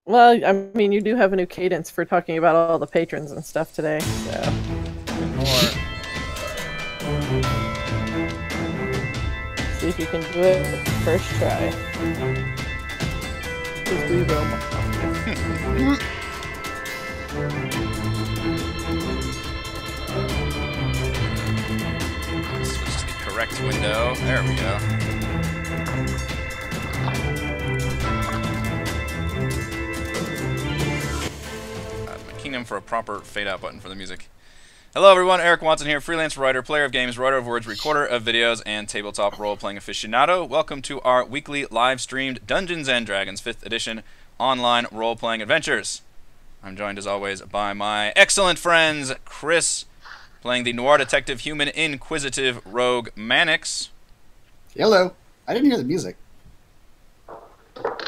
Well, I mean, you do have a new cadence for talking about all the patrons and stuff today, so. More. See if you can do it first try. Because we will mock you. Switch to the correct window. There we go. Kingdom for a proper fade-out button for the music. Hello everyone, Eric Watson here, freelance writer, player of games, writer of words, recorder of videos, and tabletop role-playing aficionado. Welcome to our weekly live-streamed Dungeons & Dragons 5th edition online role-playing adventures. I'm joined as always by my excellent friends, Chris, playing the noir detective, human, inquisitive rogue Mannix. Hello. I didn't hear the music.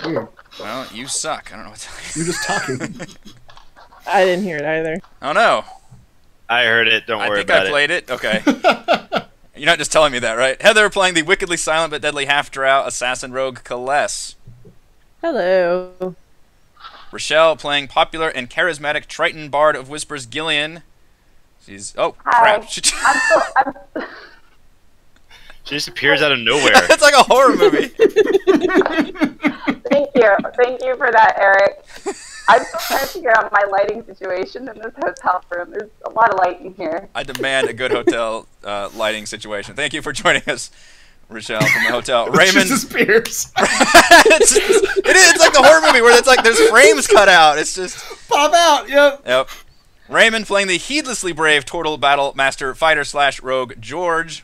Weird. Well, you suck. I don't know what to tell you. You're just talking. I didn't hear it either. Oh no. I heard it. Don't worry about it. I think I played it. Okay. You're not just telling me that, right? Heather playing the wickedly silent but deadly half-drow assassin rogue Kaless. Hello. Rochelle playing popular and charismatic Triton bard of whispers Gillian. She's Hi. crap. She She just appears out of nowhere. It's like a horror movie. Thank you for that, Eric. I'm still trying to figure out my lighting situation in this hotel room. There's a lot of light in here. I demand a good hotel lighting situation. Thank you for joining us, Rochelle from the hotel. Raymond disappears. It's like the horror movie where it's like there's frames cut out. It's just Pop out. Yep. Yep. Raymond playing the heedlessly brave Turtle Battle Master Fighter / Rogue George.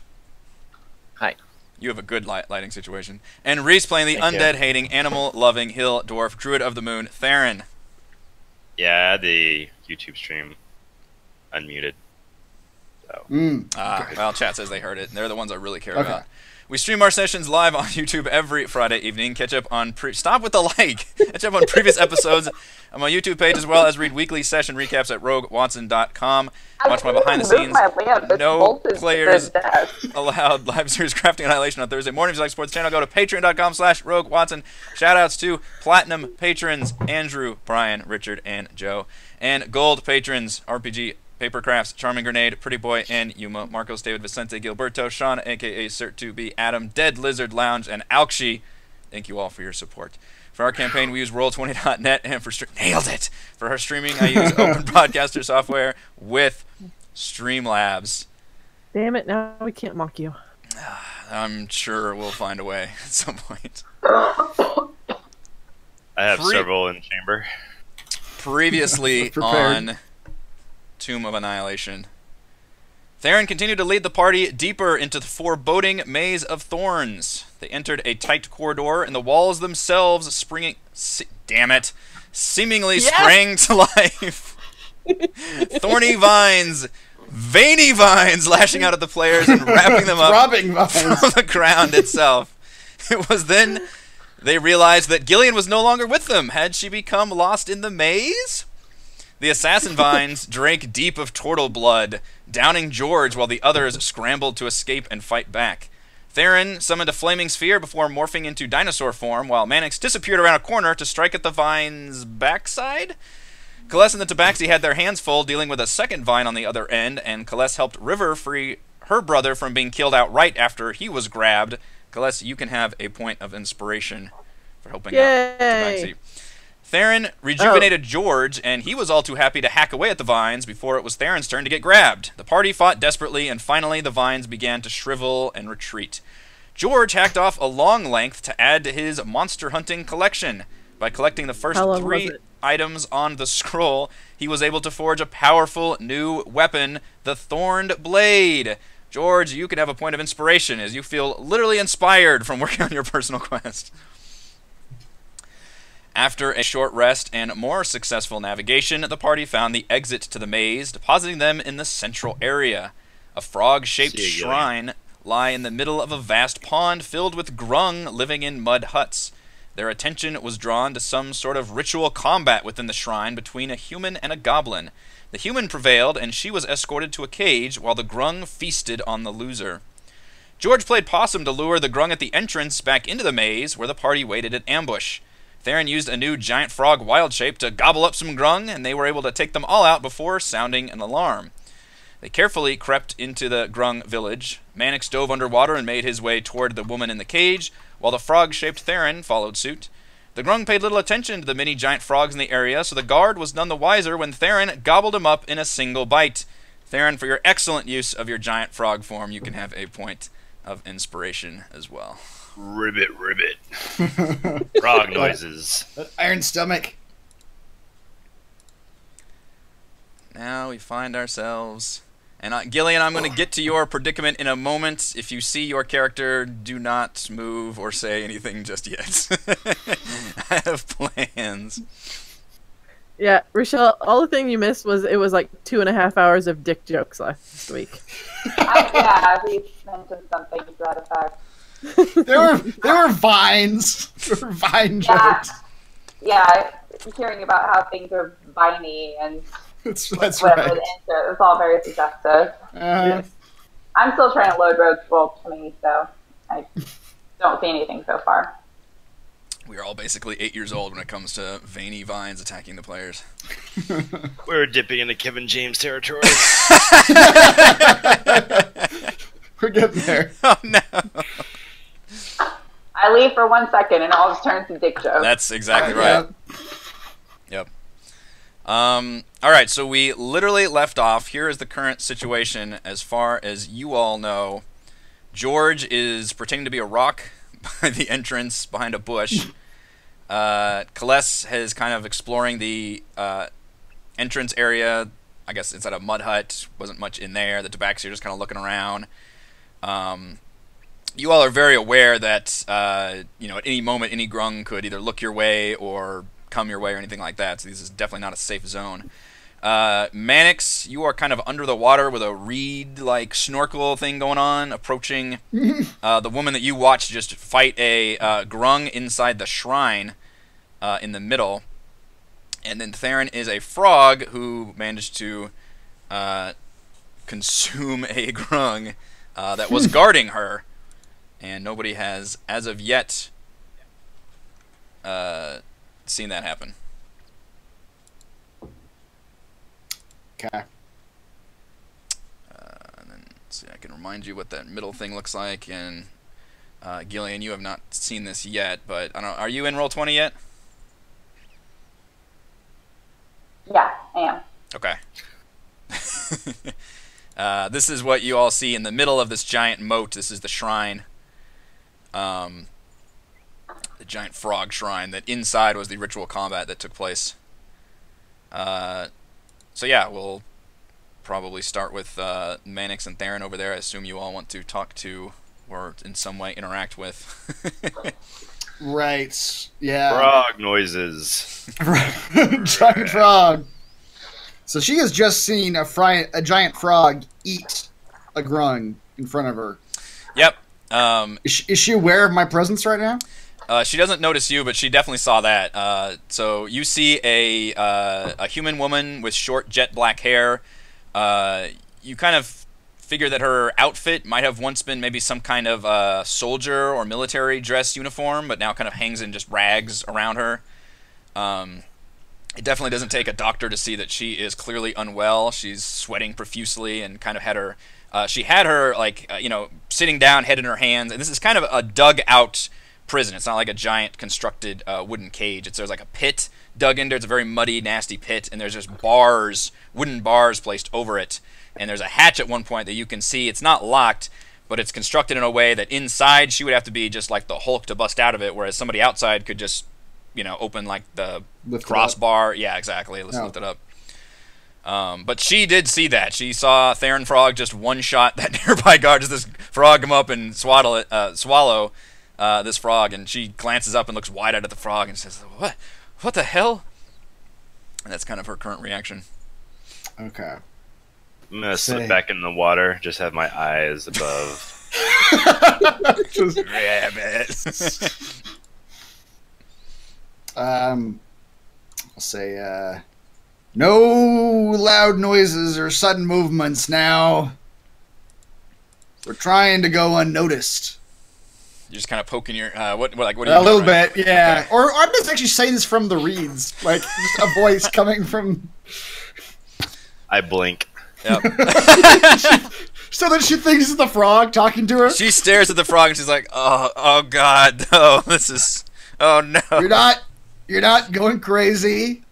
Hi. You have a good lighting situation. And Reese playing the Thank you. undead-hating, animal-loving hill dwarf Druid of the Moon, Theron. Yeah, the YouTube stream unmuted. So. Well, chat says they heard it, and they're the ones I really care Okay. about. We stream our sessions live on YouTube every Friday evening. Catch up on stop with the like. Catch up on previous episodes on my YouTube page, as well as read weekly session recaps at roguewatson.com. Watch my behind the scenes, no players allowed live series Crafting Annihilation on Thursday mornings. If you like sports channel, go to patreon.com/roguewatson. Shout outs to platinum patrons Andrew, Brian, Richard, and Joe, and gold patrons RPG Papercrafts, Charming Grenade, Pretty Boy, and Yuma, Marcos, David, Vicente, Gilberto, Sean, aka Cert2B, Adam, Dead Lizard Lounge, and Alkshi. Thank you all for your support. For our campaign, we use Roll20.net, and for nailed it. For our streaming, I use Open Broadcaster software with Streamlabs. Damn it, now we can't mock you. I'm sure we'll find a way at some point. I have several in chamber. Previously Prepared. on Tomb of Annihilation, Theron continued to lead the party deeper into the foreboding maze of thorns. They entered a tight corridor, and the walls themselves seemingly sprang to life. Thorny vines, veiny vines lashing out at the players and wrapping them up Throbbing vines. from the ground itself. It was then they realized that Gillian was no longer with them. Had she become lost in the maze? The assassin vines drank deep of turtle blood, downing George while the others scrambled to escape and fight back. Theron summoned a flaming sphere before morphing into dinosaur form, while Mannix disappeared around a corner to strike at the vine's backside. Kaless and the Tabaxi had their hands full dealing with a second vine on the other end, and Kaless helped River free her brother from being killed outright after he was grabbed. Kaless, you can have a point of inspiration for helping out Tabaxi. Theron rejuvenated George, and he was all too happy to hack away at the vines before it was Theron's turn to get grabbed. The party fought desperately, and finally the vines began to shrivel and retreat. George hacked off a long length to add to his monster hunting collection. By collecting the first 3 items on the scroll, he was able to forge a powerful new weapon, the Thorned Blade. George, you can have a point of inspiration as you feel literally inspired from working on your personal quest. After a short rest and more successful navigation, the party found the exit to the maze, depositing them in the central area. A frog-shaped shrine lie in the middle of a vast pond filled with grung living in mud huts. Their attention was drawn to some sort of ritual combat within the shrine between a human and a goblin. The human prevailed, and she was escorted to a cage while the grung feasted on the loser. George played possum to lure the grung at the entrance back into the maze, where the party waited in ambush. Theron used a new giant frog wild shape to gobble up some grung, and they were able to take them all out before sounding an alarm. They carefully crept into the grung village. Mannix dove underwater and made his way toward the woman in the cage, while the frog-shaped Theron followed suit. The grung paid little attention to the many giant frogs in the area, so the guard was none the wiser when Theron gobbled him up in a single bite. Theron, for your excellent use of your giant frog form, you can have a point of inspiration as well. Ribbit, ribbit. Frog noises. That iron stomach. Now we find ourselves... And Gillian, I'm going to get to your predicament in a moment. If you see your character, do not move or say anything just yet. I have plans. Yeah, Rochelle, all the thing you missed was it was like 2.5 hours of dick jokes last week. Yeah, we mentioned something to that effect. There were vines. There were vine jokes. Yeah, hearing about how things are viney and That's whatever right. the answer. It's all very suggestive. I'm still trying to load Roll20, so I don't see anything so far. We are all basically 8 years old when it comes to veiny vines attacking the players. We're dipping into Kevin James territory. We're getting there. Oh, no. I leave for 1 second and it all just turns to dick jokes. That's exactly right. Yep. All right, so we literally left off. Here is the current situation as far as you all know. George is pretending to be a rock by the entrance behind a bush. Kaless is kind of exploring the entrance area. I guess inside a mud hut. Wasn't much in there. The Tabaxi are just kind of looking around. You all are very aware that at any moment any grung could either look your way or come your way or anything like that. So this is definitely not a safe zone. Mannix, you are kind of under the water with a reed-like snorkel thing going on, approaching the woman that you watched just fight a grung inside the shrine in the middle. And then Theron is a frog who managed to consume a grung that was guarding her. And nobody has, as of yet, seen that happen. Okay. And then, let's see, I can remind you what that middle thing looks like. And Gillian, you have not seen this yet, but I don't know, are you in Roll20 yet? Yeah, I am. Okay. This is what you all see in the middle of this giant moat. This is the shrine. The giant frog shrine that inside was the ritual combat that took place. So yeah, we'll probably start with Mannix and Theron over there. I assume you all want to talk to or in some way interact with. Right. Yeah. Frog noises. Giant frog. So she has just seen a giant frog eat a grung in front of her. Yep. Is she aware of my presence right now? She doesn't notice you, but she definitely saw that. So you see a human woman with short jet black hair. You kind of figure that her outfit might have once been maybe some kind of soldier or military dress uniform, but now kind of hangs in just rags around her. It definitely doesn't take a doctor to see that she is clearly unwell. She's sweating profusely and kind of had her... she had her, sitting down, head in her hands. And this is kind of a dug-out prison. It's not like a giant constructed wooden cage. There's like a pit dug in there. It's a very muddy, nasty pit. And there's just bars, wooden bars placed over it. And there's a hatch at one point that you can see. It's not locked, but it's constructed in a way that inside she would have to be just like the Hulk to bust out of it, whereas somebody outside could just, open like the crossbar. Yeah, exactly. Let's lift it up. But she did see that. She saw Theron Frog just one-shot that nearby guard, just this frog come up and swallow this frog, and she glances up and looks wide-eyed at the frog and says, What the hell? And that's kind of her current reaction. Okay. I'm gonna slip back in the water, just have my eyes above. I'll say, no loud noises or sudden movements now. We're trying to go unnoticed. You're just kind of poking your what are you A little doing, right? bit, yeah. Or I'm just actually saying this from the reeds, like just a voice coming from. I blink. Yep. So then she thinks it's the frog talking to her. She stares at the frog and she's like, oh God, no, this is, oh no. You're not going crazy.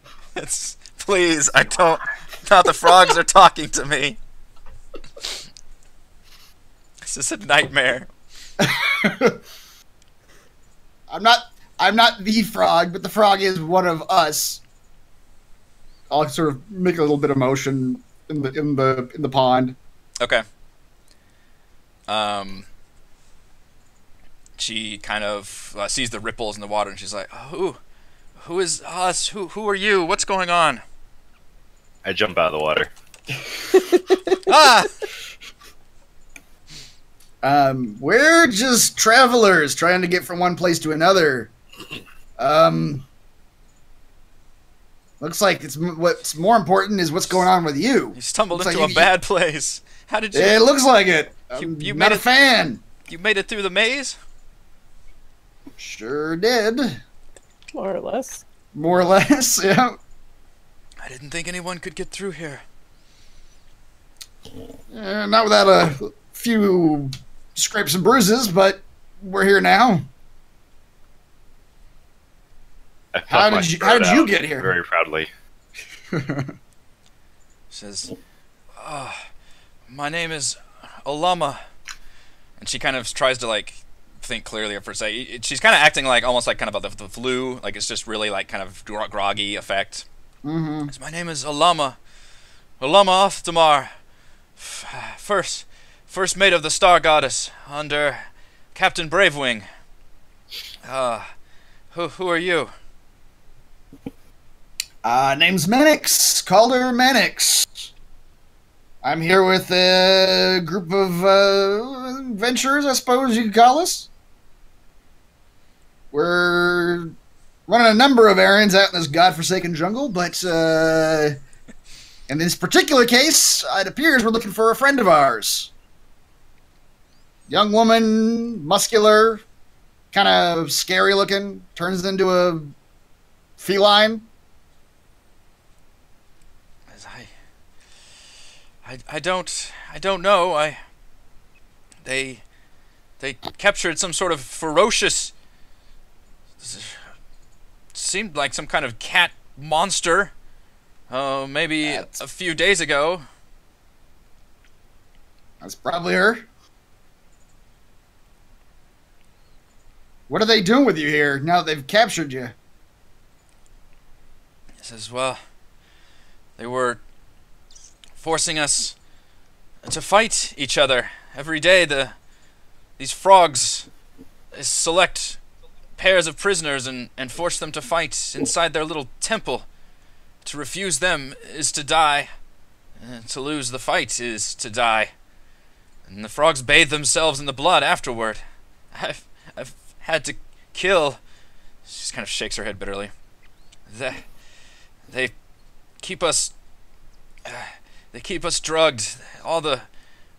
Please, I don't. Not the frogs are talking to me. This is a nightmare. I'm not the frog, but the frog is one of us. I'll sort of make a little bit of motion in the pond. Okay. She kind of sees the ripples in the water and she's like, oh, who is us? Who are you? What's going on? I jump out of the water. Ah! We're just travelers trying to get from one place to another. Looks like what's more important is what's going on with you. You stumbled Looks into like a bad place. How did you? It looks like it. I'm You not made a fan. You made it through the maze? Sure did. More or less. More or less, yeah. I didn't think anyone could get through here. Not without a few scrapes and bruises, but we're here now. I How puff my did you throat out get here? Very proudly. Says, my name is Olama. And she kind of tries to, like, think clearly for a second. She's kind of acting like, almost like kind of the flu. Like, it's just really, like, kind of groggy effect. Mm-hmm. My name is Olama. Olama Othtamar. First mate of the Star Goddess, under Captain Bravewing. Who are you? Name's Manix. Called her Manix. I'm here with a group of adventurers, I suppose you could call us. We're running a number of errands out in this godforsaken jungle, but in this particular case, it appears we're looking for a friend of ours. Young woman, muscular, kind of scary looking, turns into a feline. I don't know. They captured some sort of ferocious, seemed like some kind of cat monster. Maybe a few days ago. That's probably her. What are they doing with you here now that they've captured you? He says, well, they were forcing us to fight each other. Every day these frogs select pairs of prisoners and force them to fight inside their little temple. To refuse them is to die. To lose the fight is to die. And the frogs bathe themselves in the blood afterward. I've had to kill. She just kind of shakes her head bitterly. They keep us. They keep us drugged. All the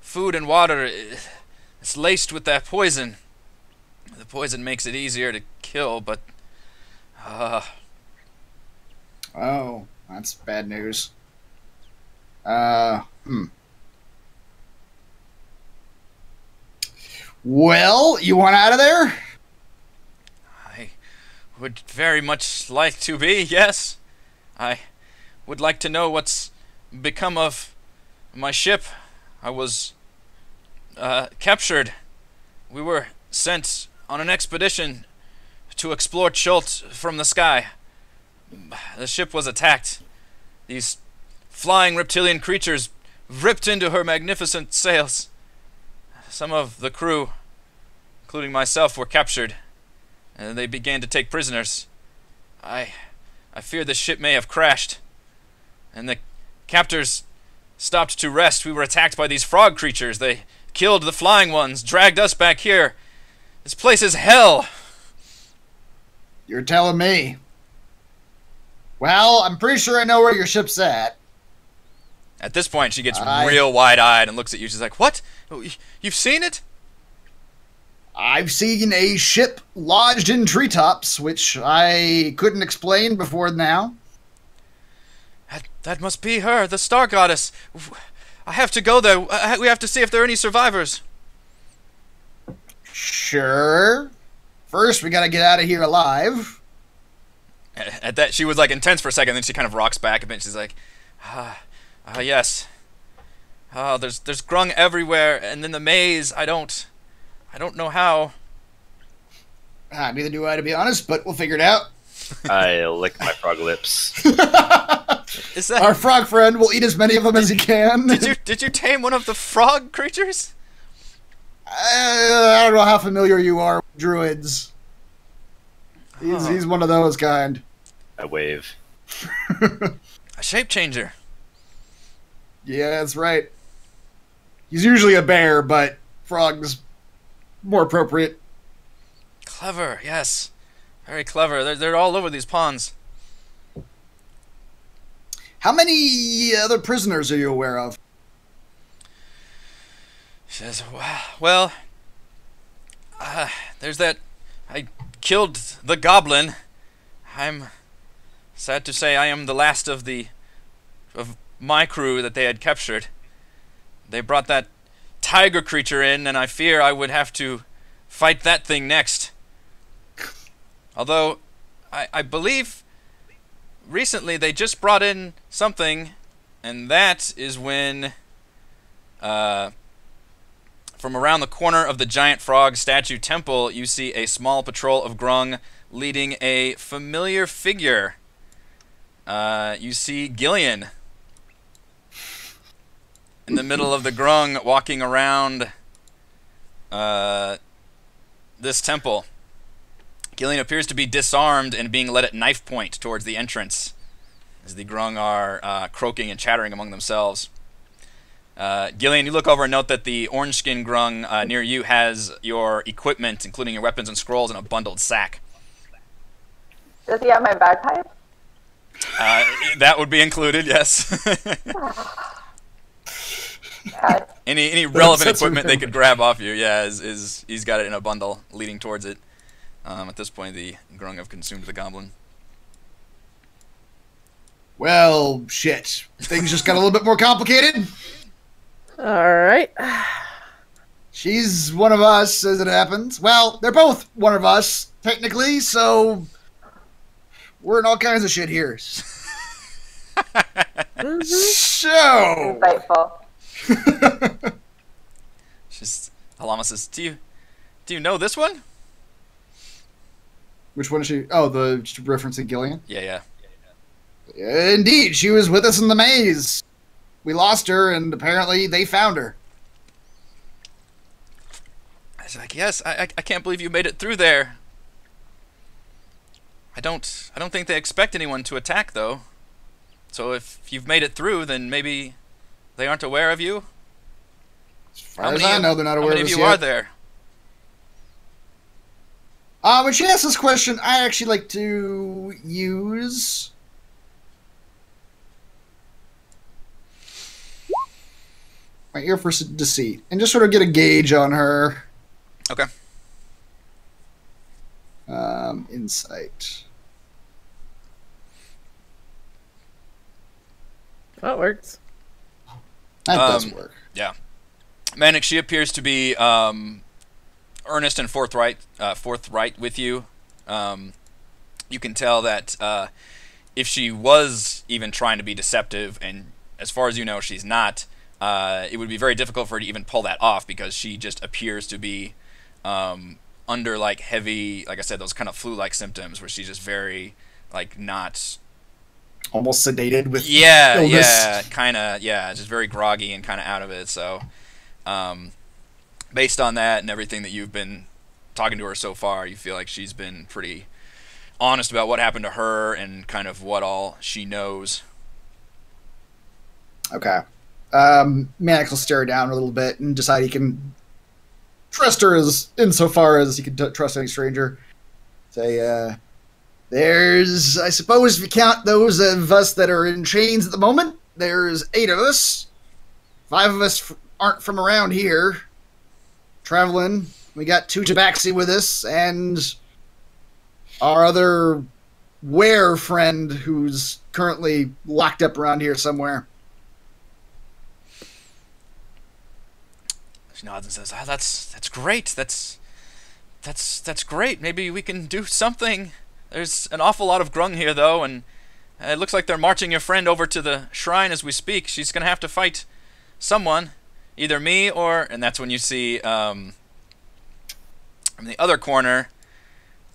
food and water is laced with that poison. The poison makes it easier to kill, but Oh, that's bad news. Well, you want out of there? I would very much like to be, yes. I would like to know what's become of my ship. I was captured. We were sent on an expedition to explore Chult from the sky. The ship was attacked. These flying reptilian creatures ripped into her magnificent sails. Some of the crew, including myself, were captured, and they began to take prisoners. I fear the ship may have crashed, and the captors stopped to rest. We were attacked by these frog creatures. They killed the flying ones, dragged us back here. This place is hell. You're telling me. Well, I'm pretty sure I know where your ship's at. At this point, she gets real wide-eyed and looks at you. She's like, what? You've seen it? I've seen a ship lodged in treetops, which I couldn't explain before now. That must be her, the star goddess. I have to go there. We have to see if there are any survivors. Sure. First, we gotta get out of here alive. At that, she was like intense for a second, then she kind of rocks back a bit. She's like, yes. There's grung everywhere, and in the maze, I don't know how. Neither do I, to be honest, but we'll figure it out. I lick my frog lips. Is that Our frog friend will eat as many of them as he can. Did you tame one of the frog creatures? I don't know how familiar you are with druids. He's one of those kind. I wave. A shape changer. Yeah, that's right. He's usually a bear, but frog's more appropriate. Clever, yes. Very clever. They're all over these ponds. How many other prisoners are you aware of? She says, well, there's that. I killed the goblin. I'm sad to say I am the last of my crew that they had captured. They brought that tiger creature in, and I fear I would have to fight that thing next. Although, I believe recently they just brought in something, and that is when, from around the corner of the giant frog statue temple, you see a small patrol of grung leading a familiar figure. You see Gillian in the middle of the grung walking around this temple. Gillian appears to be disarmed and being led at knife point towards the entrance as the grung are croaking and chattering among themselves. Gillian, you look over and note that the orange skin grung near you has your equipment, including your weapons and scrolls, in a bundled sack. Does he have my bagpipe? That would be included, yes. Any relevant equipment they could grab off you, yeah, is he's got it in a bundle leading towards it. At this point, the grung have consumed the goblin. Well, shit. Things just got a little bit more complicated. Alright. She's one of us, as it happens. Well, they're both one of us, technically, so we're in all kinds of shit here. So... Insightful. Alama says, do you know this one? Which one is she? Oh, the referencing Gillian? Yeah. Indeed, she was with us in the maze. We lost her, and apparently they found her. I was like, yes, I can't believe you made it through there. I don't think they expect anyone to attack, though. So if you've made it through, then maybe they aren't aware of you? As far as I know, they're not aware of us yet. How many of you are there? When she asks this question, I actually like to use... my ear for deceit, and just sort of get a gauge on her. Okay. Insight. That works. That does work. Yeah. Manic, she appears to be earnest and forthright with you. You can tell that if she was even trying to be deceptive, and as far as you know, she's not, it would be very difficult for her to even pull that off, because she just appears to be under like heavy, like I said, those kind of flu-like symptoms where she's just very like not almost sedated with illness. Just very groggy and kind of out of it. So based on that and everything that you've been talking to her so far, you feel like she's been pretty honest about what happened to her and kind of what all she knows. Okay. Mannix will stare her down a little bit and decide he can trust her as insofar as he can trust any stranger. Say, there's, I suppose if you count those of us that are in chains at the moment, there's 8 of us. 5 of us aren't from around here. Traveling, We got 2 Tabaxi with us, and our other were friend who's currently locked up around here somewhere. She nods and says, that's great. That's great. Maybe we can do something. There's an awful lot of Grung here, though, and it looks like they're marching your friend over to the shrine as we speak. She's going to have to fight someone, either me or... And that's when you see, from the other corner,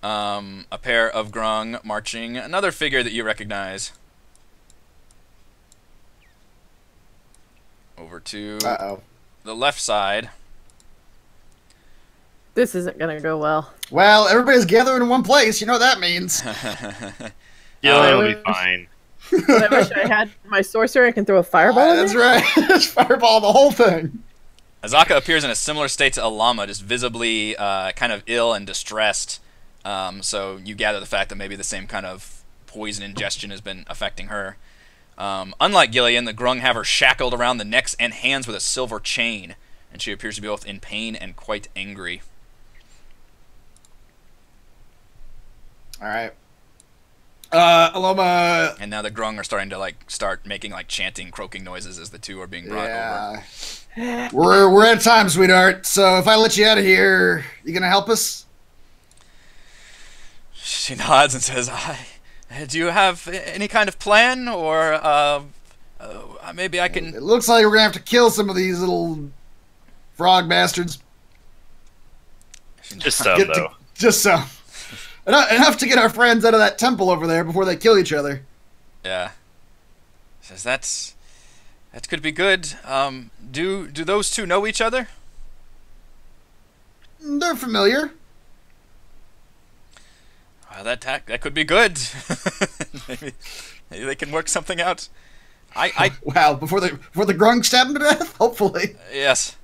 a pair of Grung marching another figure that you recognize. Over to the left side. This isn't gonna go well. Well, everybody's gathering in one place. You know what that means. Gillian will be fine. I wish I had my sorcerer. I can throw a fireball in That's there. right. Just fireball the whole thing. Azaka appears in a similar state to Alama, just visibly kind of ill and distressed. So you gather the fact that maybe the same kind of poison ingestion has been affecting her. Unlike Gillian, the Grung have her shackled around the necks and hands with a silver chain, and she appears to be both in pain and quite angry. All right. Aloma. And now the Grung are starting to start making chanting, croaking noises as the two are being brought over. We're at time, sweetheart. So if I let you out of here, you gonna help us? She nods and says, do you have any kind of plan, or maybe I can... It looks like we're gonna have to kill some of these little frog bastards. Just some, though. Just some. Enough to get our friends out of that temple over there before they kill each other. Yeah. Says that could be good. Do those two know each other? They're familiar. Well, that could be good. maybe they can work something out. Wow, before the Grung stab them to death, hopefully. Yes.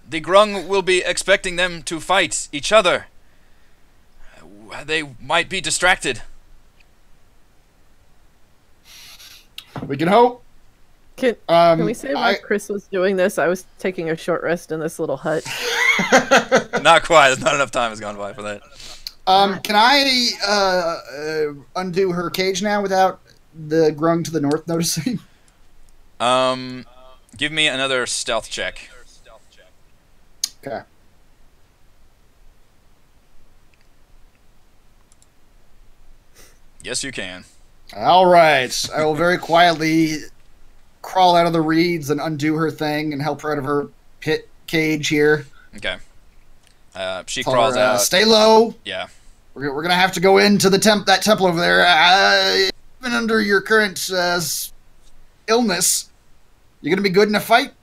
The Grung will be expecting them to fight each other. They might be distracted. We can hope. Can we say while Chris was doing this, I was taking a short rest in this little hut? Not quite. There's not enough time has gone by for that. Can I undo her cage now without the Grung to the north noticing? Give me another stealth check. Okay. Yes, you can. All right. I will very quietly crawl out of the reeds and undo her thing and help her out of her pit cage here. Okay. She Tell crawls her, out. Stay low. Yeah. We're gonna have to go into the that temple over there. Even under your current illness, you're gonna be good in a fight.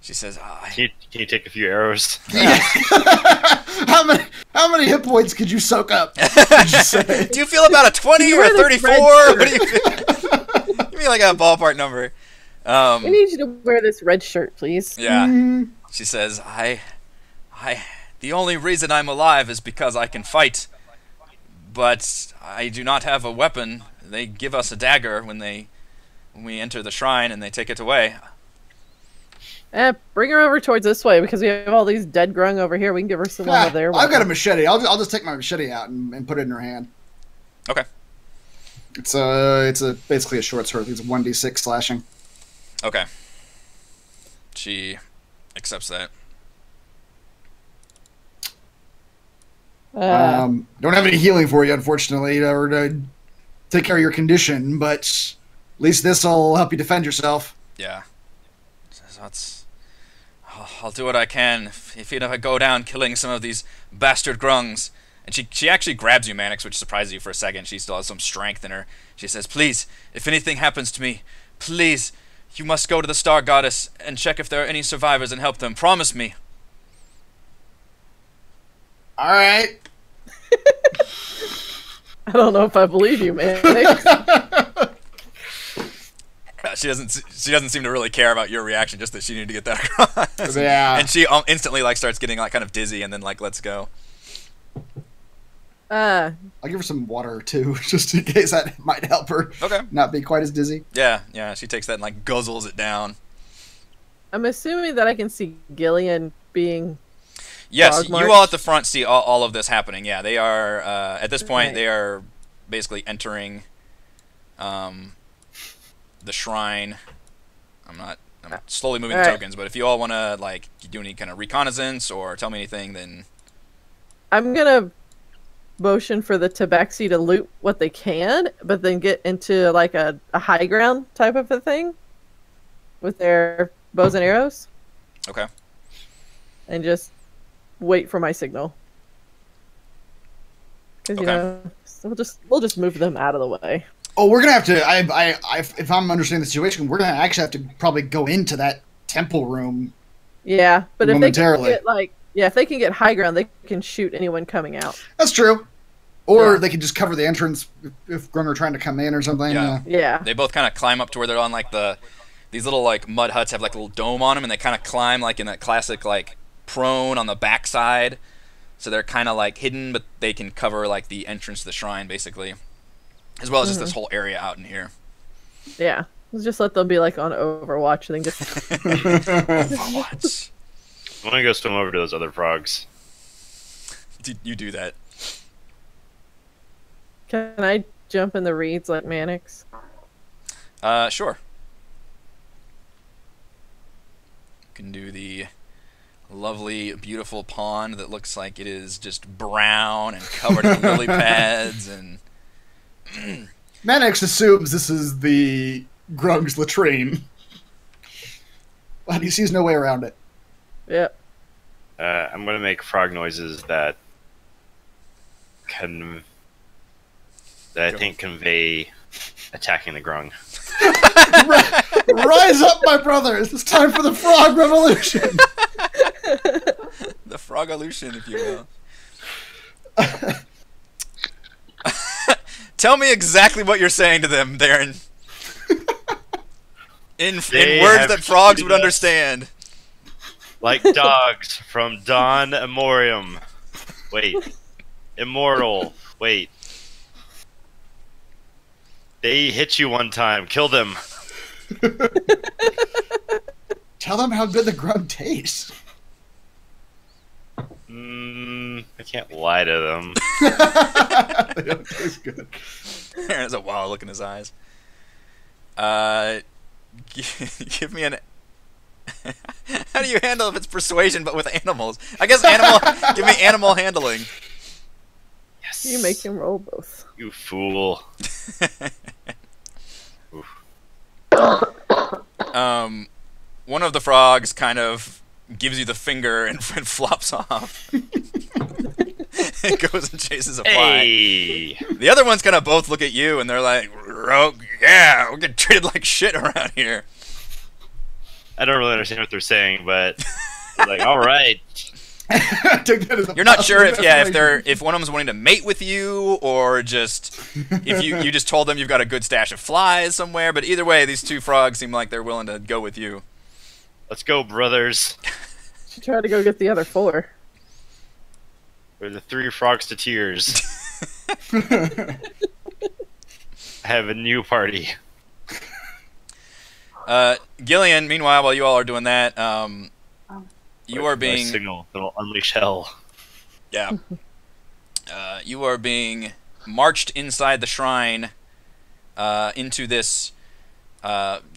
She says, Can you take a few arrows? How many hit points could you soak up? Would you say? do you feel about a 20 or a 34? What do you feel? Give me like a ballpark number. We need you to wear this red shirt, please. Yeah. She says, the only reason I'm alive is because I can fight, but I do not have a weapon. They give us a dagger when we enter the shrine, and they take it away. Bring her over towards this way, because we have all these dead Grung over here. We can give her some of their I've got a machete. I'll just take my machete out and put it in her hand. Okay. It's basically a short sword. It's a 1d6 slashing. Okay. She accepts that. Don't have any healing for you, unfortunately, or to take care of your condition, but at least this will help you defend yourself. Yeah. I'll do what I can. If I go down killing some of these bastard Grungs. And she actually grabs you, Mannix, which surprises you for a second. She still has some strength in her. She says, please, if anything happens to me, please, you must go to the Star Goddess and check if there are any survivors and help them. Promise me. All right. I don't know if I believe you, man. She doesn't seem to really care about your reaction, just that she needed to get that across. Yeah. And she instantly starts getting kind of dizzy and then lets go. I'll give her some water too, just in case that might help her. Okay. Not be quite as dizzy. Yeah. She takes that and guzzles it down. I'm assuming that I can see Gillian being. Yes, Frog you all at the front see all of this happening. Yeah, they are at this point Right. they are basically entering the shrine. I'm slowly moving the Alright. tokens, but if you all want to like do any kind of reconnaissance or tell me anything, then I'm gonna motion for the tabaxi to loot what they can, but then get into like a high ground type of a thing with their bows and arrows, okay. and just wait for my signal. Because we'll just move them out of the way. Oh, we're gonna have to. If I'm understanding the situation, we're gonna actually have to probably go into that temple room. Yeah, but if they can Momentarily. get if they can get high ground, they can shoot anyone coming out. That's true. Or Yeah. they could just cover the entrance if Grung are trying to come in or something. Yeah. Yeah. They both kind of climb up to where they're on like these little like mud huts have like a little dome on them, and they kind of climb like in that classic like prone on the backside. So they're kind of like hidden, but they can cover like the entrance to the shrine basically, as well as just this whole area out in here. Yeah. Let's just let them be like on Overwatch and then just Overwatch. I'm gonna go swim over to those other frogs. You do that. Can I jump in the reeds like Mannix? Sure. You can do the lovely, beautiful pond that looks like it is just brown and covered in lily pads and. Mannix assumes this is the Grung's latrine, but he sees no way around it. Yep. I'm gonna make frog noises that I think convey attacking the Grung. Rise up, my brothers! It's time for the frog revolution. The frog-olution, if you will. Tell me exactly what you're saying to them, Darren. In They words have that frogs would treated us understand. Like dogs from Don Amorium. Wait. Immortal. Wait. They hit you one time. Kill them. Tell them how good the Grung tastes. I can't lie to them. They don't taste good. Darren has a wild look in his eyes. Give me an... How do you handle if it's persuasion but with animals? I guess animal... Give me animal handling. Yes. You make him roll both. You fool. One of the frogs kind of gives you the finger and flops off. It goes and chases a fly. Hey! The other ones kind of both look at you and they're like, "Rogue, yeah, we get treated like shit around here." I don't really understand what they're saying, but like, all right. Took that as a You're not sure if affirmation. if one of them's wanting to mate with you or just if you just told them you've got a good stash of flies somewhere. But either way, these two frogs seem like they're willing to go with you. Let's go, brothers. Should try to go get the other 4. We're the 3 frogs to tears. I have a new party. Gillian, meanwhile, while you all are doing that, you are My being signal that'll unleash hell. yeah, you are being marched inside the shrine into this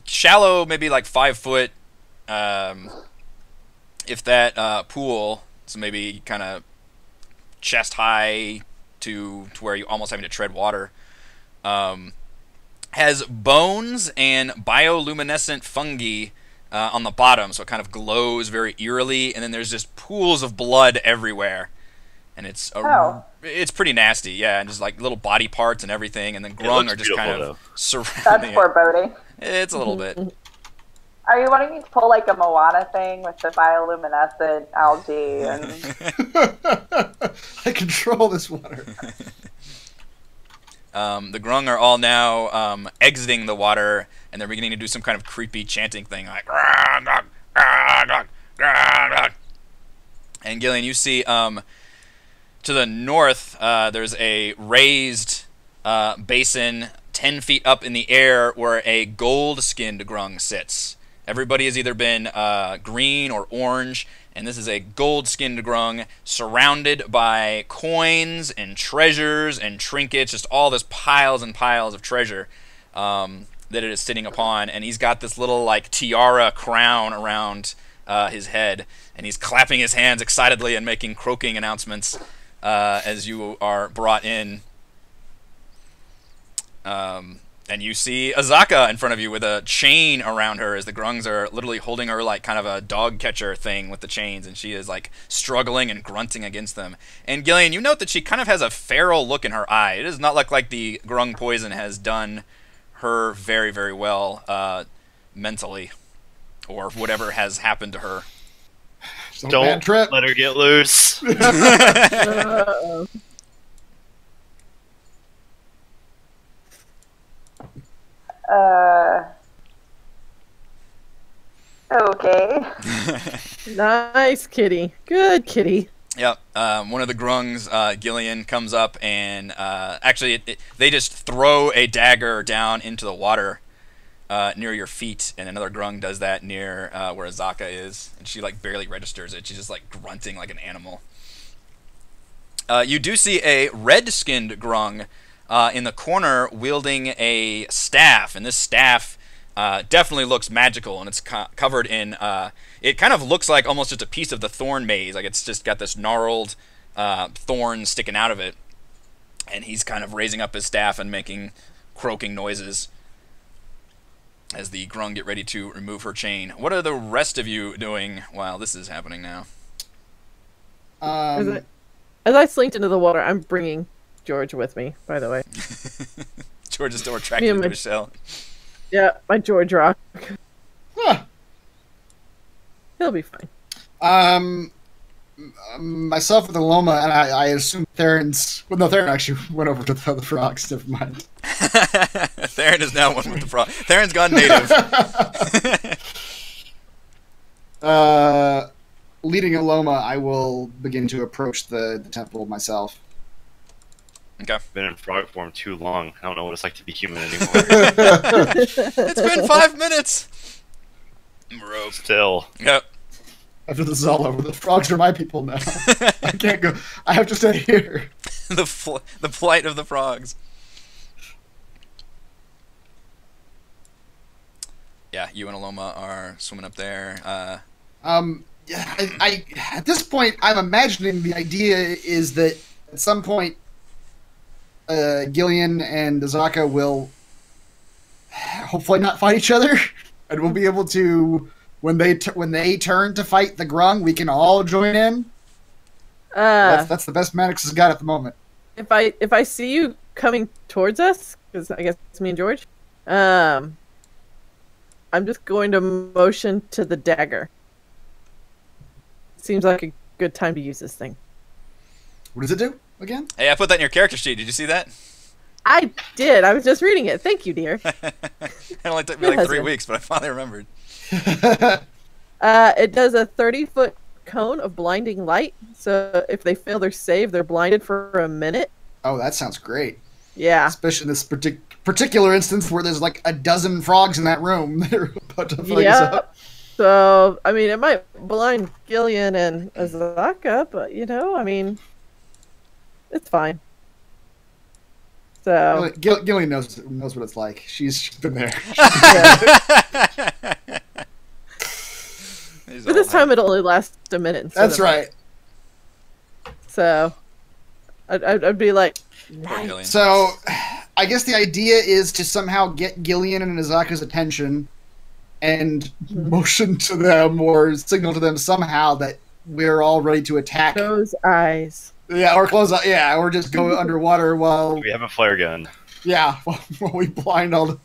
shallow, maybe like 5 foot, if that, pool. So maybe kind of chest high to where you almost having to tread water. Has bones and bioluminescent fungi on the bottom, so it kind of glows very eerily, and then there's just pools of blood everywhere, and it's it's pretty nasty, yeah, and just like little body parts and everything, and then Grung looks are just kind beautiful, of surrounding That's it. foreboding. It's a little bit. Are you wanting me to pull like a Moana thing with the bioluminescent algae and I control this water. The Grung are all now exiting the water, and they're beginning to do some kind of creepy chanting thing, like "Grung, grung, grung, grung, grung, grung." And Gillian, you see to the north there's a raised basin 10 feet up in the air where a gold-skinned Grung sits. Everybody has either been green or orange, And this is a gold-skinned grung surrounded by coins and treasures and trinkets, just all this piles and piles of treasure that it is sitting upon. And he's got this little like tiara crown around his head, and he's clapping his hands excitedly and making croaking announcements as you are brought in. And you see Azaka in front of you with a chain around her as the grungs are literally holding her like kind of a dog catcher thing with the chains, and she is like struggling and grunting against them. And Gillian, you note that she kind of has a feral look in her eye. It does not look like the grung poison has done her very, very well mentally, or whatever has happened to her. Don't let her get loose. Okay. Nice kitty. Good kitty. Yep. One of the grungs, Gillian, comes up and actually they just throw a dagger down into the water near your feet, and another grung does that near where Azaka is, and she like barely registers it. She's just like grunting like an animal. You do see a red-skinned grung in the corner wielding a staff, and this staff definitely looks magical, and it's covered in it kind of looks like almost just a piece of the thorn maze, like it's just got this gnarled thorn sticking out of it, and he's kind of raising up his staff and making croaking noises as the grung get ready to remove her chain. What are the rest of you doing while this is happening now? As I slinked into the water, I'm bringing George with me, by the way. George is still retracted into his shell. Yeah, my George rock. Huh. He'll be fine. Myself with Aloma, and I assume Theron's... Well, no, Theron actually went over to the other frogs. Never mind. Theron is now one with the frog. Theron's gone native. Leading Aloma, I will begin to approach the temple myself. Okay. Been in frog form too long. I don't know what it's like to be human anymore. It's been 5 minutes. Rope. Still. Yep. After this is all over, the frogs are my people now. I can't go. I have to stay here. the plight of the frogs. Yeah, you and Aloma are swimming up there. Yeah, I at this point, I'm imagining the idea is that at some point, Gillian and Azaka will hopefully not fight each other, and we'll be able to, when they turn to fight the grung, we can all join in. That's the best Maddox has got at the moment. If I see you coming towards us, because I guess it's me and George, I'm just going to motion to the dagger. Seems like a good time to use this thing. What does it do again? Hey, I put that in your character sheet. Did you see that? I did. I was just reading it. Thank you, dear. It only took me like 3 weeks, but I finally remembered. It does a 30-foot cone of blinding light. So if they fail their save, they're blinded for a minute. Oh, that sounds great. Yeah. Especially in this particular instance where there's like a dozen frogs in that room. They're about to fight us up. So, I mean, it might blind Gillian and Azaka, but, you know, I mean, it's fine. So Gillian knows what it's like. She's been there. But this time it'll only last a minute. That's right. So, I'd be like, nice. So, I guess the idea is to somehow get Gillian and Azaka's attention and motion to them or signal to them somehow that we're all ready to attack. Close eyes. Yeah, or close eyes. Yeah, or just go underwater while We have a flare gun. Yeah, while we blind all the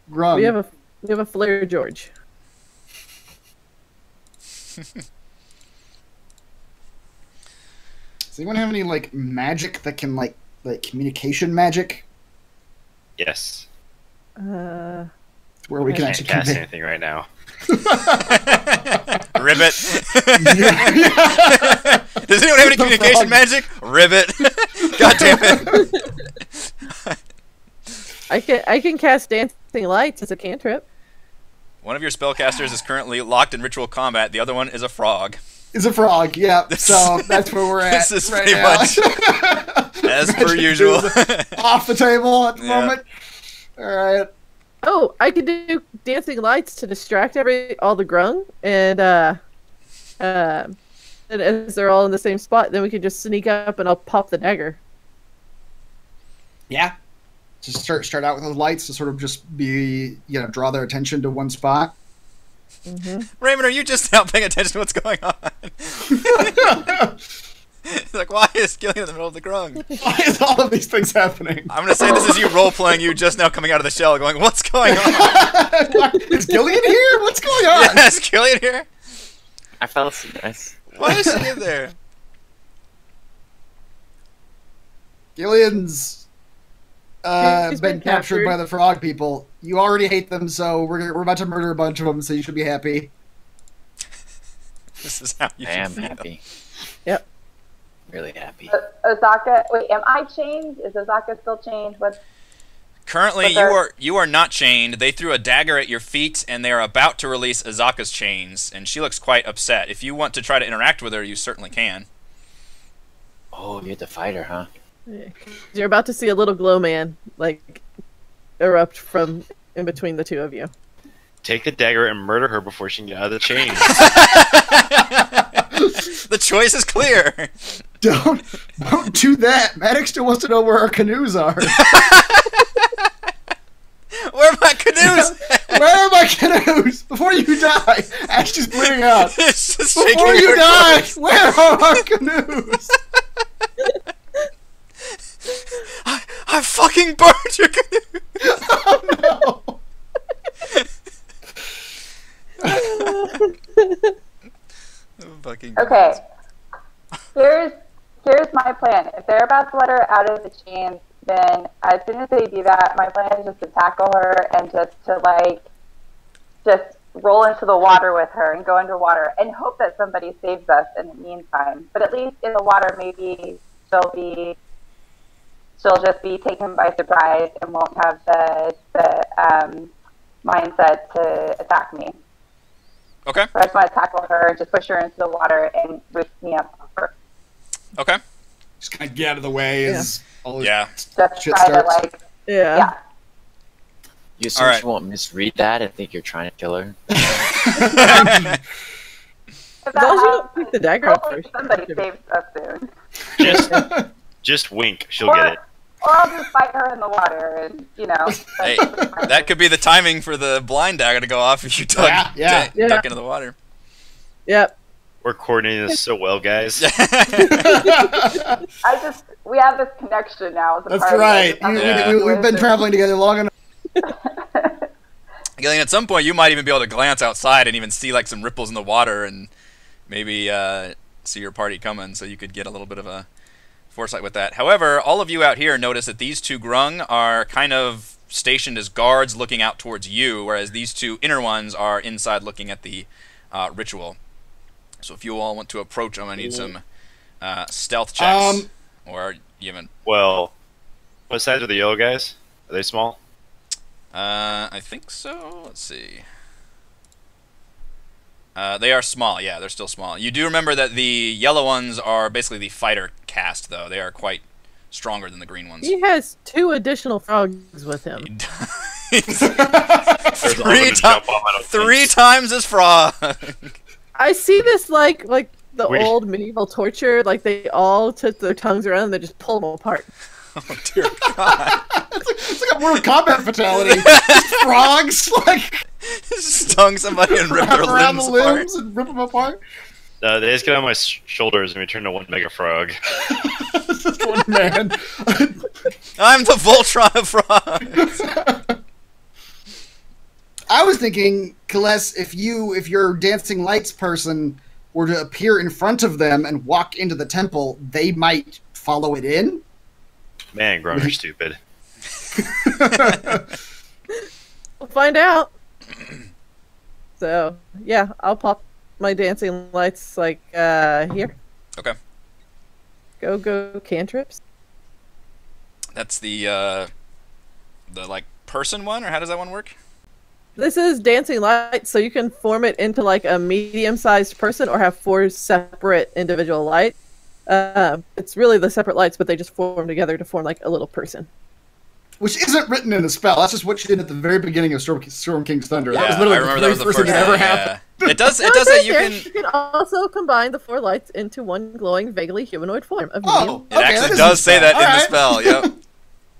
grung. We have a flare, George. Does anyone have any like magic that can like communication magic? Yes. Where we can Can't actually cast convey anything right now. Ribbit. Does anyone have any communication magic? Ribbit. God damn it. I can cast dancing lights as a cantrip. One of your spellcasters is currently locked in ritual combat. The other one is a frog. Is a frog, yeah. So that's where we're at. This is right pretty now. much as per usual. Off the table at the Yeah. moment. All right. Oh, I could do dancing lights to distract all the grung, and as they're all in the same spot, then we could just sneak up and I'll pop the dagger. Yeah. Just start out with those lights to sort of just be, draw their attention to one spot. Raymond, are you just now paying attention to what's going on? It's like, why is Gillian in the middle of the grung? Why is all of these things happening? I'm gonna say this is you role-playing you just now coming out of the shell going, what's going on? Is Gillian here? What's going on? Yeah, is Gillian here? I fell asleep, guys. Why is she in there? Gillian's She's been captured by the frog people. You already hate them, so we're about to murder a bunch of them, so you should be happy. This is how you I should am feel. happy. Yep. Really happy. Osaka, wait, am I chained? Is Osaka still chained? Currently, But you are not chained. They threw a dagger at your feet, and they are about to release Azaka's chains, and she looks quite upset. If you want to try to interact with her, you certainly can. Oh, you're the fighter, huh? Yeah. You're about to see a little glow man, like, erupt from in between the two of you. Take the dagger and murder her before she can get out of the chains. The choice is clear. Don't do that. Maddox still wants to know where our canoes are. Where are my canoes? Where are my canoes? Before you die, Ash is bleeding out. It's just Before shaking you her die, clothes. where are our canoes? I fucking burned your canoe. Oh no. Fucking Okay. Here's my plan. If they're about to let her out of the chains, then as soon as they do that, my plan is just to tackle her and just roll into the water with her and go underwater and hope that somebody saves us in the meantime. But at least in the water, maybe she'll just be taken by surprise and won't have the mindset to attack me. Okay. So I just want to tackle her and just push her into the water and lift me up off her. Okay. Just kind of get out of the way as all this Yeah. Just shit try to starts. Yeah. yeah. You assume Alright. she won't misread that and think you're trying to kill her? If As long as you don't happens, pick the dagger up hopefully first. somebody saves us soon. Just wink. She'll get it. Or I'll just fight her in the water and, Hey, that could be the timing for the blind dagger to go off if you duck Yeah. duck into the water. Yep. We're coordinating this so well, guys. We have this connection now as a That's party. right. Yeah. We've been traveling together long enough. Gillian, at some point you might even be able to glance outside and even see like some ripples in the water and maybe see your party coming, so you could get a little bit of a foresight with that. However, all of you out here notice that these two grung are kind of stationed as guards looking out towards you, whereas these two inner ones are inside looking at the ritual. So if you all want to approach them, I need some stealth checks. Or you haven't... Well, what size are the yellow guys? Are they small? I think so. Let's see. They are small. Yeah, they're still small. You do remember that the yellow ones are basically the fighter caste, though. They are quite stronger than the green ones. He has 2 additional frogs with him. Three times as frog. I see this like the Wait. old medieval torture, like they all took their tongues around and they just pull them apart. Oh dear God! It's like a Mortal Kombat fatality. Frogs like Stung somebody and ripped their around limbs the apart. limbs and rip them apart. They just get on my shoulders and we turn to one mega frog. It's just one man. I'm the Voltron of frogs. I was thinking, Kales, if your dancing lights person were to appear in front of them and walk into the temple, they might follow it in. Man, Grung are stupid. We'll find out. So yeah, I'll pop my dancing lights like here. Okay. Go cantrips. That's the like person one, or how does that one work? This is dancing lights, so you can form it into like a medium-sized person or have 4 separate individual lights. It's really the separate lights, but they just form together to form like a little person. Which isn't written in the spell. That's just what she did at the very beginning of Storm King's Thunder. Yeah, That was literally I remember that was the first thing that ever thing, happened. yeah. It does No, it's say right you there. can... You can also combine the 4 lights into one glowing, vaguely humanoid form of Oh, medium. It okay, actually that does is say that All in the right. spell, yep.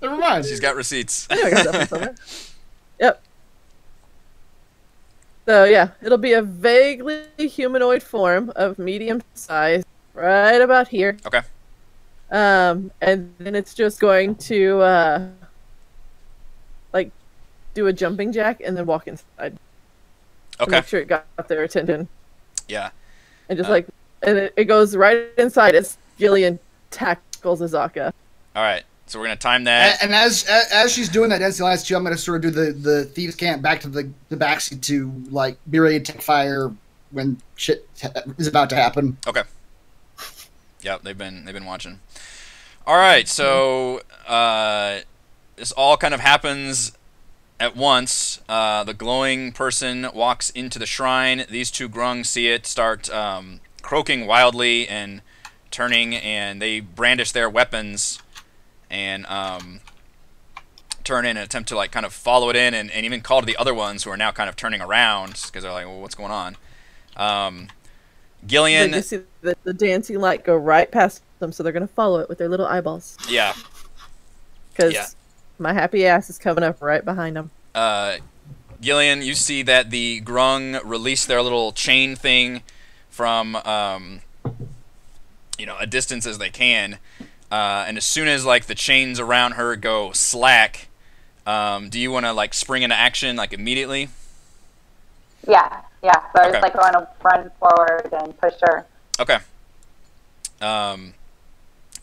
Never mind. She's got receipts. I knew I got that from somewhere. Yep. So yeah, it'll be a vaguely humanoid form of medium size, right about here. Okay. And then it's just going to like do a jumping jack and then walk inside. To Okay. make sure it got their attention. Yeah. And just and it goes right inside as Gillian tackles Azaka. All right. So we're going to time that. And as she's doing that dancing lights too, I'm going to sort of do the thieves' camp back to the backseat to like be ready to take fire when shit is about to happen. Okay. Yep, they've been watching. All right, so this all kind of happens at once. The glowing person walks into the shrine. These 2 grung see it, start croaking wildly and turning, and they brandish their weapons and turn in and attempt to like kind of follow it in, and even call to the other ones who are now kind of turning around because they're like, well, what's going on? Gillian... They just see the dancing light go right past them, so they're going to follow it with their little eyeballs. Yeah. Because Yeah. my happy ass is coming up right behind them. Gillian, you see that the grung release their little chain thing from a distance as they can, and as soon as like the chains around her go slack, do you want to like spring into action like immediately? Yeah. So I was Okay. like going to run forward and push her. Okay.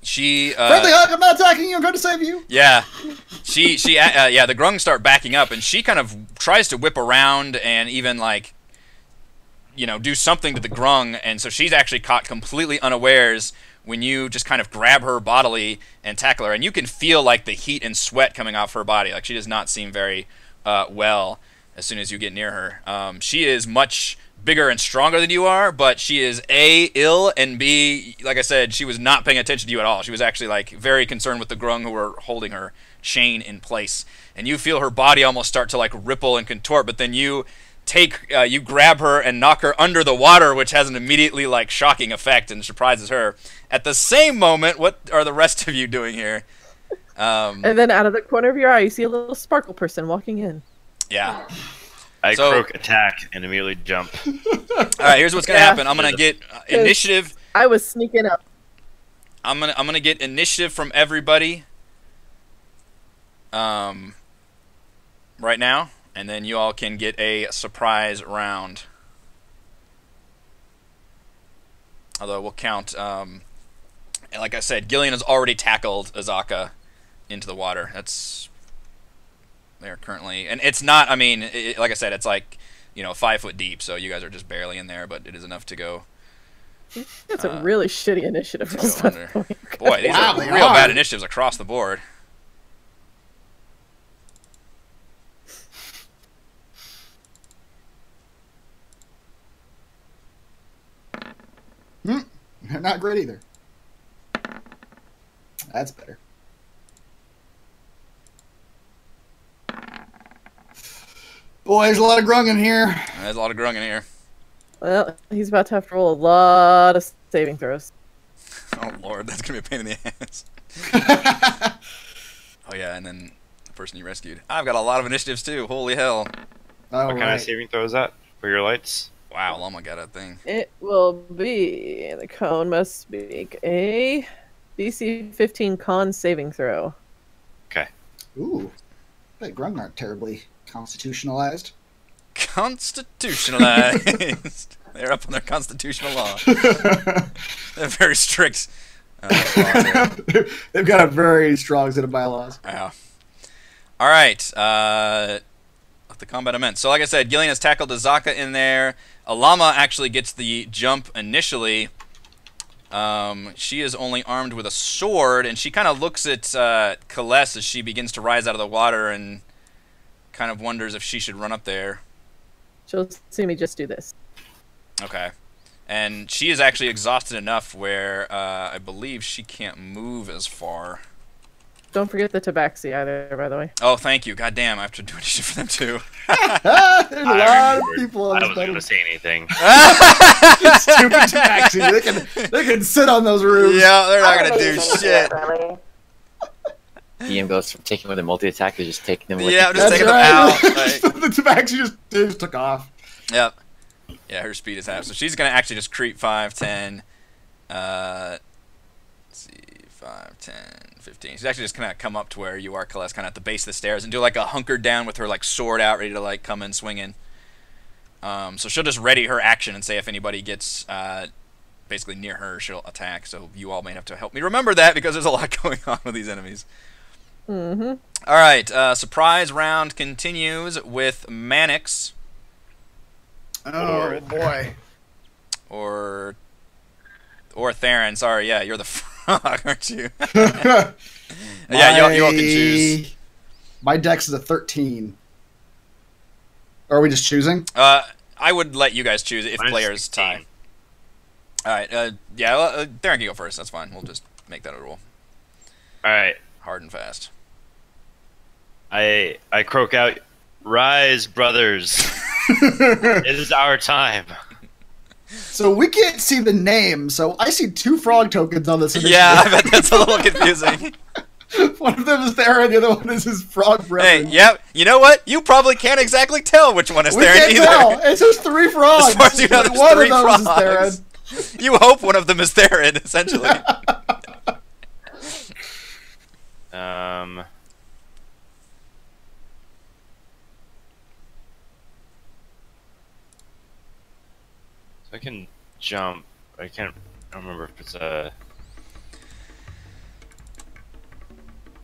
She Friendly hug, I'm not attacking you, I'm trying to save you. Yeah, the grung start backing up, and she kind of tries to whip around and even like, do something to the grung, and so she's actually caught completely unawares when you just kind of grab her bodily and tackle her, and you can feel like the heat and sweat coming off her body. Like she does not seem very well as soon as you get near her. She is much bigger and stronger than you are, but she is A, ill, and B, like I said, she was not paying attention to you at all. She was actually like very concerned with the grung who were holding her chain in place. And you feel her body almost start to like ripple and contort, but then you you grab her and knock her under the water, which has an immediately like shocking effect and surprises her. At the same moment, what are the rest of you doing here? And then out of the corner of your eye, you see a little sparkle person walking in. Yeah. I So- croak attack and immediately jump. All right, here's what's gonna Yeah. happen. I'm gonna get initiative. I was sneaking up. I'm gonna get initiative from everybody. Right now, and then you all can get a surprise round. Although we'll count. Like I said, Gillian has already tackled Azaka into the water. That's they're currently, and it's not. I mean, like I said, it's like 5 foot deep, so you guys are just barely in there, but it is enough to go. That's a really shitty initiative. Go under. Boy, these Wow, are they real are. bad initiatives across the board. Not great either. That's better. Boy, there's a lot of grung in here. There's a lot of grung in here. Well, he's about to have to roll a lot of saving throws. Oh lord, that's gonna be a pain in the ass. Oh yeah, and then the person you rescued. I've got a lot of initiatives too. Holy hell! Oh, What kind of saving throw is that for your lights? Wow, Lama got a thing. It will be the cone must make a DC 15 con saving throw. Okay. Ooh. Bet grung aren't terribly constitutionalized. Constitutionalized. They're up on their constitutional law. They're very strict. Laws there. They've got a very strong set of bylaws. Wow. All right. Let the combat immense. So, like I said, Gillian has tackled Azaka in there. Alama actually gets the jump initially. She is only armed with a sword, and she kind of looks at Kaless as she begins to rise out of the water and kind of wonders if she should run up there. She'll see me just do this. Okay. And she is actually exhausted enough where I believe she can't move as far. Don't forget the tabaxi either, by the way. Oh, thank you. God damn, I have to do initiative for them too. There's a lot of people on I this wasn't battle. going to say anything. Stupid tabaxi. They can sit on those roofs. Yeah, they're not I gonna don't do think they shit. do it, really. DM goes from taking with a multi-attack to just taking them with Yeah, I'm just That's taking right. them out. Like, The tabaxi just took off. yep. Yeah, her speed is half. So she's gonna actually just creep 5, 10. Let's see, 5, 10, 15. She's actually just gonna come up to where you are, Celeste, kind of at the base of the stairs, and do like a hunkered down with her like sword out, ready to like come in swinging. So she'll just ready her action and say if anybody gets basically near her, she'll attack. So you all may have to help me remember that because there's a lot going on with these enemies. Mm-hmm. All right, surprise round continues with Mannix Oh boy. or Theron. Sorry, yeah, you're the frog, aren't you? Yeah, you all can choose. My dex is a 13. Or are we just choosing? I would let you guys choose if Mine's players 16. tie. All right, yeah, well, Theron can go first. That's fine. We'll just make that a rule. All right. Hard and fast. I croak out, "Rise, brothers! It is our time." So we can't see the name, so I see 2 frog tokens on this initiative. Yeah, I bet that's a little confusing. One of them is Theron, the other one is his frog Hey, brethren. yeah, you know what? You probably can't exactly tell which one is We Theron can't either. tell. It's just 3 frogs. As far as you know, there's One 3 of those frogs. is Theron. You hope one of them is Theron, essentially. So I can jump. I don't remember if it's a.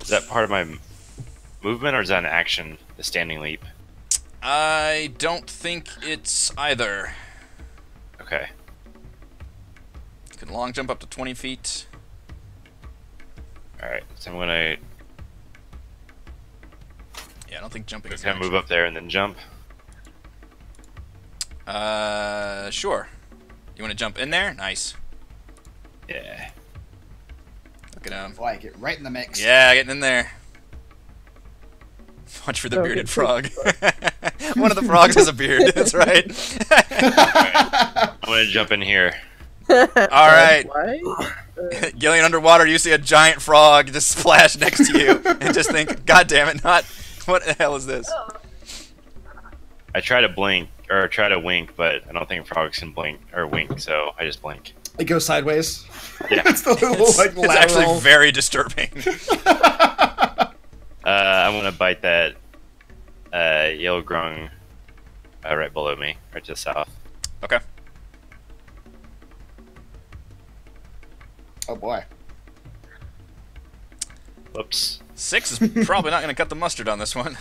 Is that part of my movement or is that an action? The standing leap. I don't think it's either. Okay. You can long jump up to 20 feet. All right. So I'm gonna Yeah, I don't think jumping is kind of an move up there and then jump. action. Sure. You want to jump in there? Nice. Yeah. Look at him. Boy, get right in the mix. Yeah, getting in there. Watch for the Don't bearded get frog. One of the frogs has a beard. That's right. I'm gonna jump in here. All right. Why? Gillian underwater, you see a giant frog just splash next to you, and just think, "God damn it! Not what the hell is this?" I try to blink or try to wink, but I don't think frogs can blink or wink, so I just blink. It goes sideways. Yeah. It's the little, like, It's actually lateral. very disturbing. I'm gonna bite that yellow grung right below me, right to the south. Okay. Oh boy. Whoops. 6 is probably not going to cut the mustard on this one.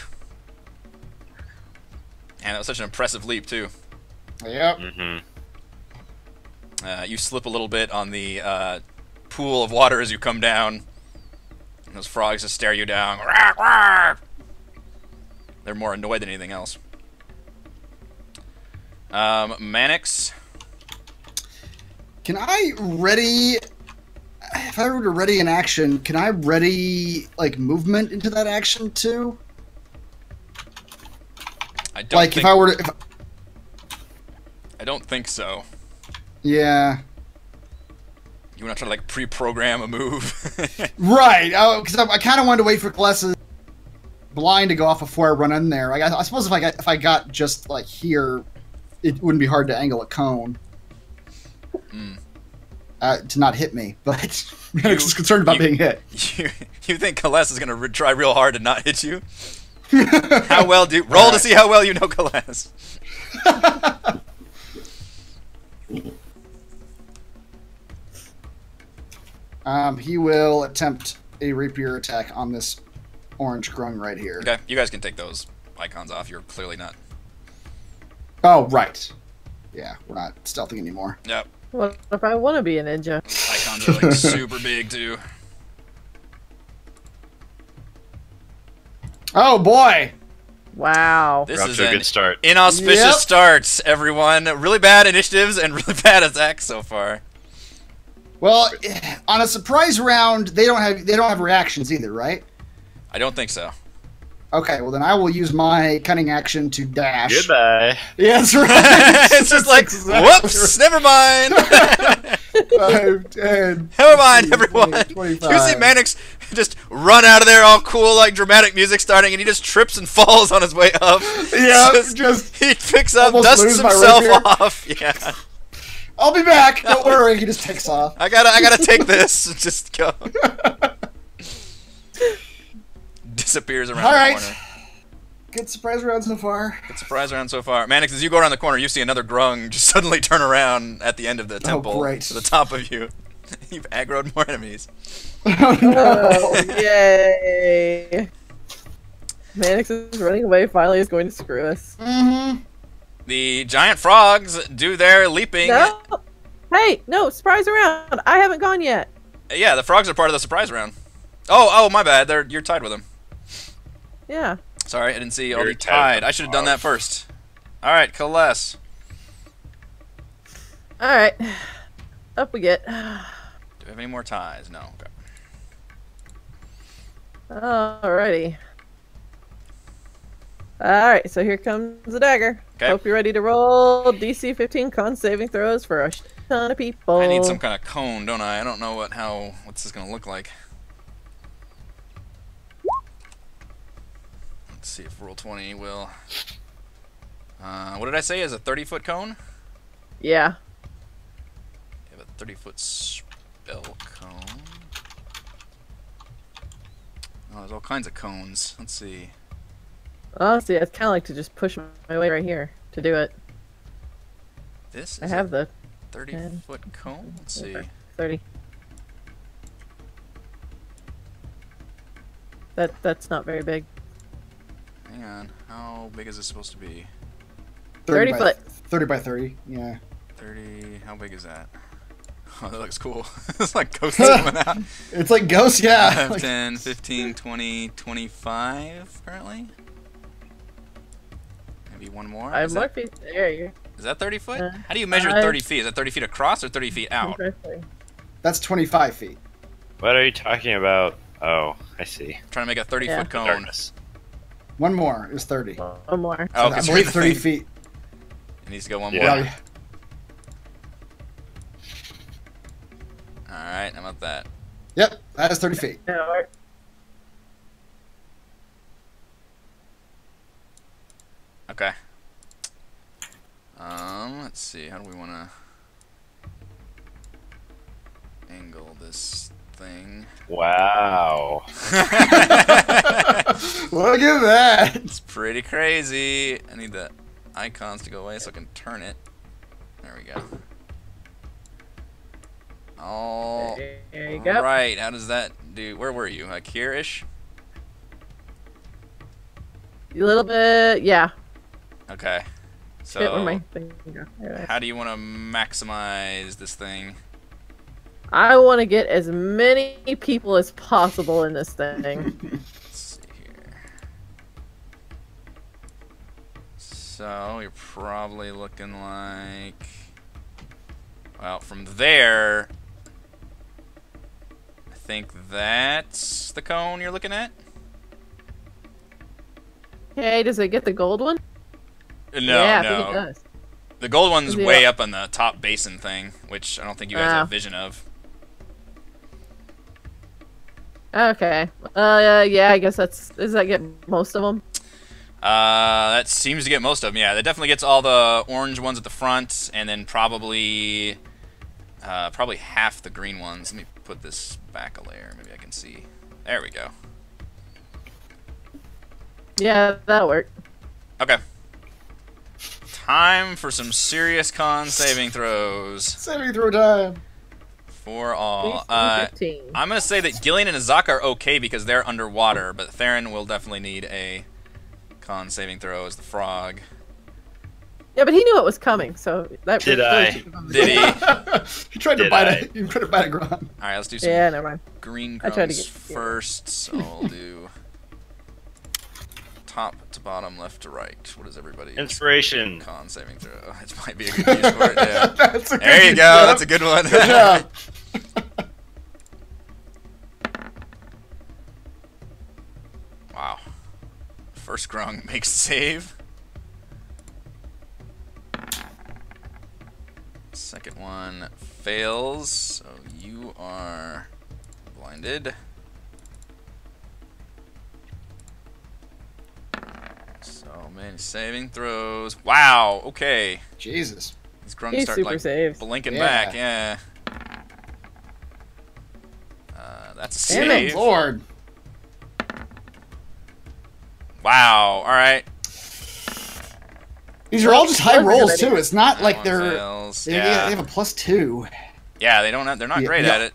And that was such an impressive leap too. Yep. Mm-hmm. You slip a little bit on the pool of water as you come down. And those frogs just stare you down. Rawr, rawr. They're more annoyed than anything else. Mannix. Can I ready? If I were to ready an action, can I ready like movement into that action too? I don't Like think, if I were to, I don't think so. yeah, You want to try to like pre-program a move? right. Because I kind of wanted to wait for Celeste's blind to go off before I run in there. I suppose if I got just like here, it wouldn't be hard to angle a cone. To not hit me, but I'm just concerned about being hit. You think Celeste is going to try real hard to not hit you? How well do roll to see how well you know Celeste? He will attempt a rapier attack on this orange grung right here. Okay, you guys can take those icons off. You're clearly not. Oh, right. Yeah, we're not stealthing anymore. Yep. What if I want to be a ninja? Icons are like super big too. Oh boy! Wow. This We're off is to a an good start. inauspicious Yep. start, everyone. Really bad initiatives and really bad attacks so far. Well, on a surprise round, they don't have reactions either, right? I don't think so. Okay, well then I will use my cunning action to dash. Goodbye. Yeah, that's right. It's just like, whoops, never mind. 5, 10, Never mind, 15, everyone. 20, 25. You see Mannix just run out of there all cool, like dramatic music starting, and he just trips and falls on his way up. Yeah, He picks up, almost dusts lose my himself rapier. off. Yeah. I'll be back. Don't worry. He just takes off. I gotta take this. Just go. Disappears around All the right. corner. Good surprise round so far. Good surprise round so far. Mannix, as you go around the corner, you see another Grung just suddenly turn around at the end of the temple great. to the top of you. You've aggroed more enemies. Oh no. Oh, yay. Mannix is running away. Finally is going to screw us. Mm-hmm. The giant frogs do their leaping. No! Hey, no, surprise around. I haven't gone yet. Yeah, the frogs are part of the surprise round. Oh, my bad. You're tied with them. Yeah. Sorry, I didn't see all You're the tied tied. with I should have done that frogs. first. All right, coalesce. Alright. Up we get. Do we have any more ties? No. Okay. Alrighty. Alright, so here comes the dagger. Okay. Hope you're ready to roll DC 15 con saving throws for a ton of people. I need some kind of cone, don't I? I don't know what's this gonna look like. Let's see if Roll20 will. What did I say? Is a 30-foot cone? Yeah. You have a 30-foot spell cone. Oh, there's all kinds of cones. Let's see. Honestly, I'd kind of like to just push my way right here to do it. This I is have a the 30-foot cone. Let's see. 30. That's not very big. Hang on. How big is this supposed to be? 30 by, foot. 30 by 30. Yeah. 30. How big is that? Oh, that looks cool. It's like ghosts coming out. It's like ghosts, yeah. 5, 10, 15, 20, 25 currently. Maybe one more. I Is that, might be there. You is that 30 foot? Uh, How do you measure 30 feet? Is that 30 feet across or 30 feet out? That's 25 feet. What are you talking about? Oh, I see. Trying to make a 30 Yeah. foot cone. Darkness. One more is 30. One more. Oh, I because believe 30 feet. It needs to go one Yeah. more. Yeah. Alright, how about that? Yep, that is 30 feet. Yeah, or- Okay. Let's see. How do we want to angle this thing? Wow. Look at that. It's pretty crazy. I need the icons to go away so I can turn it. There we go. Oh, There you go. right. How does that do? Where were you? Like here-ish? A little bit, yeah. Okay. Shit, where So, my thing go? There it is. how do you want to maximize this thing? I want to get as many people as possible in this thing. Let's see here. So, you're probably looking like... Well, from there... I think that's the cone you're looking at? Okay, does it get the gold one? No, yeah, I no. think it does. The gold one's Is it way up? up on the top basin thing, which I don't think you guys have vision of. Okay. Yeah, I guess does that get most of them? That seems to get most of them, yeah. That definitely gets all the orange ones at the front, and then probably half the green ones. Let me put this back a layer. Maybe I can see. There we go. Yeah, that'll work. Okay. Time for some serious con saving throws Saving throw time. for all. DC 15. I'm going to say that Gillian and Azaka are okay because they're underwater, but Theron will definitely need a con saving throw as the frog. Yeah, but he knew it was coming, so that Did really I? should have been- Did he? He tried to Did bite I? it. You tried to bite a Grung. Alright, let's do some Yeah, never mind. green I tried to grunts get- first. So we'll do top to bottom, left to right. What is everybody's Inspiration. con saving throw? It might be a good use for it. Yeah. That's a There good you use, go. yeah. That's a good one. Good job. Wow. First Grung makes the save. Second one fails, so you are blinded. So many saving throws. Wow, okay. Jesus. These Grungs He start super like saves. blinking Yeah. back, yeah. That's a Damn save. it, Lord. Wow, alright. These are all just high Those are good rolls too. ideas. It's not That like one they're fails. they Yeah. have a +2. Yeah, they're not Yeah, great yeah. at it.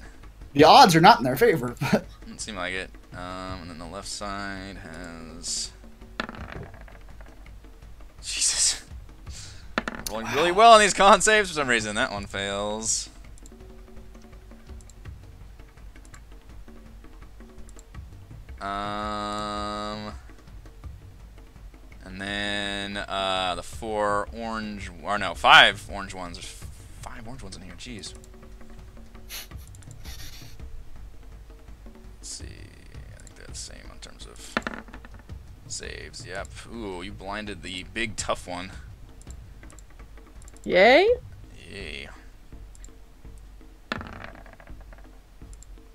The odds are not in their favor. But Doesn't seem like it. And then the left side has... Jesus. Rolling really well on these con saves for some reason. That one fails. And then the 4 orange, or no, 5 orange ones. There's 5 orange ones in here. Jeez. Let's see. I think they're the same in terms of saves. Yep. Ooh, you blinded the big tough one. Yay? Yay.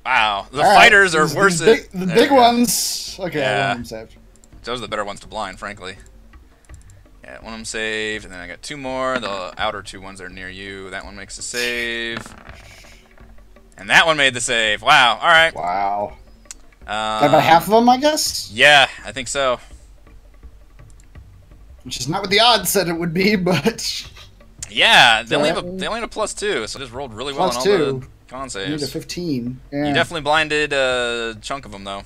Wow, the all right, fighters are these worse big, at... the there big we go. ones. Okay, Yeah. one of them saved. Those are the better ones to blind, frankly. Yeah, one of them saved, and then I got 2 more. The outer 2 ones are near you. That one makes a save. And that one made the save. Wow, alright. Wow. About half of them, I guess. Yeah, I think so. Which is not what the odds said it would be, but Yeah, they only Yeah. have a +2, so just rolled really well on all +2. the con I need a saves. 15. Yeah. You definitely blinded a chunk of them, though.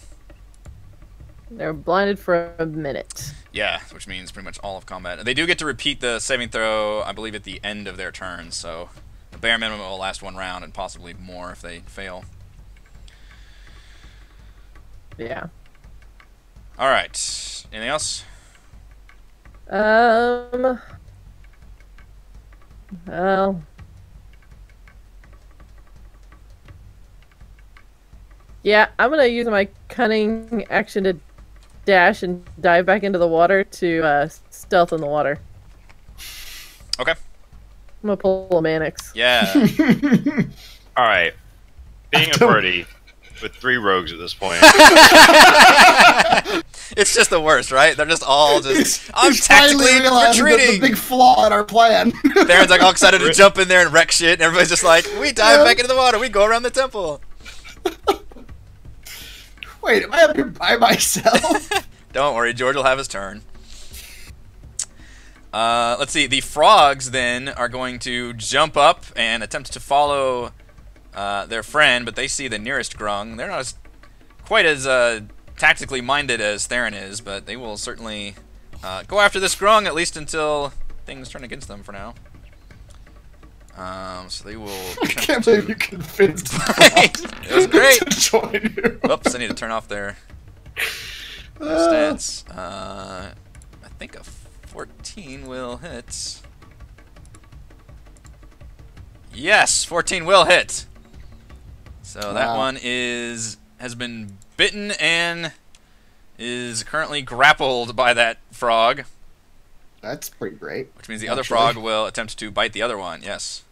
They're blinded for a minute. Yeah, which means pretty much all of combat. They do get to repeat the saving throw, I believe, at the end of their turn, so the bare minimum will last 1 round and possibly more if they fail. Yeah. Alright, anything else? Well. Yeah, I'm gonna use my cunning action to dash and dive back into the water to stealth in the water. Okay. I'm gonna pull a Mannix. Yeah. All right. Being a party with 3 rogues at this point. It's just the worst, right? They're just all just... I'm He's finally tactically realizing retreating! the big flaw in our plan. Baron's like all excited to jump in there and wreck shit, and everybody's just like, we dive Yeah. back into the water, we go around the temple. Wait, am I up here by myself? Don't worry, George will have his turn. Let's see, the frogs then are going to jump up and attempt to follow their friend, but they see the nearest Grung. They're not quite as tactically minded as Theron is, but they will certainly go after this Grung, at least until things turn against them for now. So they will... I can't believe you convinced It was great! to join you. Whoops, I need to turn off their stats. I think a 14 will hit. Yes, 14 will hit. So that Wow. one has been bitten and is currently grappled by that frog, That's pretty great. which means the other Actually. frog will attempt to bite the other one. Yes.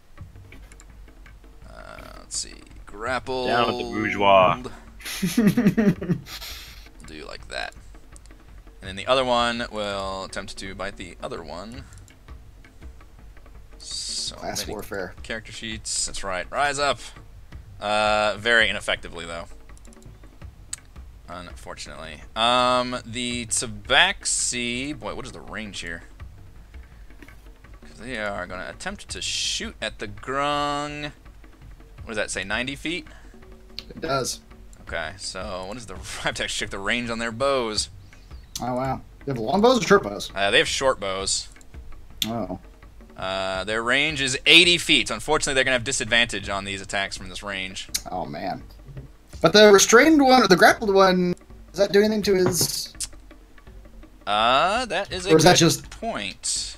Let's see. Grappled. Down with the bourgeois. Do like that. And then the other one will attempt to bite the other one. So Class many warfare. character sheets. That's right. Rise up. Very ineffectively though. Unfortunately. The Tabaxi. Boy, what is the range here? 'Cause they are going to attempt to shoot at the Grung. What does that say? 90 feet? It does. Okay, so what is the... I have to actually check the range on their bows. Oh, wow. They have long bows or short bows? They have short bows. Oh. Their range is 80 feet. Unfortunately, they're going to have disadvantage on these attacks from this range. Oh, man. But the restrained one, or the grappled one, does that do anything to his... That is a Or is that good just- point.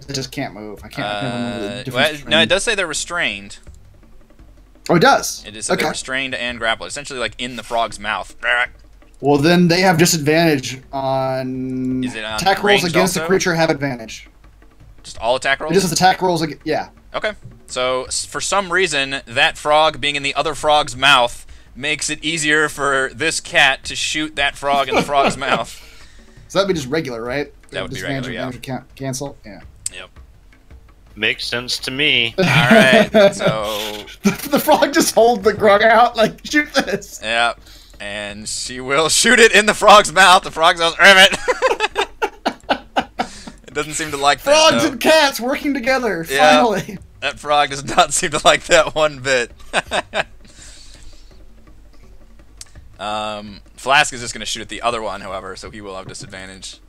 It just can't move. I can't remember the Well, difference. no, it does say they're restrained. Oh, it does? It is they're Okay. restrained and grappled, essentially like in the frog's mouth. Well, then they have disadvantage on... Is it on attack rolls ranged against the also? creature have advantage. Just all attack rolls? It just attack rolls, yeah. Okay. So, for some reason, that frog being in the other frog's mouth makes it easier for this cat to shoot that frog in the frog's mouth. So that'd be just regular, right? That would be Disadvantage regular, yeah. advantage cancel? Yeah. Yep. Makes sense to me. Alright, so... The frog just holds the grung out, like, shoot this! Yeah. And she will shoot it in the frog's mouth. The frog goes, ribbit! It doesn't seem to like that, Frogs though. and cats working together, Yeah. finally! That frog does not seem to like that one bit. Flask is just going to shoot at the other one, however, so he will have disadvantage.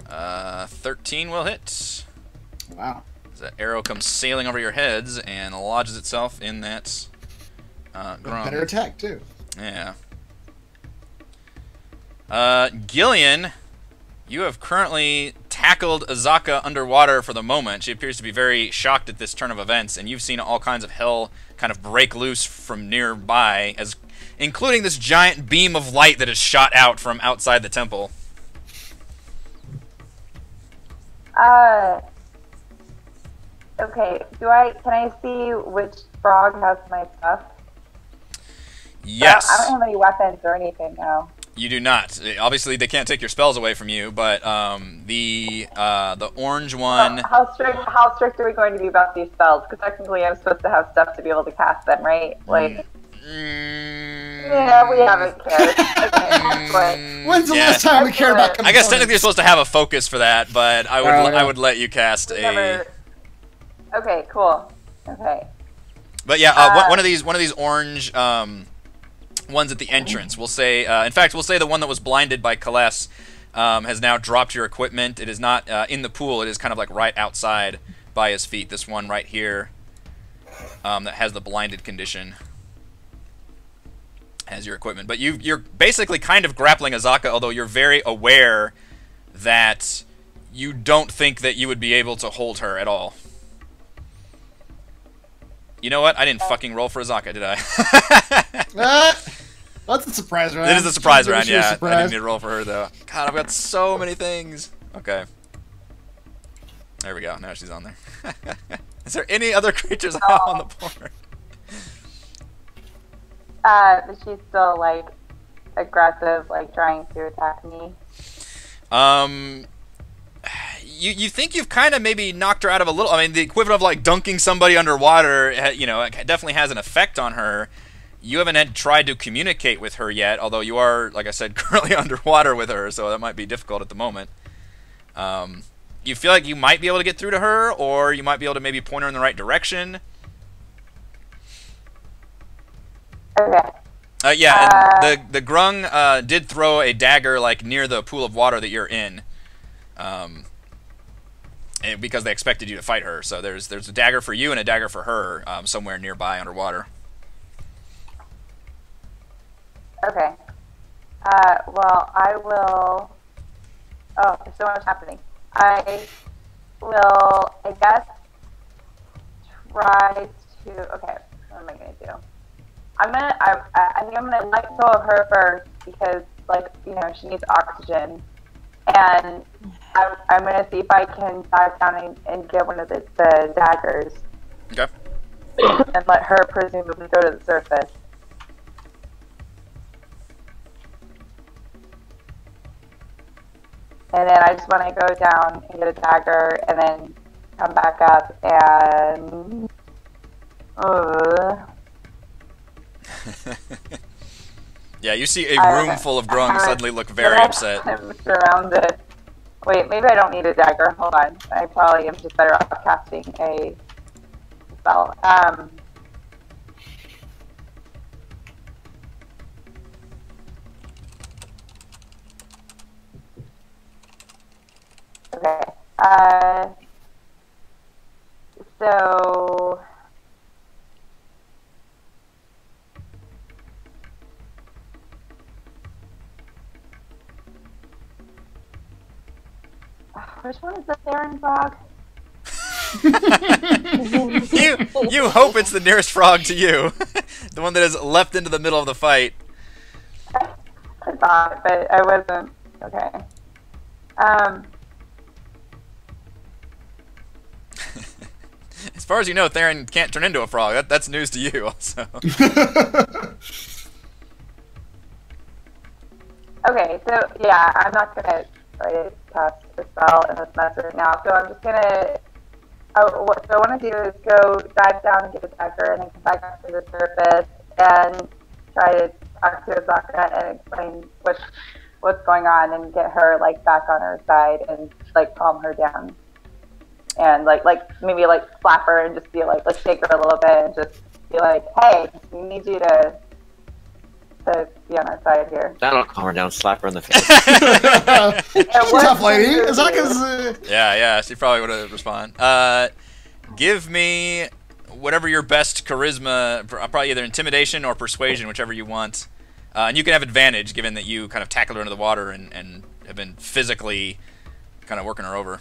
Uh, 13 will hit. Wow. As that arrow comes sailing over your heads and lodges itself in that Grung. Better attack, too. Yeah. Gillian, you have currently tackled Azaka underwater for the moment. She appears to be very shocked at this turn of events, and you've seen all kinds of hell kind of break loose from nearby, including this giant beam of light that is shot out from outside the temple. Okay. Can I see which frog has my stuff? Yes. I don't have any weapons or anything now. You do not. Obviously, they can't take your spells away from you, but the orange one... How strict are we going to be about these spells? Because technically I'm supposed to have stuff to be able to cast them, right? Like... Yeah, we haven't cared. Okay, When's the last time we cared about I guess technically you're supposed to have a focus for that, but I would let you cast a... never... Okay, cool. Okay. But yeah, one of these orange ones at the entrance. We'll say, in fact, we'll say the one that was blinded by Kaless has now dropped your equipment. It is not in the pool. It is kind of like right outside by his feet. This one right here that has the blinded condition has your equipment. But you're basically kind of grappling Azaka, although you're very aware that you don't think that you would be able to hold her at all. You know what? I didn't fucking roll for Azaka, did I? That's a surprise round. It is a surprise round, She's a yeah. I surprise. didn't need to roll for her, though. God, I've got so many things. Okay. There we go. Now she's on there. Is there any other creatures on the board? But she's still, like, aggressive, like, trying to attack me. You think you've kind of maybe knocked her out of a little... I mean, the equivalent of, like, dunking somebody underwater, you know, it definitely has an effect on her. You haven't tried to communicate with her yet, although you are, like I said, currently underwater with her, so that might be difficult at the moment. You feel like you might be able to get through to her, or you might be able to maybe point her in the right direction. Okay. Yeah, and the Grung did throw a dagger like near the pool of water that you're in, and because they expected you to fight her. So there's a dagger for you and a dagger for her somewhere nearby underwater. Okay. Well, I will... Oh, there's so much happening. I will, I guess, try to... Okay, what am I going to do? I think I'm gonna let go of her first because, like, you know, she needs oxygen, and I'm gonna see if I can dive down and get one of the daggers, Okay. and let her presumably go to the surface. And then I just want to go down and get a dagger, and then come back up and. Yeah, you see a room full of Grung suddenly look very upset. I'm surrounded. Wait, maybe I don't need a dagger. Hold on. I probably am just better off casting a spell. Okay. Which one is the Theron frog? You hope it's the nearest frog to you, the one that is leapt into the middle of the fight. I thought, but I wasn't. Okay. As far as you know, Theron can't turn into a frog. That's news to you, also. Okay, so yeah, I'm not gonna try to cast a spell in this mess right now. So I'm just gonna. What I want to do is go dive down and get a dagger, and then come back up to the surface and try to talk to Azaka and explain what's going on and get her like back on her side and like calm her down. And like maybe like slap her and just be like shake her a little bit and just be like, hey, we need you to be on our side here. That'll calm her down, slap her in the face. Tough lady. Azaka's. Yeah, she probably would have responded. Give me whatever your best charisma, probably either intimidation or persuasion, whichever you want. And you can have advantage given that you kind of tackled her into the water and have been physically kind of working her over.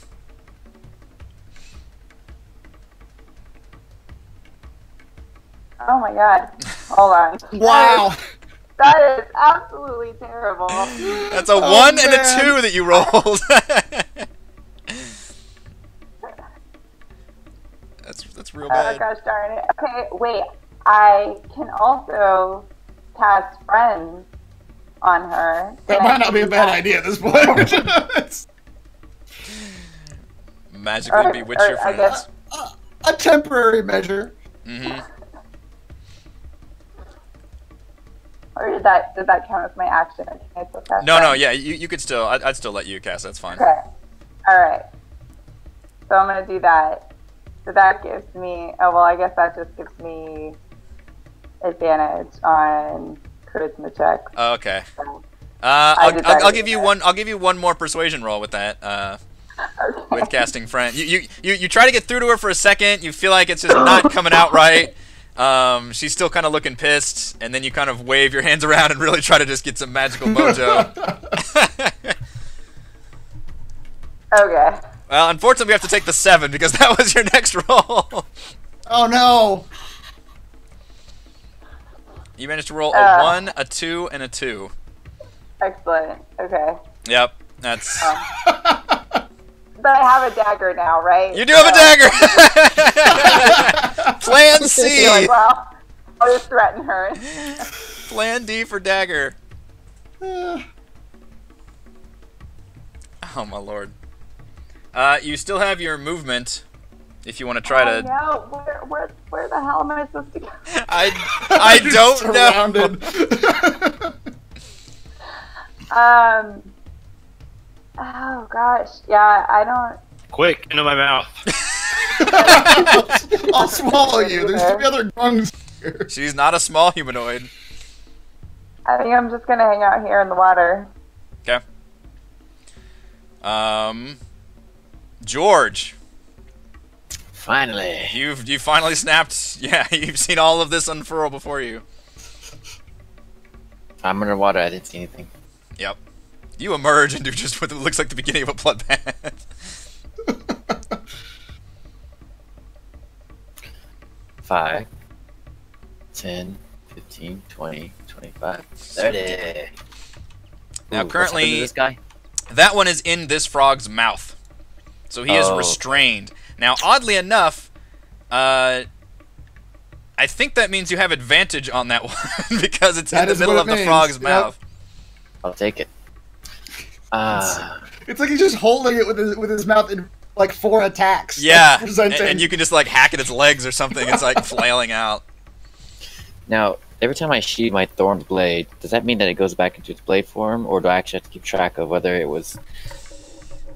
Oh my god. Hold on. Wow. That is absolutely terrible. That's a 1 and a 2 that you rolled. That's real bad. Oh gosh darn it. Okay, wait. I can also cast friends on her. That might not be a bad idea at this point. Magically bewitch your I friends. guess- A temporary measure. Mm-hmm. Or does that count as my action? Or can I still cast No, friends? yeah, you could still. I'd still let you cast. That's fine. Okay. Alright. So I'm gonna do that. So that gives me I guess that just gives me advantage on charisma check. Okay. So, I'll give you one. I'll give you one more persuasion roll with that. okay. With casting friend, you try to get through to her for a second. You feel like it's just not coming out right. She's still kind of looking pissed, and then you kind of wave your hands around and really try to just get some magical mojo. Okay. Well, unfortunately, we have to take the 7 because that was your next roll. Oh no. You managed to roll a 1, a 2, and a 2. Excellent. Okay. Yep, that's. But I have a dagger now, right? You do have a dagger. Plan C. You're like, well, I'll just threaten her. Plan D for dagger. Oh my lord. You still have your movement. If you want to try to. No, where the hell am I supposed to go? I don't know. Oh gosh, yeah, I don't. Quick, into my mouth. I'll swallow you. There's 3 other grungs here. She's not a small humanoid. I think I'm just gonna hang out here in the water. Okay. George. Finally. You finally snapped. Yeah, you've seen all of this unfurl before you. I'm underwater, I didn't see anything. Yep. You emerge into just what looks like the beginning of a bloodbath. 5, 10, 15, 20, 25, 30. Now, Ooh, what's happened to currently, this guy? that one is in this frog's mouth. So he is Oh. restrained. Now, oddly enough, I think that means you have advantage on that one because it's in That the is middle what of it the means. frog's Yep. mouth. I'll take it. It's like he's just holding it with his mouth in like 4 attacks. Yeah, Like, presenting. and you can just like hack at its legs or something. It's like flailing out. Now, every time I sheathe my thorned blade, does that mean that it goes back into its blade form, or do I actually have to keep track of whether it was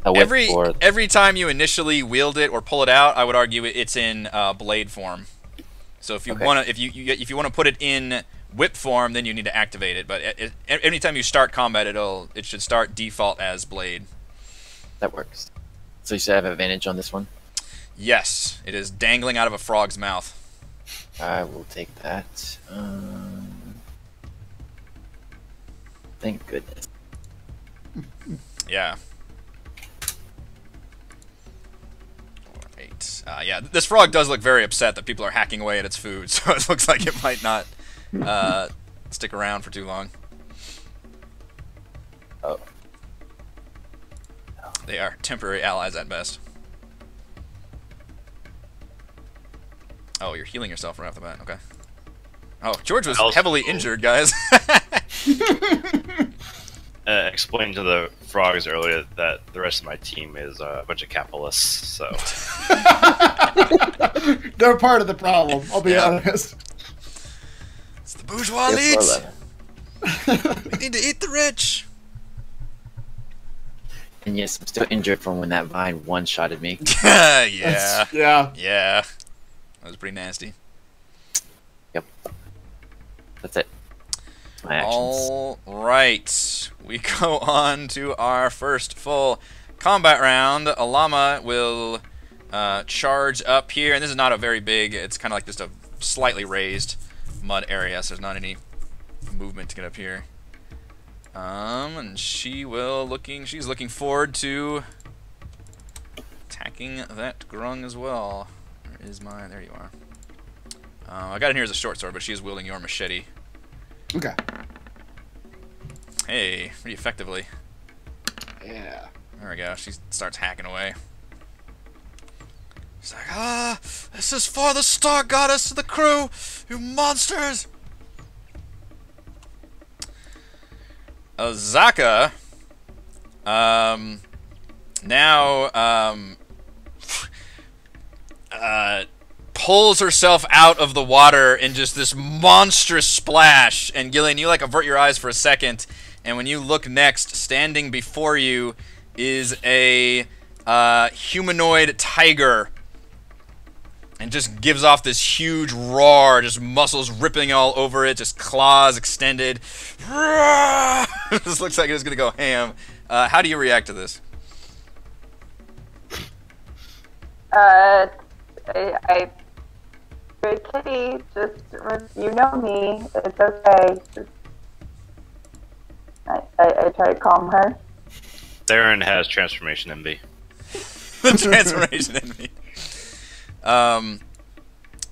a whip or... Every time you initially wield it or pull it out, I would argue it's in blade form. So if you Okay. want to, if you want to put it in whip form, then you need to activate it. But anytime you start combat, it should start default as blade. That works. So you should have advantage on this one? Yes, it is dangling out of a frog's mouth. I will take that. Thank goodness. Yeah. Yeah, this frog does look very upset that people are hacking away at its food, so it looks like it might not stick around for too long. Oh. They are temporary allies at best. Oh, you're healing yourself right off the bat. Okay. Oh, George was heavily injured, guys. Explained to the frogs earlier that the rest of my team is a bunch of capitalists, so... They're part of the problem, I'll be honest. It's the bourgeois elites! We need to eat the rich! And yes, I'm still injured from when that vine one-shotted me. Yeah. Yeah. Yeah. That was pretty nasty. Yep. That's it. My actions. All right. We go on to our first full combat round. A llama will charge up here, and this is not a very big, it's kind of like just a slightly raised mud area, so there's not any movement to get up here. And she's looking forward to attacking that grung as well. Where is my, there you are. I got in here as a short sword, but she is wielding your machete. Okay. Hey, pretty effectively. Yeah. There we go, she starts hacking away. She's like, ah, this is for the Star Goddess of the crew, you monsters! Ozaka, pulls herself out of the water in just this monstrous splash. And Gillian, you like avert your eyes for a second, and when you look next, standing before you is a humanoid tiger, and just gives off this huge roar, just muscles ripping all over it, just claws extended. This looks like it's gonna go ham. How do you react to this? Good kitty, just, you know me, it's okay. Just, I try to calm her. Theron has transformation envy. The transformation envy.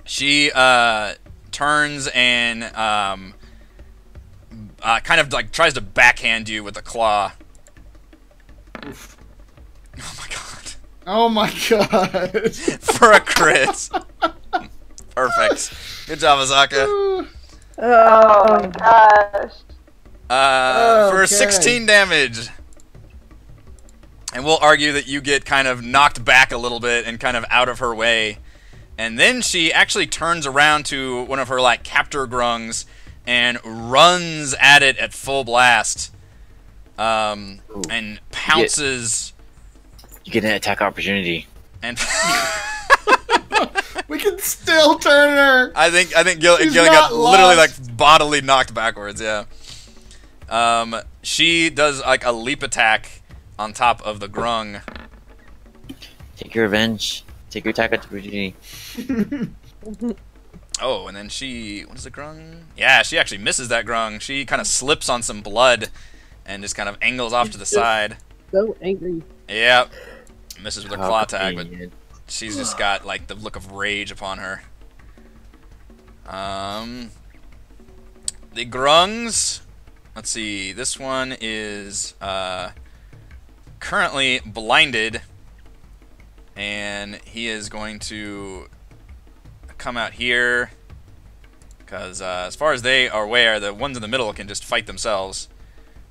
She turns and kind of like tries to backhand you with a claw. Oof. Oh my god. Oh my god. For a crit. Perfect. Good job, Ozaka. Oh my gosh. For Okay. 16 damage. And we'll argue that you get kind of knocked back a little bit and kind of out of her way. And then she actually turns around to one of her like captor grungs and runs at it at full blast. And pounces. You get an attack opportunity. And We can still turn her. I think Gillian got literally like bodily knocked backwards. Yeah. She does like a leap attack on top of the grung. Take your revenge. Take your attack opportunity. Oh, and then she, what is the grung? Yeah, she actually misses that grung. She kind of slips on some blood and just kind of angles off to the side. So angry. Yep. Misses with her claw attack, but convenient. she's just got like the look of rage upon her. The grungs, let's see, this one is currently blinded, and he is going to come out here because as far as they are aware, the ones in the middle can just fight themselves.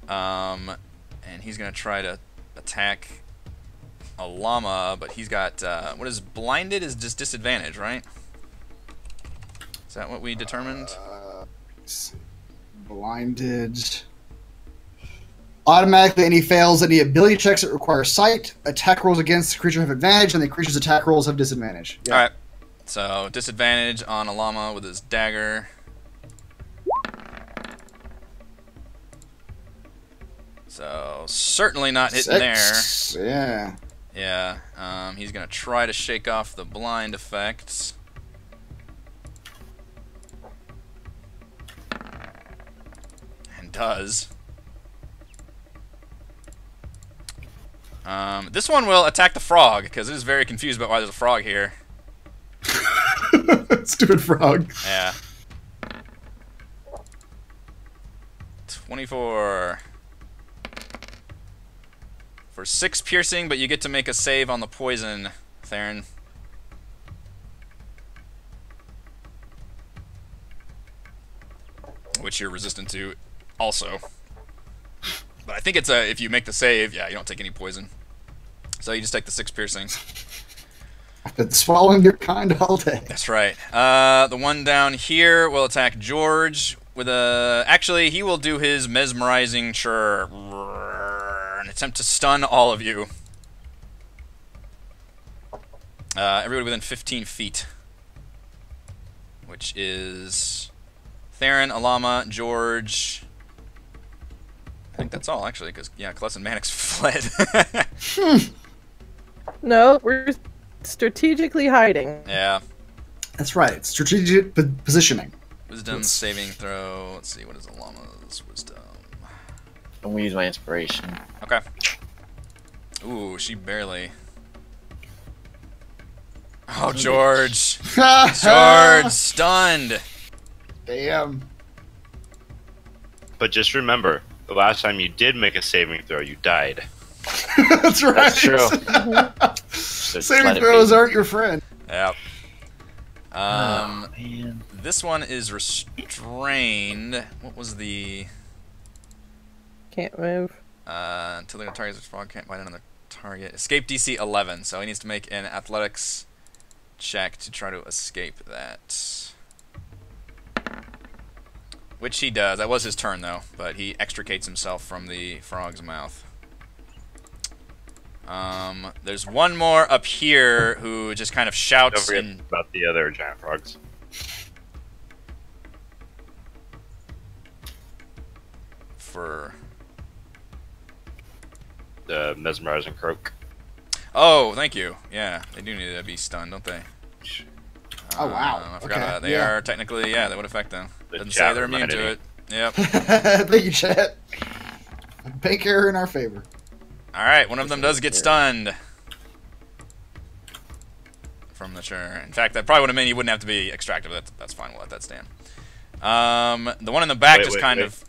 And he's going to try to attack a llama, but he's got what is blinded is just disadvantage, right? Is that what we determined? Let's see. Blinded. Automatically, any fails any ability checks that require sight. Attack rolls against the creature have advantage, and the creature's attack rolls have disadvantage. Yeah. Alright. So, disadvantage on a llama with his dagger. So, certainly not hitting Six. Yeah. there. Yeah. He's going to try to shake off the blind effects. And does. This one will attack the frog, because it is very confused about why there's a frog here. Stupid frog. Yeah. 24. For 6 piercing, but you get to make a save on the poison, Theron. Which you're resistant to also. But I think it's if you make the save, yeah, you don't take any poison. So you just take the 6 piercing. I've been swallowing your kind all day. That's right. The one down here will attack George with a... Actually, he will do his mesmerizing chirr. An attempt to stun all of you. Everybody within 15 feet. Which is... Theron, Alama, George... I think that's all, actually, because, yeah, Kless and Mannix fled. No, we're strategically hiding. Yeah. That's right. Strategic positioning. Wisdom saving throw. Let's see, what is Alama's wisdom? I'm gonna use my inspiration. Okay. Ooh, she barely... Oh, George! George, stunned! Damn. But just remember, the last time you did make a saving throw, you died. That's right. That's true. Saving Just let it throws be. aren't your friend. Yep. Oh, man. This one is restrained. What was the... Can't move. Until the target is frog, can't bite another target. Escape DC 11, so he needs to make an athletics check to try to escape that. Which he does. That was his turn, though, but he extricates himself from the frog's mouth. There's one more up here who just kind of shouts Don't forget and... about the other giant frogs. For... The mesmerizing croak. Oh, thank you. Yeah, they do need to be stunned, don't they? Oh, wow. I forgot Okay, about that. They yeah. are technically, yeah, that would affect them. The Doesn't chat say they're immune reminded to me. it. Yep. Thank you, chat. Bank error in our favor. Alright, one of them does get stunned. From the chair. In fact, that probably would have meant you wouldn't have to be extracted, but that's fine. We'll let that stand. The one in the back Wait, just wait, kind wait. of...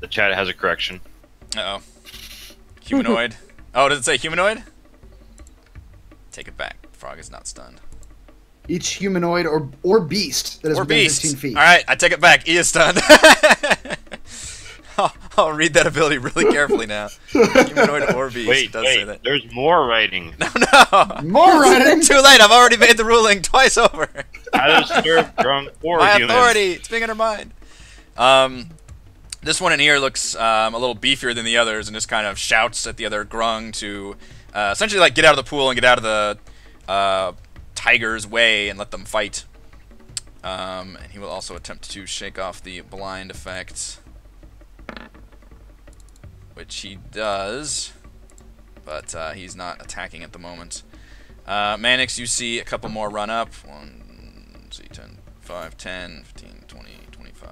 The chat has a correction. Uh-oh. Humanoid. Oh, does it say humanoid? Take it back. Frog is not stunned. Each humanoid or beast that is Or within beast. 15 feet. Alright, I take it back. He is stunned. I'll read that ability really carefully now. Humanoid or beast. Wait, It does say that. there's more writing. No! More writing. Too late. I've already made the ruling twice over. Either serve Grung or My human. authority. It's being undermined. This one in here looks a little beefier than the others, and just kind of shouts at the other Grung to essentially like get out of the pool and get out of the tiger's way and let them fight. And he will also attempt to shake off the blind effect, which he does, but he's not attacking at the moment. Mannix, you see a couple more run up. 1, 2, 10, 5, 10, 15, 20, 25,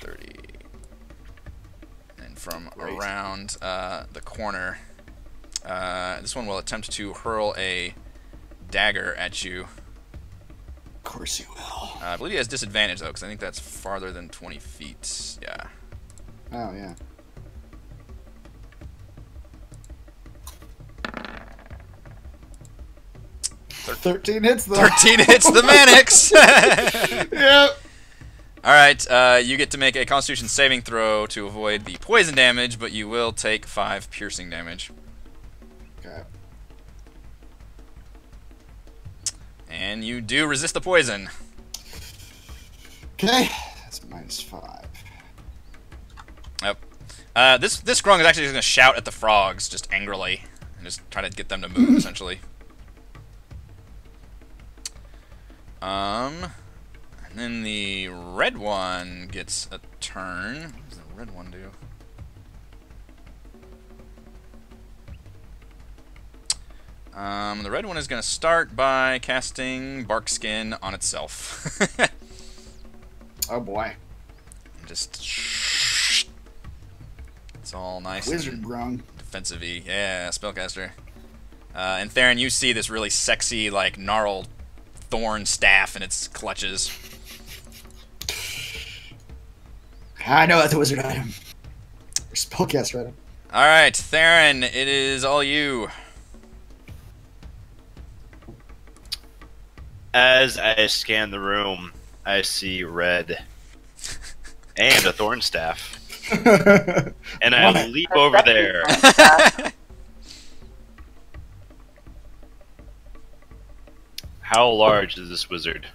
30. And from around the corner, this one will attempt to hurl a dagger at you. Of course you will. I believe he has disadvantage, though, because I think that's farther than 20 feet. Yeah. Oh, yeah. Thir- 13 hits, though. 13 hits the Mannix! Yep. Alright, you get to make a Constitution saving throw to avoid the poison damage, but you will take 5 piercing damage. Okay. And you do resist the poison. Okay. That's -5. Yep. This Grung is actually just going to shout at the frogs, just angrily, and just try to get them to move, essentially. And then the red one gets a turn. What does the red one do? The red one is going to start by casting Bark Skin on itself. Oh, boy. Just... It's all nice Wizard and Grung. defensive-y. Yeah, spellcaster. And Theron, you see this really sexy, like, gnarled thorn staff in its clutches. I know that's a wizard item. Or spellcaster item. All right, Theron, it is all you. As I scan the room, I see red and a thorn staff. And I leap over there. How large is this wizard?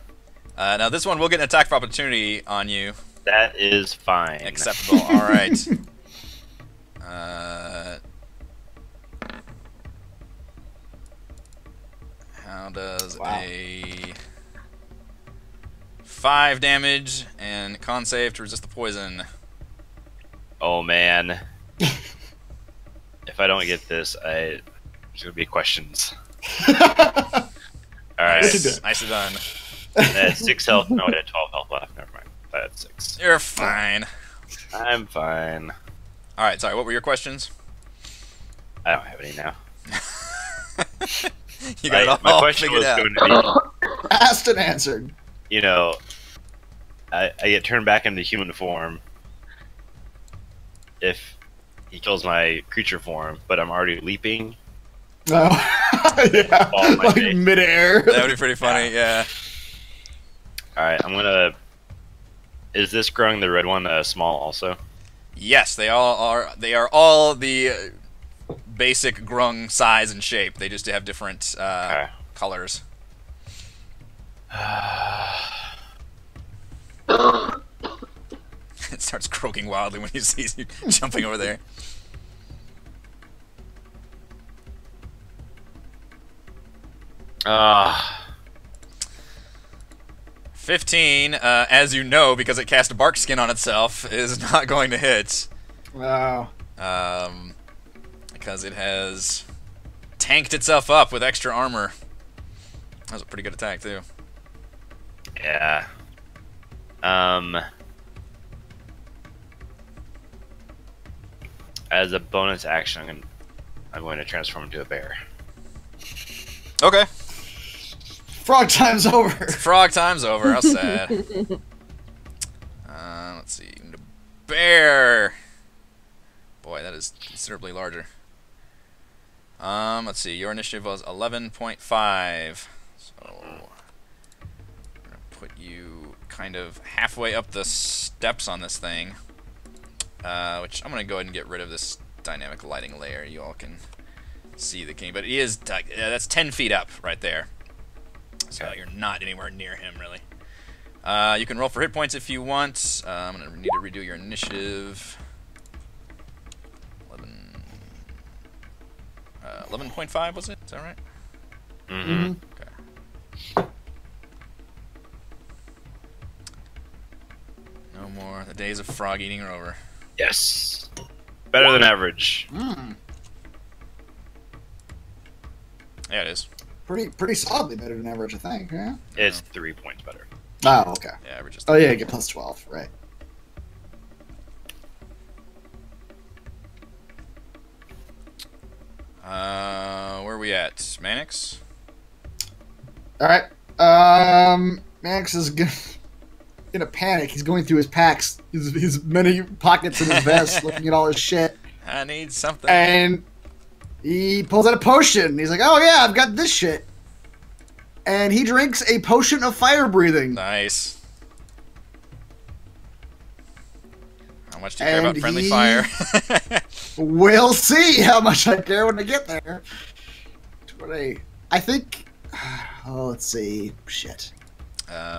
Now this one will get an attack of opportunity on you. That is fine. Acceptable. All right. How does a 5 damage and con save to resist the poison? Oh man. If I don't get this, there's gonna be questions. Alright. Nicely done. I had 6 health. No, I had 12 health left. Never mind. I had 6. You're fine. I'm fine. Alright, sorry, what were your questions? I don't have any now. You got it all my question figured was out. going to be, Asked and answered. you know, I get turned back into human form if he kills my creature form, but I'm already leaping. Oh, yeah. Oh, my Like face. midair. That would be pretty funny, yeah. Alright, I'm gonna... Is this Grung, the red one, small also? Yes, they all are. They are all the basic Grung size and shape. They just have different colors. It starts croaking wildly when he sees you jumping over there. Ah. 15, as you know, because it cast a bark skin on itself, is not going to hit. Wow. Because it has tanked itself up with extra armor. That was a pretty good attack, too. Yeah. As a bonus action, I'm going to transform into a bear. Okay. Frog time's over. Frog time's over. How sad. Let's see. The bear. Boy, that is considerably larger. Let's see. Your initiative was 11.5. So I'm gonna put you kind of halfway up the steps on this thing. Which I'm gonna go ahead and get rid of this dynamic lighting layer. You all can see the king, but he is that's 10 feet up right there. So you're not anywhere near him, really. You can roll for hit points if you want. I'm going to need to redo your initiative. 11.5 was it? Is that right? Mm-hmm. Okay. No more. The days of frog eating are over. Yes. Better than average. Yeah, it is. Pretty solidly better than average, I think. Yeah. It's 3 points better. Oh, okay. Yeah, average is. Oh yeah, you get plus 12, right? Where are we at? Mannix? All right. Max is gonna panic. He's going through his packs, his many pockets in his vest, looking at all his shit, I need something. and he pulls out a potion. He's like, "Oh yeah, I've got this shit," and he drinks a potion of fire breathing. Nice. How much do you care about And friendly he- fire? We'll see how much I care when I get there. I think. Oh, let's see. Shit.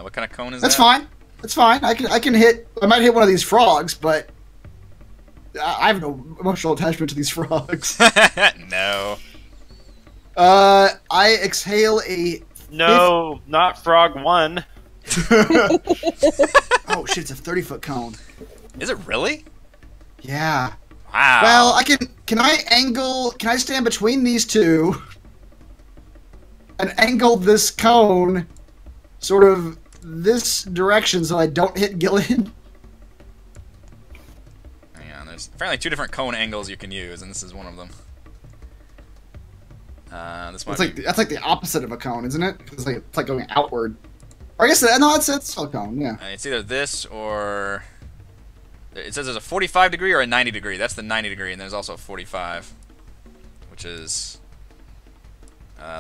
What kind of cone is That's that? fine. That's fine. I can hit. I might hit one of these frogs, but I have no emotional attachment to these frogs. No. I exhale a. No, not Frog 1. Oh shit! It's a 30-foot cone. Is it really? Yeah. Wow. Well, I can. Can I angle? Can I stand between these two and angle this cone, sort of this direction, so I don't hit Gillian? Hang on, there's apparently 2 different cone angles you can use, and this is one of them. This might That's like the opposite of a cone, isn't it? It's like going outward. Or I guess no, it's still a cone. Yeah. It's either this or it says there's a 45 degree or a 90 degree. That's the 90 degree, and there's also a 45, which is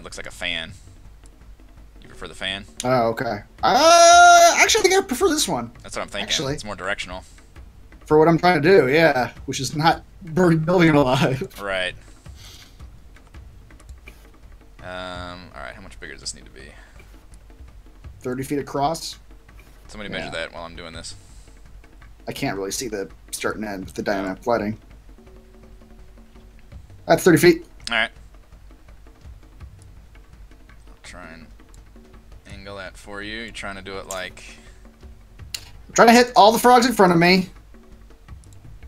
looks like a fan. You prefer the fan? Oh, okay. Actually, I think I prefer this one. That's what I'm thinking. Actually. It's more directional. For what I'm trying to do, yeah, which is not burn building it alive. Right. All right. How much bigger does this need to be? 30 feet across. Somebody measure that while I'm doing this. I can't really see the start and end with the dynamic lighting. That's 30 feet. All right. I'll try and angle that for you. You're trying to do it like... I'm trying to hit all the frogs in front of me.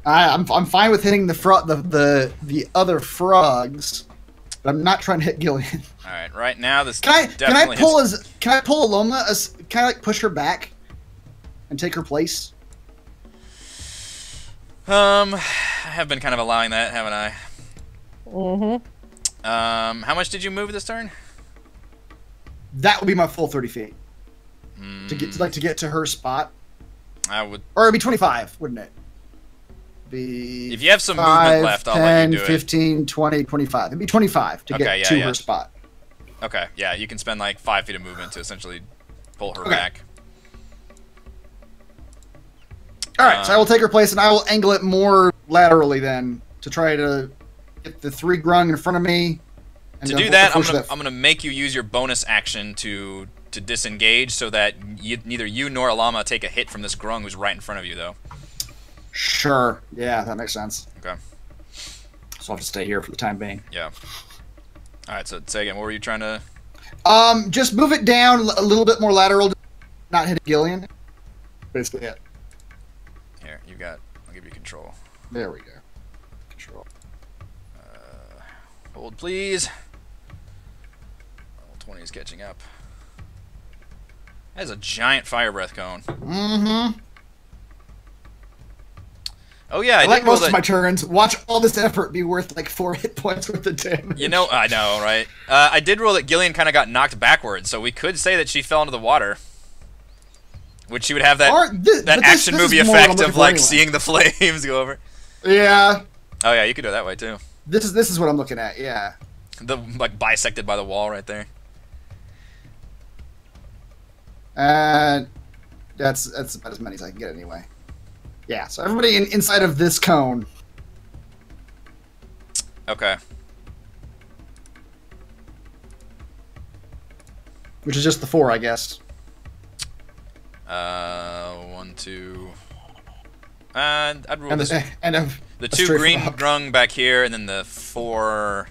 I'm fine with hitting the other frogs, but I'm not trying to hit Gillian. All right. Right now, this Can I pull hits... Aloma? Can I like push her back and take her place? I have been kind of allowing that, haven't I? Mm-hmm. How much did you move this turn? That would be my full 30 feet to get to her spot. I would. Or it'd be 25, wouldn't it? Be if you have some 5, movement left, I'll 10, let you do 15, 20, 25. It'd be 25 to get to her spot. Okay, yeah, you can spend like 5 feet of movement to essentially pull her back. All right, so I will take her place and I will angle it more laterally then to try to get the 3 grung in front of me. And to do that, I'm gonna make you use your bonus action to disengage so that neither you nor Alama take a hit from this grung who's right in front of you, though. Sure. Yeah, that makes sense. Okay. So I'll have to stay here for the time being. Yeah. All right. So say again. What were you trying to? Just move it down a little bit more lateral, not hit Gillian. Basically it. Here, you got. I'll give you control. There we go. Control. Hold, please. Roll20 is catching up. That is a giant fire breath cone. Mm-hmm. Oh yeah, I like most of my turns. Watch all this effort be worth like 4 hit points worth of damage. You know, I know, right? I did roll that Gillian kind of got knocked backwards, so we could say that she fell into the water. Which she would have that action movie effect of like seeing the flames go over. Yeah. Oh yeah, you could do it that way too. This is what I'm looking at. Yeah. The like bisected by the wall right there. That's about as many as I can get anyway. Yeah, so everybody inside of this cone. Okay. Which is just the 4, I guess. 1, 2. I'd rule this. The 2 green grung back here, and then the 4.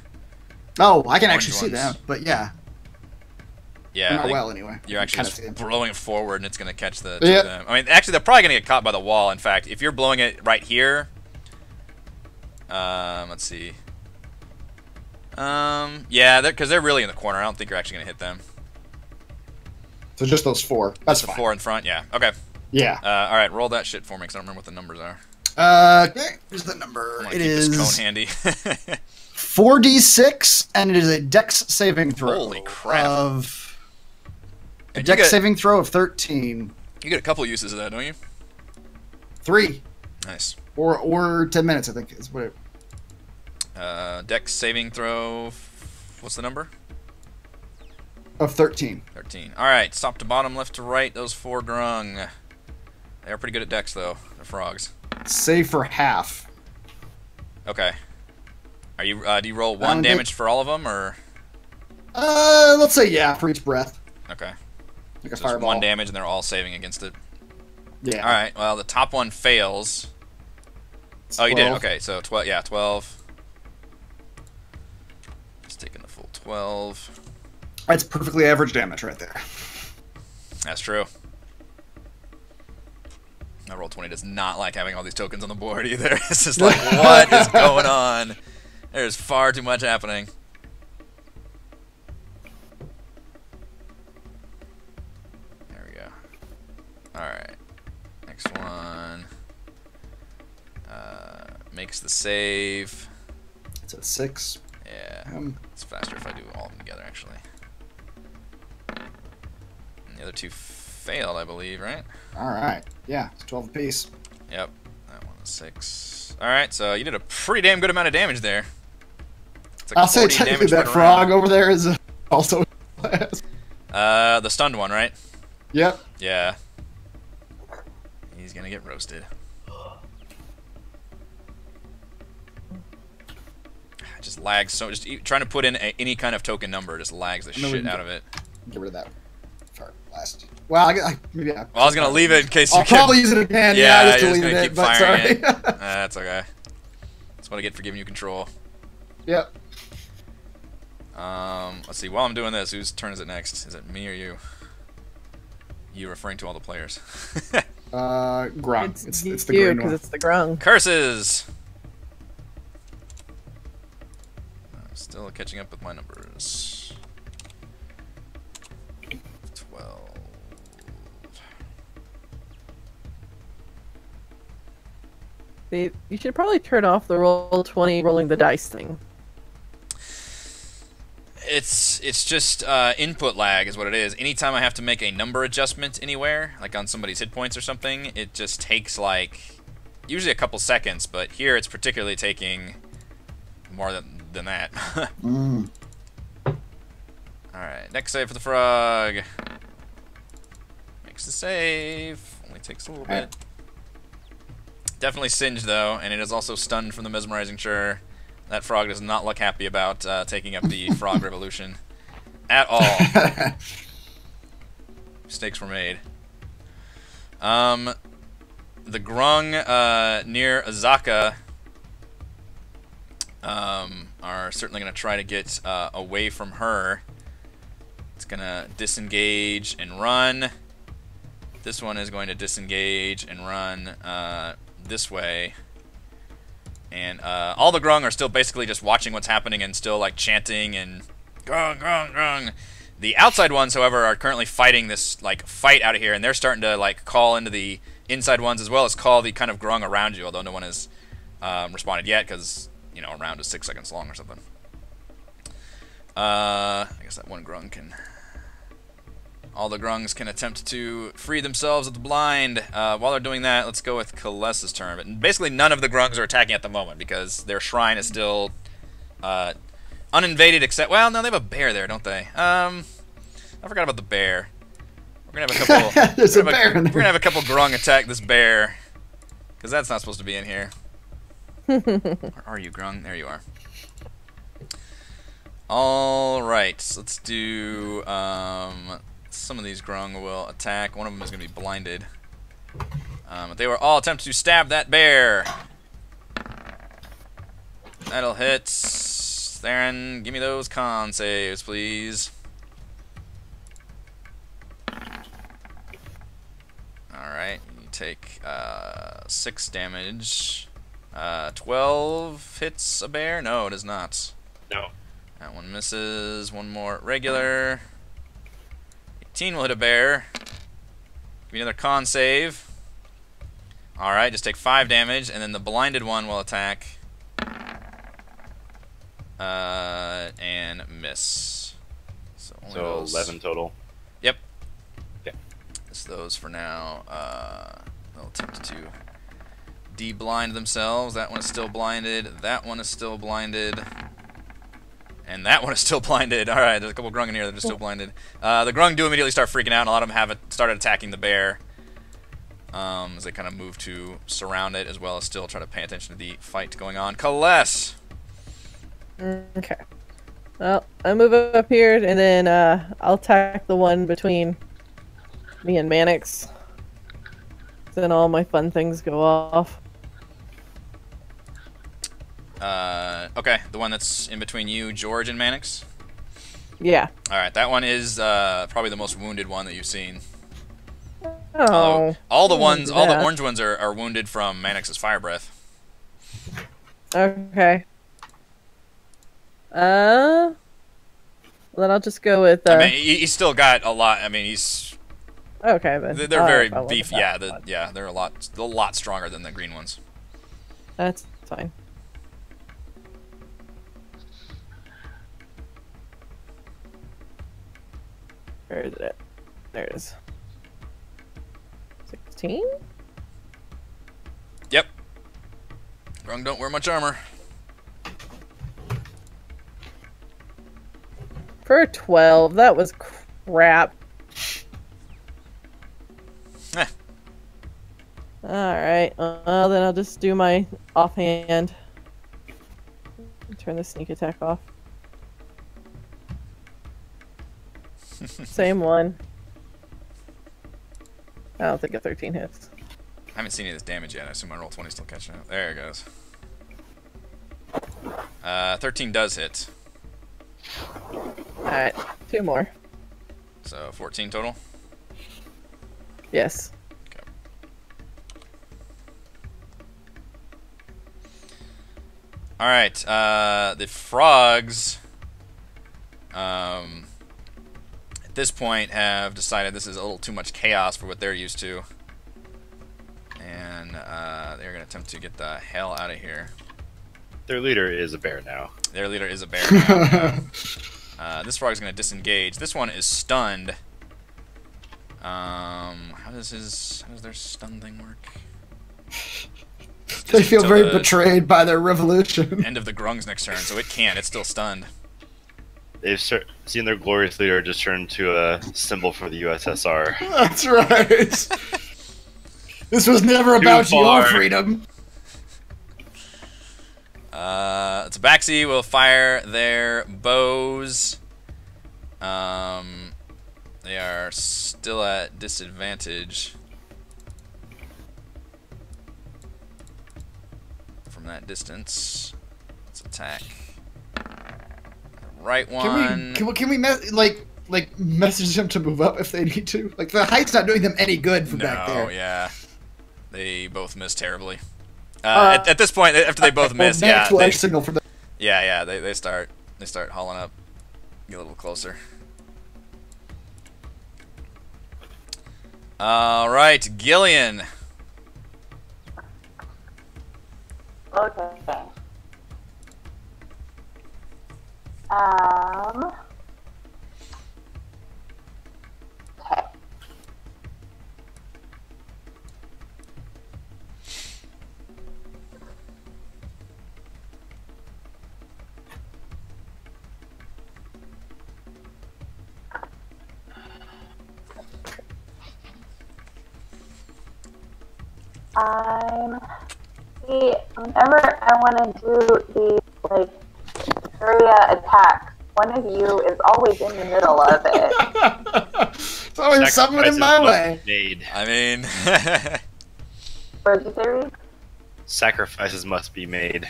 Oh, I can actually see that, but yeah. Yeah, not well anyway. You're actually just blowing it forward, and it's going to catch the 2 of them. I mean, actually, they're probably going to get caught by the wall. In fact, if you're blowing it right here, let's see. Yeah, because they're really in the corner. I don't think you're actually going to hit them. So just those 4. That's fine. 4 in front. Yeah. Okay. Yeah. All right. Roll that shit for me, because I don't remember what the numbers are. Okay. Here's the number. It is this cone handy. 4d6, and it is a dex saving throw. Holy crap! A dex saving throw of 13. You get a couple uses of that, don't you? 3. Nice. Or 10 minutes, I think is what it. Dex saving throw. What's the number? Of 13. 13. All right. Top to bottom, left to right. Those 4 grung. They are pretty good at dex, though. They're frogs. Save for half. Okay. Are you? Do you roll 1 damage for all of them, or? Let's say yeah for each breath. Okay. Like a so fireball. 1 damage, and they're all saving against it. Yeah. All right. Well, the top one fails. Oh, you did. Okay. So 12. Yeah, 12. Just taking the full 12. That's perfectly average damage right there. That's true. Now Roll20 does not like having all these tokens on the board either. It's just like, what is going on? There's far too much happening. There we go. Alright. Next one. Makes the save. It's a 6. Yeah. It's faster if I do all of them together, actually. And the other two failed, I believe, right? All right. Yeah, it's 12 apiece. Yep. That one was 6. All right, so you did a pretty damn good amount of damage there. It's like I'll say 40 technically damage that per frog round. over there is also class. The stunned one, right? Yep. Yeah. He's gonna get roasted. It just lags so. Trying to put in any kind of token number just lags the shit out of it. Get rid of that for last. Well, maybe I. Well, I was gonna leave it in case you I'll probably use it again. Yeah, I just you're just deleted gonna it. keep But firing sorry. it. That's okay. That's what I get for giving you control. Yep. Let's see. While I'm doing this, whose turn is it next? Is it me or you? You referring to all the players? Grung. It's the you, green because one. it's the Grung. Curses! I'm still catching up with my numbers. 12. You should probably turn off the Roll20 rolling the dice thing. It's just input lag is what it is. Anytime I have to make a number adjustment anywhere, like on somebody's hit points or something, it just takes like usually a couple seconds, but here it's particularly taking more than that. Alright, next save for the frog. Makes the save. Only takes a little bit. Definitely singed though, and it is also stunned from the mesmerizing chur. That frog does not look happy about taking up the frog revolution at all. Mistakes were made. The Grung near Azaka are certainly going to try to get away from her. It's going to disengage and run. This one is going to disengage and run this way. And all the Grung are still basically just watching what's happening and still like chanting and Grung, Grung, Grung. The outside ones, however, are currently fighting this like fight out of here, and they're starting to like call into the inside ones as well as call the kind of Grung around you. Although no one has responded yet because you know a round is 6 seconds long or something. I guess that one Grung can. All the Grungs can attempt to free themselves of the blind. While they're doing that, let's go with Kalessa's turn. But basically, none of the Grungs are attacking at the moment because their shrine is still uninvaded. Except, well, no, they have a bear there, don't they? I forgot about the bear. We're gonna have a couple. There's a bear in there. We're gonna have a couple Grung attack this bear because that's not supposed to be in here. Where are you, Grung? There you are. All right, so let's do. Some of these Grung will attack. One of them is going to be blinded. They will all attempt to stab that bear. That'll hit. Theron, give me those con saves, please. Alright, you take 6 damage. 12 hits a bear? No, it is not. No. That one misses. One more regular. 18 will hit a bear. Give me another con save. Alright, just take 5 damage, and then the blinded one will attack. And miss. So, only So those. 11 total. Yep. Okay. Just those for now. They'll attempt to de-blind themselves. That one is still blinded. That one is still blinded. And that one is still blinded. Alright, there's a couple Grung in here that are still blinded. The Grung do immediately start freaking out, and a lot of them have started attacking the bear. As they kind of move to surround it, as well as still try to pay attention to the fight going on. Kaless! Okay. Well, I move up here, and then I'll attack the one between me and Mannix. Then all my fun things go off. Okay, the one that's in between you, George, and Mannix? Yeah. Alright, that one is probably the most wounded one that you've seen. Oh. All the I ones, wouldn't do all the that. orange ones are wounded from Mannix's fire breath. Okay. Then I'll just go with. I mean, he's still got a lot. I mean, he's Okay, then. they're very I'll beefy. look at Yeah, that. yeah, they're a lot stronger than the green ones. That's fine. Where is it at? There it is. 16? Yep. Grung don't wear much armor. For a 12, that was crap. Eh. Alright, then I'll just do my offhand. Turn the sneak attack off. Same one. I don't think a 13 hits. I haven't seen any of this damage yet. I assume my Roll20 is still catching up. There it goes. 13 does hit. Alright, 2 more. So 14 total. Yes. Okay. All right. The frogs. At this point, have decided this is a little too much chaos for what they're used to, and they're going to attempt to get the hell out of here. Their leader is a bear now. Their leader is a bear now. This frog's going to disengage. This one is stunned. How does their stun thing work? They feel very betrayed by their revolution. End of the Grung's next turn, so it can't. It's still stunned. They've seen their glorious leader just turn to a symbol for the USSR. That's right. This was never about your freedom. Tabaxi will fire their bows. They are still at disadvantage from that distance. Let's attack. Right one. Can we message them to move up if they need to? Like, the height's not doing them any good from back there. No, yeah. They both miss terribly. At this point, after they both miss, yeah, signal for them. Yeah, they start hauling up, get a little closer. All right, Gillian. Okay. Okay. See, whenever I want to do these, like, area attacks, one of you is always in the middle of it. It's always someone in my way. Made. I mean, What'd you say, Reed? Sacrifices must be made.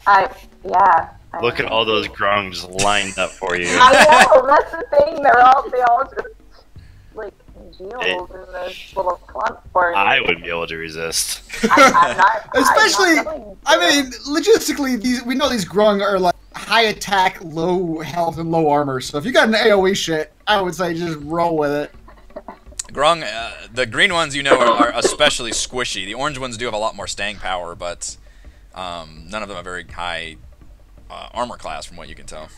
Yeah. Look at all those Grung just lined up for you. I know, that's the thing. They all just, like, congealed in this little clump for me. I wouldn't be able to resist. I'm not. Especially, I'm not going to. I mean, logistically, we know these Grung are like high attack, low health, and low armor. So if you got an AoE shit, I would say just roll with it. Grung, the green ones are especially squishy. The orange ones do have a lot more staying power, but none of them have very high armor class, from what you can tell.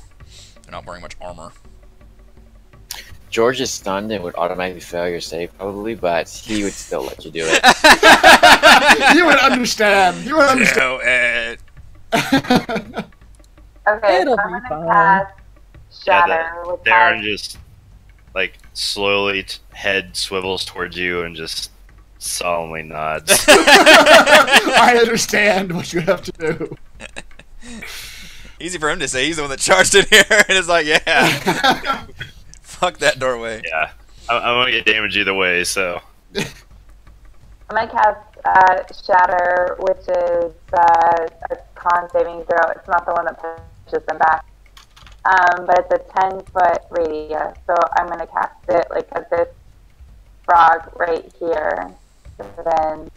They're not wearing much armor. George is stunned and would automatically fail your save, probably, but he would still let you do it. You would understand. You would understand. Okay, It'll I'm be gonna fine. cast Shatter. which Darren has- just, like, slowly head swivels towards you and just solemnly nods. I understand what you have to do. Easy for him to say. He's the one that charged in here, and it's like, yeah, fuck that doorway. Yeah. I'm gonna get damage either way, so. I'm gonna cast Shatter, which is a con saving throw. It's not the one that pushes them back. But it's a 10-foot radius, so I'm gonna cast it like at this frog right here. So then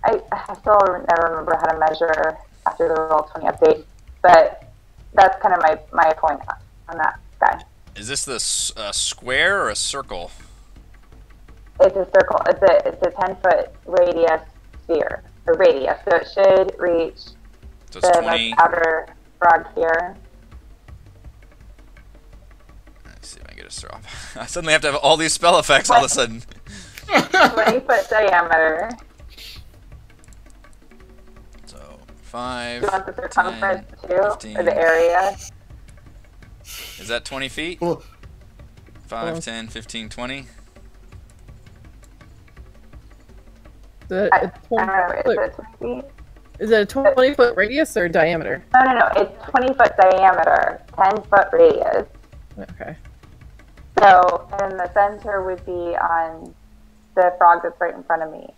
I still never remember how to measure after the Roll20 update, but that's kind of my point on that guy. Is this the square or a circle? It's a circle. It's a 10-foot radius sphere or radius, so it should reach So it's the 20. outer frog here. see if I can get a straw. I suddenly have to have all these spell effects all of a sudden. 20-foot diameter. So 5. Do you want the 10, circumference too, 15. or the area? Is that 20 feet? Well, 5, 10, 15, 20. I don't know. Is it 20 feet? Is it a 20-foot radius or diameter? No. It's 20-foot diameter, 10-foot radius. Okay. So, and the center would be on the frog that's right in front of me.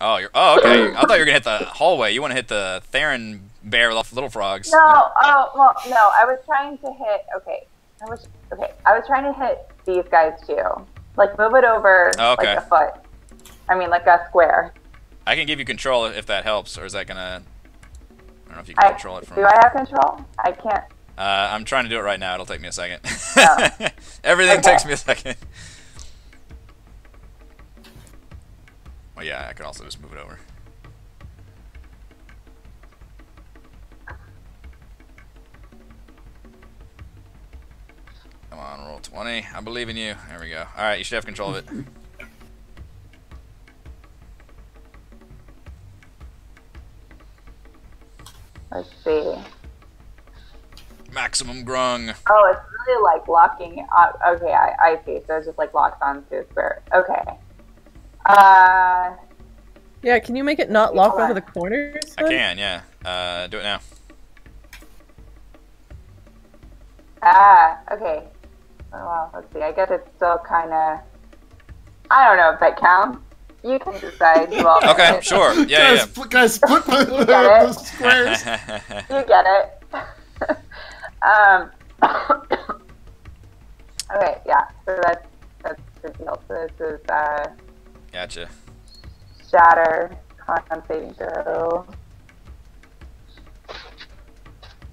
Oh, okay. I thought you were gonna hit the hallway. You want to hit the Theron bear with little frogs. No, I was trying to hit. I was trying to hit these guys too. Like move it over like a foot. I mean, like a square. I can give you control if that helps, or is that gonna? I don't know if you can control it from. Do I have control? I can't. I'm trying to do it right now. It'll take me a second. Oh. Everything takes me a second. Well, yeah, I can also just move it over. Come on, roll 20. I believe in you. There we go. All right, you should have control of it. Let's see. Maximum grung. Oh, it's really like locking on. Okay, I see. So it's just like locked onto a square. Okay. Yeah, can you make it not lock over the corners? I can, yeah. Do it now. Okay. Oh, well, let's see. I guess it's still kind of. I don't know if that counts. You can decide. You all Okay, sure. Yeah. Guys, split the squares. You get it. Okay, yeah. So that's the deal. So this is Gotcha. shatter, con saving throw.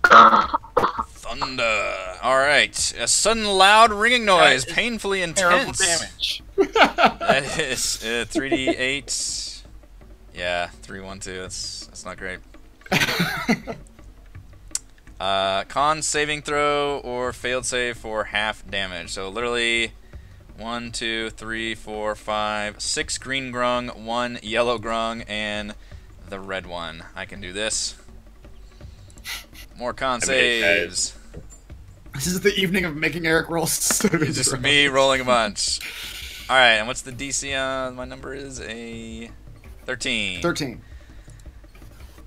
Thunder. All right. A sudden loud ringing noise, painfully Terrible intense. damage. That is 3d8. Yeah, 3, 1, 2. That's not great. Con saving throw or failed save for half damage. So literally 1, 2, 3, 4, 5, 6 green grung, 1 yellow grung, and the red one. I can do this. More con saves. This is the evening of making Eric roll. It's just me rolling a bunch. Alright, and what's the DC on my number is a 13. 13.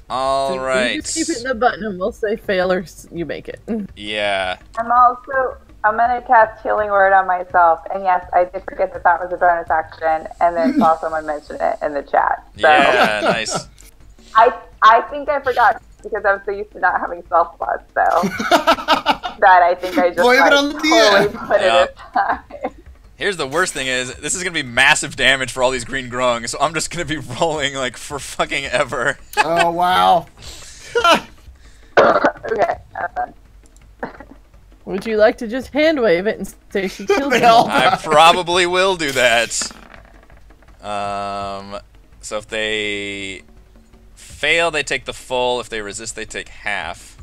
Alright. You just keep hitting the button and we'll say fail or you make it. Yeah. I'm gonna cast Healing Word on myself, and yes, I did forget that was a bonus action, and then saw someone mention it in the chat. So Yeah, nice. I think I forgot because I was so used to not having spell slots, so that I think I just Blame it on the totally DM. put it aside. Here's the worst thing is, this is going to be massive damage for all these green grung, so I'm just going to be rolling, like, for fucking ever. Oh, wow. Okay, that's fun. Would you like to just hand wave it and say she killed them? Hell. I probably will do that. So if they fail, they take the full. If they resist, they take half.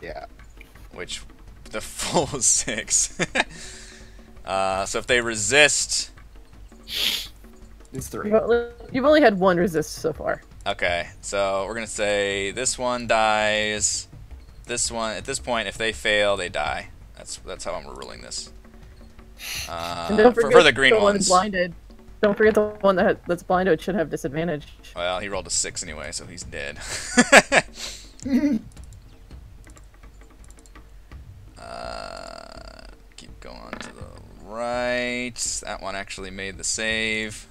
Yeah. Which, the full was 6. So if they resist... It's 3. You've only had one resist so far. Okay, so we're going to say this one dies. This one, at this point, if they fail, they die. That's how I'm ruling this. And don't forget for the green one ones. blinded. Don't forget the one that's blinded should have disadvantage. Well, he rolled a 6 anyway, so he's dead. Keep going to the right. That one actually made the save.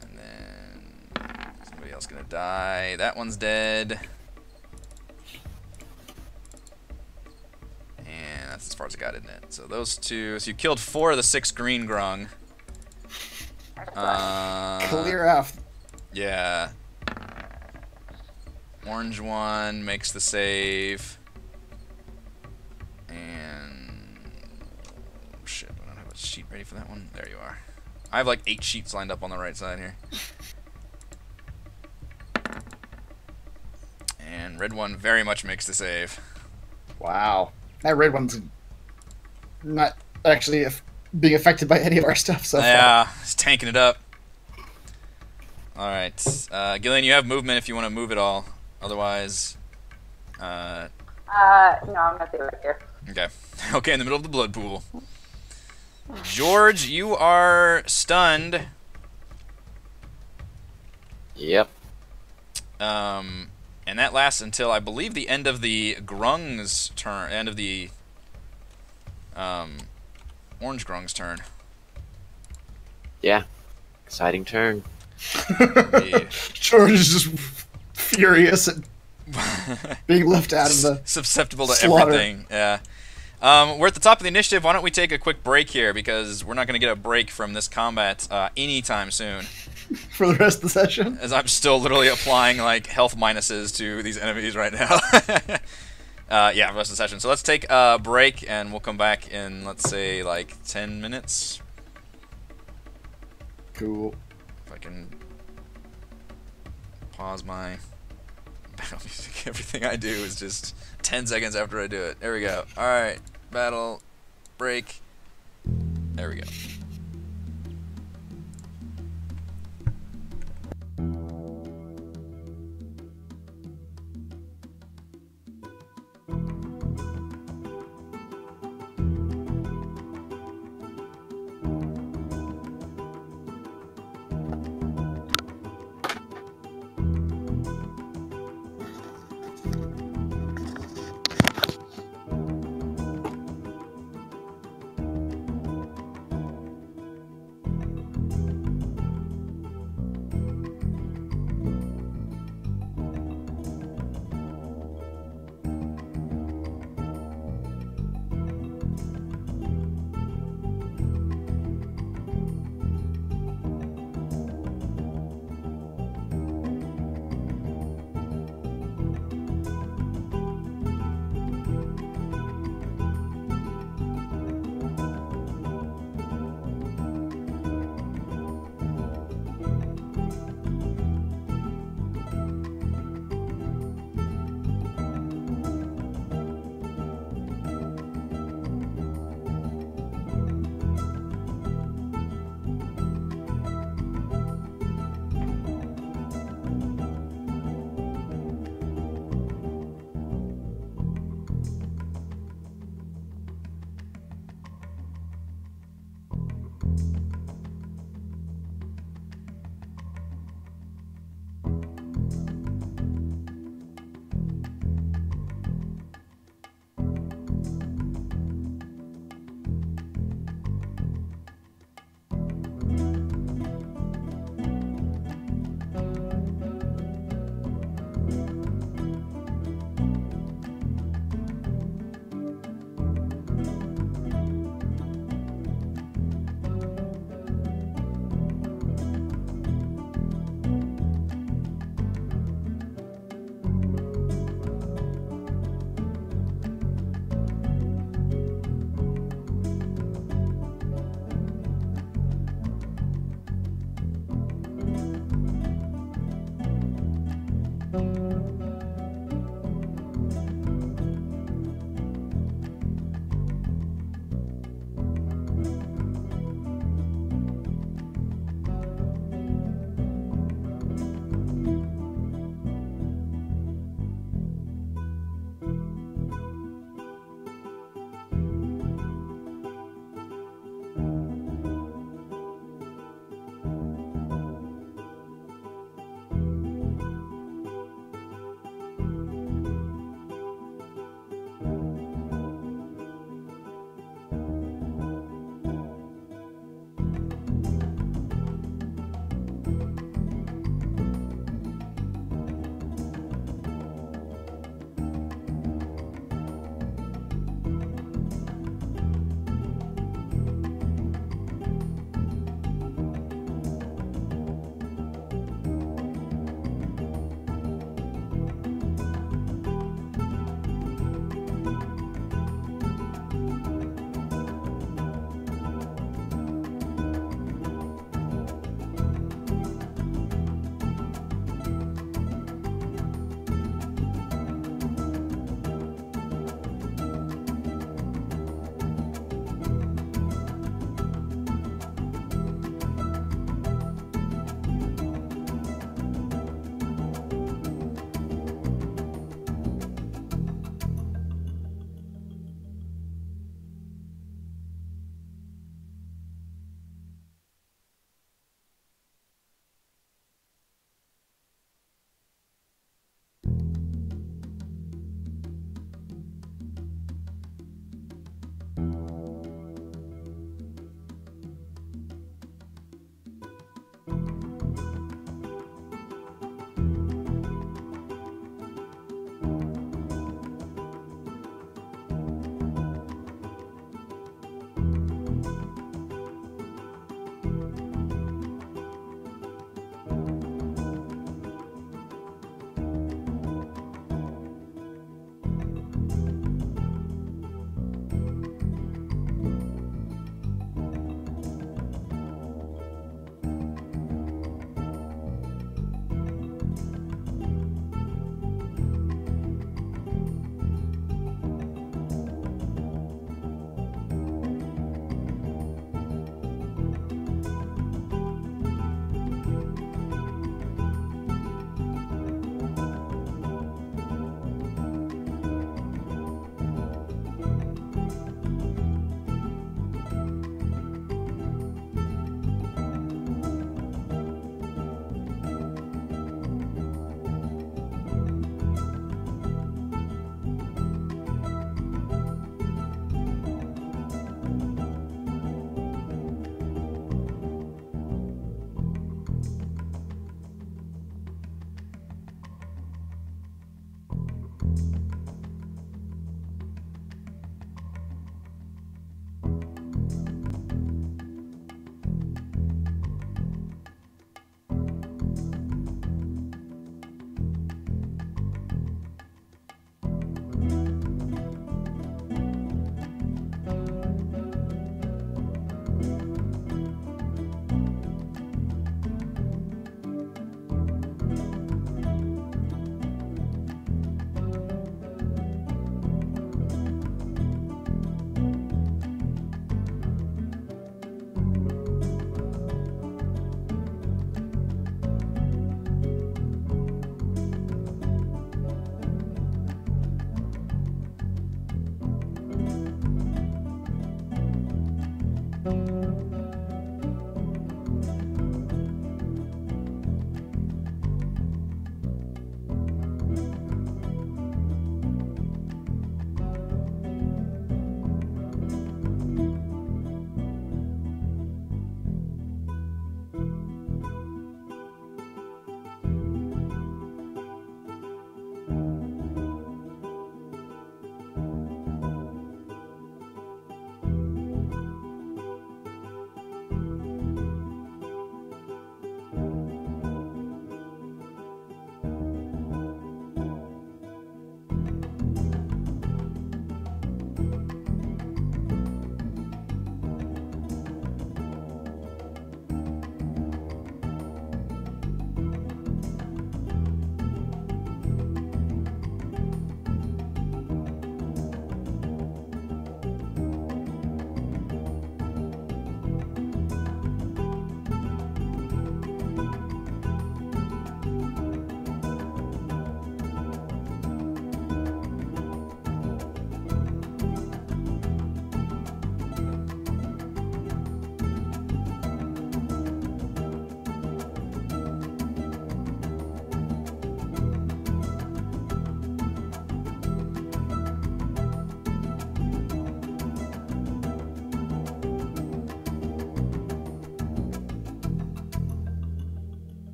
And then somebody else gonna die. That one's dead. And that's as far as I got, isn't it? So those two. So you killed 4 of the 6 green grung. Clear off. Yeah. Orange one makes the save. And... shit, I don't have a sheet ready for that one. There you are. I have like 8 sheets lined up on the right side here. And red one very much makes the save. Wow. That red one's not actually being affected by any of our stuff so far. Yeah, he's tanking it up. All right, Gillian, you have movement if you want to move at all. Otherwise, no, I'm gonna stay right here. okay. Okay, in the middle of the blood pool. George, you are stunned. Yep. And that lasts until I believe the end of the Grung's turn. End of the Orange Grung's turn. Yeah. Exciting turn. Yeah. George is just furious at being left out of the susceptible to slaughter. everything. Yeah. We're at the top of the initiative. Why don't we take a quick break here, because we're not going to get a break from this combat anytime soon. for the rest of the session. As I'm still literally applying like health minuses to these enemies right now. Yeah, rest of the session. So let's take a break, and we'll come back in, let's say, like 10 minutes. Cool. If I can pause my battle music. Everything I do is just 10 seconds after I do it. There we go. Alright. Battle. Break. There we go.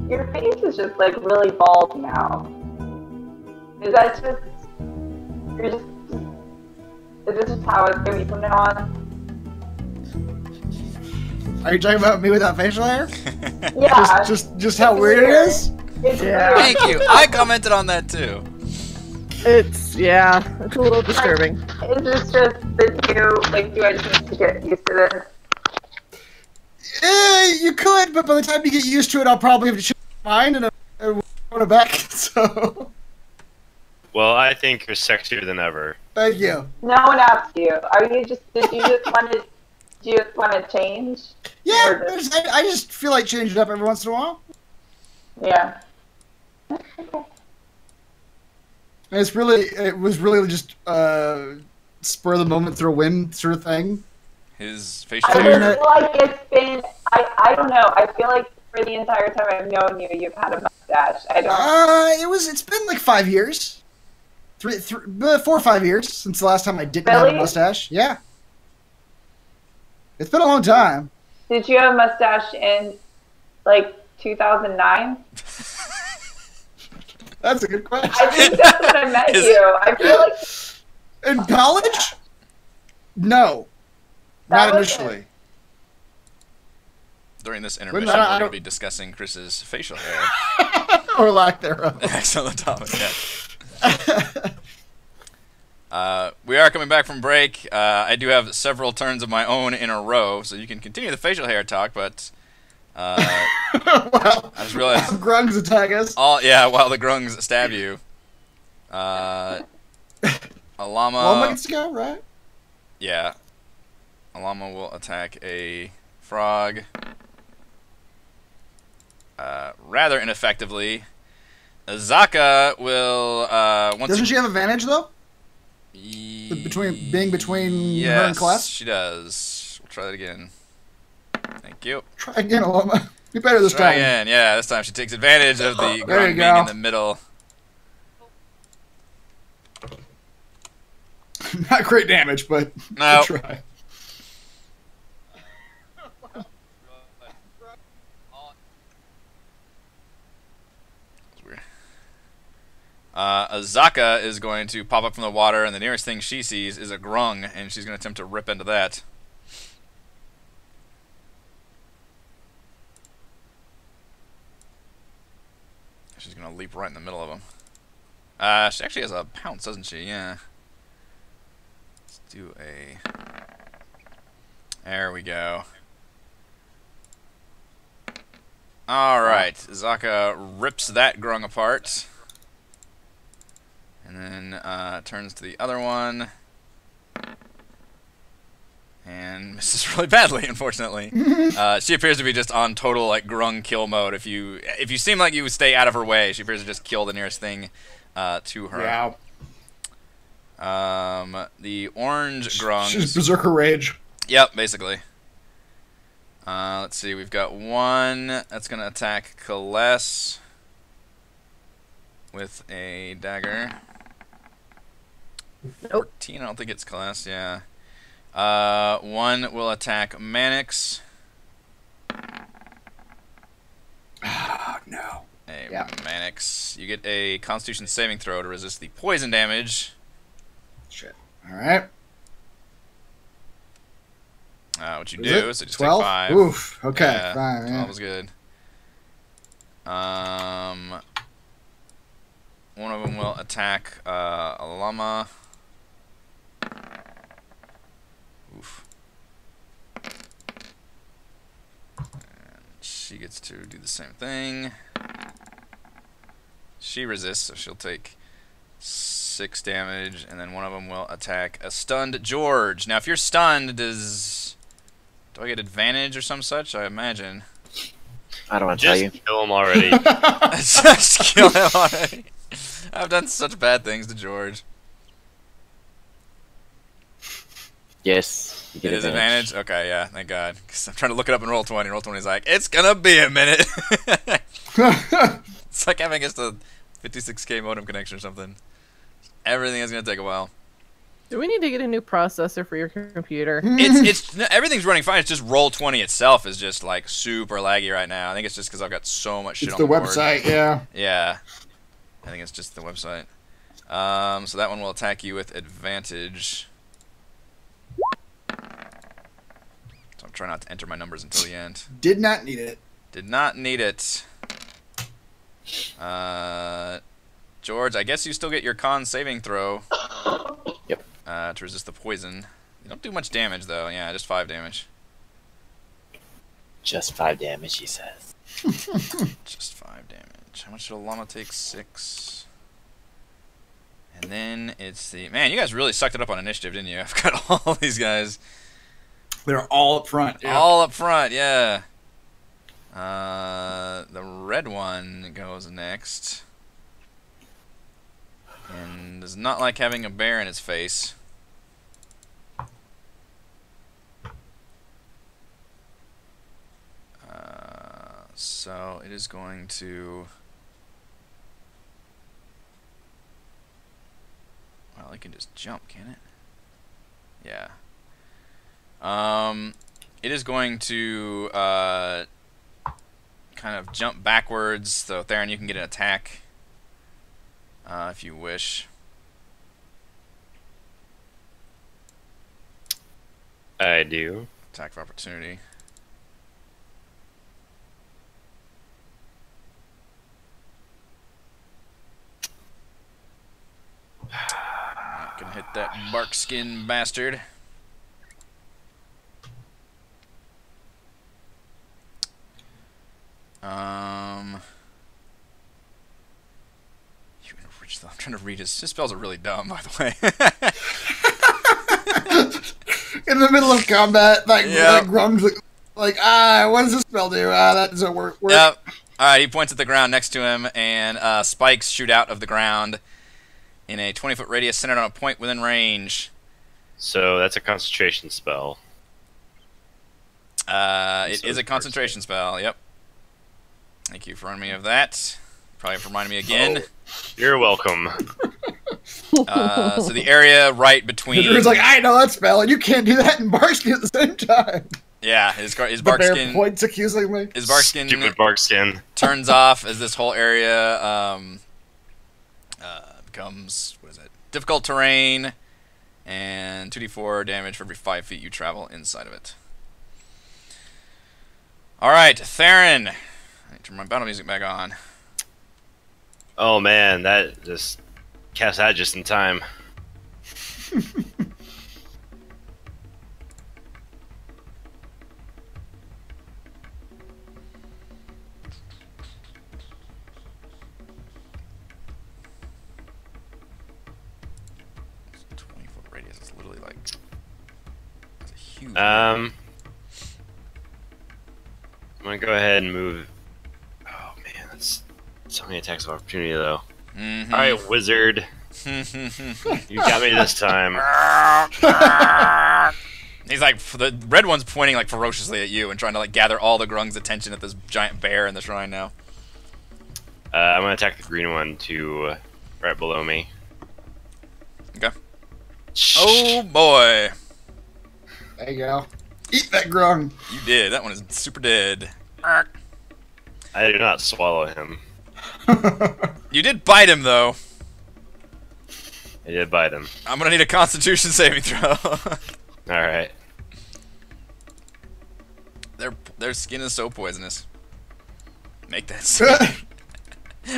Your face is just like really bald now. Is that just you're just is this just how it's gonna be from now on? Are you talking about me without facial hair? Yeah. Just how weird it is? It's Yeah. weird. Thank you. I commented on that too. It's a little disturbing. Is this just the new, like, do I just need to get used to this? You could, but by the time you get used to it, I'll probably have to change my mind and put it back. So, Well, I think you're sexier than ever. thank you. No one asked you. Did you just want to change? Yeah, Or just- I just feel like changing it up every once in a while. Yeah. And it was really just spur of the moment, throw wind sort of thing. His facial I So hair. you're feel like it's been, I don't know, I feel like for the entire time I've known you, you've had a mustache. I don't, It's been like 5 years, 4 or 5 years since the last time I didn't have a Really? mustache. Yeah, it's been a long time. did you have a mustache in, like, 2009? That's a good question. I think that's when I met Is- you. I feel like In college? No, That not was initially. During this But intermission, I we're going to don't- be discussing Chris's facial hair. Or lack thereof. Excellent topic, yeah. We are coming back from break. I do have several turns of my own in a row, so you can continue the facial hair talk, but Well, I just realized Grung's attack us. while the grungs stab you, a llama. Loma gets to go, right? Yeah. A llama will attack a frog rather ineffectively. Zaka will once Doesn't she have advantage though? Being between her and class? she does. We'll try that again. Thank you. Try again, Loma. Be better this Try time. again. Yeah, this time she takes advantage of the There you grung being go. in the middle. Not great damage, but No. good try. Azaka is going to pop up from the water, and the nearest thing she sees is a grung, and she's going to attempt to rip into that. She's going to leap right in the middle of them. She actually has a pounce, doesn't she? Yeah. Let's do a... There we go. Alright, Zaka rips that grung apart. And then turns to the other one. And misses really badly, unfortunately. She appears to be just on total like grung kill mode. If you seem like you stay out of her way, she appears to just kill the nearest thing to her. Yeah. The orange grungs. She's berserker rage. Yep, basically. Let's see, we've got one that's going to attack Kaless with a dagger. Nope. 14, I don't think it's Kaless, yeah. One will attack Mannix. Oh, no. Yeah. Mannix. You get a Constitution saving throw to resist the poison damage. Shit. All right. What you Is do it? is just 12? take 5. Oof. Okay. Yeah, Fine. 12 Yeah. was good. One of them will attack a llama. Oof. And she gets to do the same thing. She resists, so she'll take 6 damage, and then one of them will attack a stunned George. Now, if you're stunned, do I get advantage or some such? I imagine. I don't want to tell you. Just kill him already. Just kill him already. I've done such bad things to George. Yes, you It get is advantage. advantage? Okay, yeah, thank God. 'Cause I'm trying to look it up in Roll20. Roll20's like, it's gonna be a minute. It's like having just a 56K modem connection or something. Everything is gonna take a while. Do we need to get a new processor for your computer? It's everything's running fine. It's just Roll20 itself is just like super laggy right now. I think it's just because I've got so much shit It's on the board. website, yeah. Yeah, I think it's just the website. So that one will attack you with advantage. So I'm trying not to enter my numbers until the end. Did not need it. Did not need it. George, I guess you still get your con saving throw. Yep. To resist the poison. You don't do much damage, though. Yeah, just 5 damage. Just 5 damage, he says. Just 5 damage. How much did a llama take? 6. And then it's the... Man, you guys really sucked it up on initiative, didn't you? I've got all these guys. They're all up front. Yeah. All up front, yeah. The red one goes next. And does not like having a bear in its face. So it is going to... Well, it can just jump, can it? Yeah. It is going to kind of jump backwards. So Theron, you can get an attack if you wish. I do. Attack of opportunity. Not gonna hit that bark skin bastard. I'm trying to read his spells are really dumb, by the way. In the middle of combat, like, Yep. Grung's like, what does this spell do? That doesn't work. Yep. Alright, he points at the ground next to him, and spikes shoot out of the ground in a 20-foot radius centered on a point within range. So that's a concentration spell. It is a concentration spell, yep. Thank you for reminding me of that. Probably have to remind me again. Oh, you're welcome. So the area right between... Drew's like, I know that spell, and you can't do that in Barkskin at the same time. Yeah, his The bark bear skin... points accusingly. His bark skin Stupid bark skin. turns off as this whole area becomes, what is it? Difficult terrain, and 2d4 damage for every 5 feet you travel inside of it. Alright, Theron. I turn my battle music back on. Oh man, that just cast that just in time. It's a 20-foot radius. It's literally like it's a huge. I'm gonna go ahead and move. Oh man, that's so many attacks of opportunity though. Mm-hmm. All right, wizard, you got me this time. He's like, the red one's pointing like ferociously at you and trying to like gather all the Grung's attention at this giant bear in the shrine now. I'm gonna attack the green one to right below me. Okay. Oh boy. There you go. Eat that Grung. You did. That one is super dead. I did not swallow him. You did bite him though. I did bite him. I'm gonna need a Constitution saving throw. All right. Their skin is so poisonous. Make that save.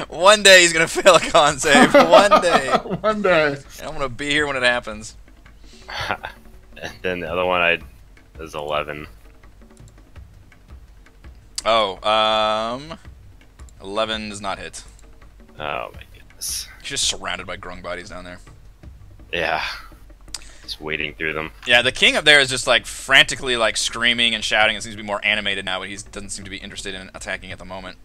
One day he's gonna fail a con save. One day. One day. And I'm gonna be here when it happens. And then the other one is 11. Oh, 11 does not hit. Oh my goodness. You're just surrounded by Grung bodies down there. Yeah. Just wading through them. Yeah, the king up there is just like frantically like screaming and shouting. It seems to be more animated now, but he doesn't seem to be interested in attacking at the moment.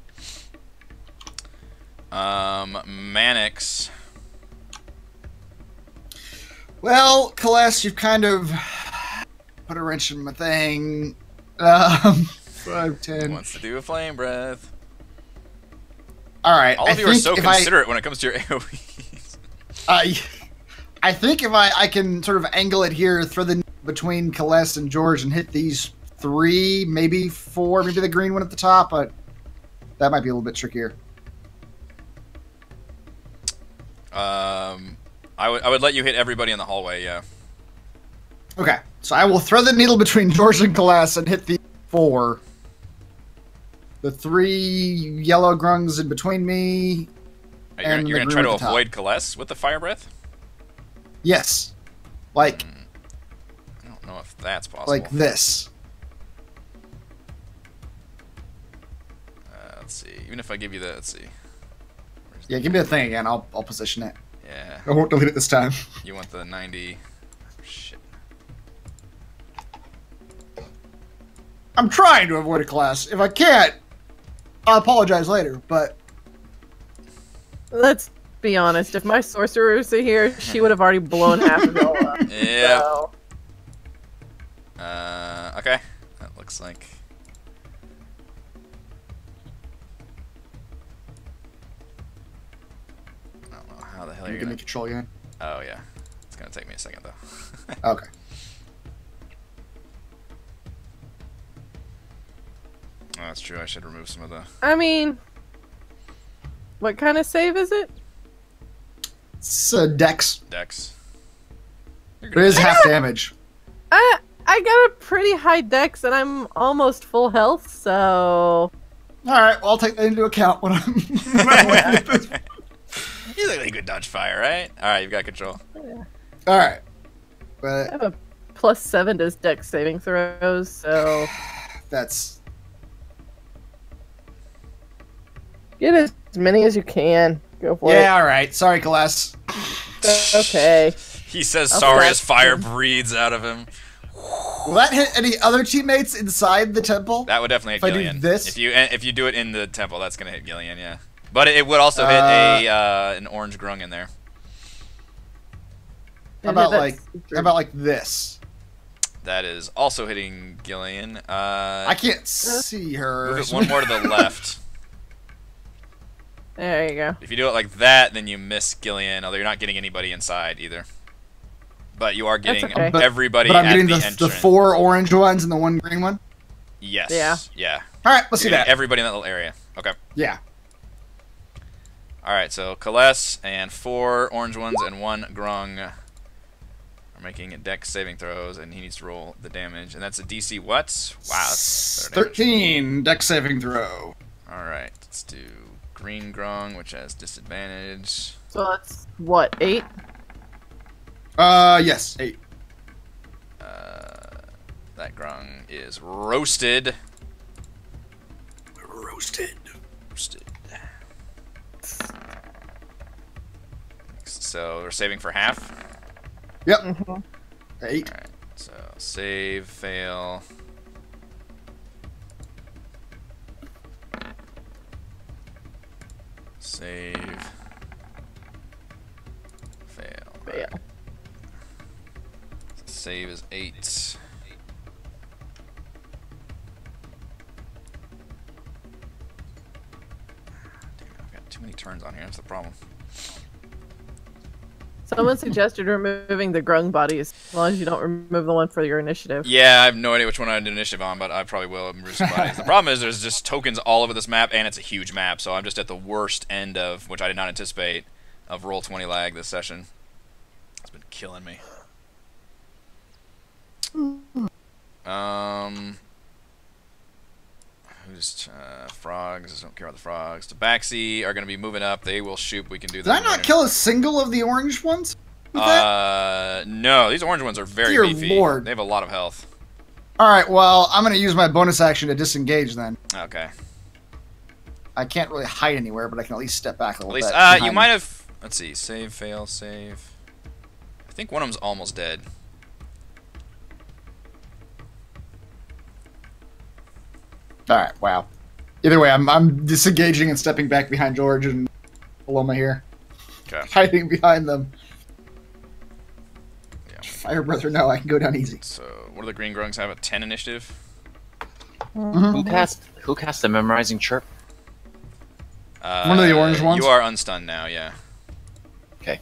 Mannix. Well, Celeste, you've kind of put a wrench in my thing. 5, 10. Wants to do a flame breath. All right. All of you are so considerate when it comes to your AoEs. I think if I can sort of angle it here, throw the between Celeste and George and hit these 3, maybe 4, maybe the green one at the top, but that might be a little bit trickier. I would let you hit everybody in the hallway, yeah. Okay, so I will throw the needle between George and Celeste and hit the 4. The 3 yellow grungs in between me. You're going to try to avoid Celeste with the fire breath? Yes. Like... I don't know if that's possible. Like this. Let's see. Even if I give you the... Let's see. Yeah, give me the thing again. I'll position it. Yeah. I won't delete it this time. You want the 90... Shit. I'm trying to avoid a class. If I can't, I'll apologize later, but... Let's be honest. If my sorcerer was here, she would have already blown half of it all up. Yeah. So. Okay. That looks like... I don't know how the hell you're Give me gonna... control again. Oh, yeah. It's gonna take me a second, though. Okay. Oh, that's true. I should remove some of the... I mean, what kind of save is it? It's Dex. Dex. It is half damage. I got a pretty high dex and I'm almost full health, so... Alright, well, I'll take that into account when I'm... You look like a good dodge fire, right? Alright, you've got control. Yeah. Alright. I But have a +7 to dex saving throws, so... that's... Get as many as you can. Go for it. Yeah, alright. Sorry, Celeste. Okay. He says I'll sorry stop. as fire breathes out of him. Will that hit any other teammates inside the temple? That would definitely hit If I do Gillian. this? If you do it in the temple, that's gonna hit Gillian, yeah. But it would also hit an orange grung in there. How about like this? That is also hitting Gillian. I can't see her. Move it one more to the left. There you go. If you do it like that, then you miss Gillian, although you're not getting anybody inside either. But you are getting okay. everybody But I'm at getting the the entrance. 4 orange ones and the 1 green one? Yes. Yeah. Yeah. Alright, let's You're see getting that. everybody in that little area. Okay. Yeah. Alright, so Celeste and 4 orange ones and 1 grung are making dex saving throws, and he needs to roll the damage. And that's a DC what? Wow, that's better damage. 13 dex saving throw. Alright, let's do green grung, which has disadvantage. So that's, what, 8? Yes, 8. That grung is roasted. Roasted. Roasted. So we're saving for half. Yep. 8. Alright, so save, fail. Save. Fail. Fail. Save is 8. Damn, I've got too many turns on here, that's the problem. Someone suggested removing the grung bodies, as long as you don't remove the one for your initiative. Yeah, I have no idea which one I did initiative on, but I probably will remove some bodies. The problem is there's just tokens all over this map, and it's a huge map, so I'm just at the worst end of, which I did not anticipate, of Roll20 lag this session. It's been killing me. Who's frogs? I don't care about the frogs. Tabaxi are going to be moving up. They will shoot. We can do that. Did I not later. kill a single of the orange ones? With that? No. These orange ones are very Dear beefy. Lord. They have a lot of health. Alright, well, I'm going to use my bonus action to disengage then. Okay. I can't really hide anywhere, but I can at least step back a At little least, bit. you might have. Let's see. Save, fail, save. I think one of them's almost dead. Alright, wow. Either way, I'm disengaging and stepping back behind George and Paloma here. Okay. Hiding behind them. Yeah. Fire Brother, no, I can go down easy. So, what do the green grungs have? A 10 initiative? Mm-hmm. Who cast the memorizing chirp? One of the orange ones? You are unstunned now, yeah. Okay.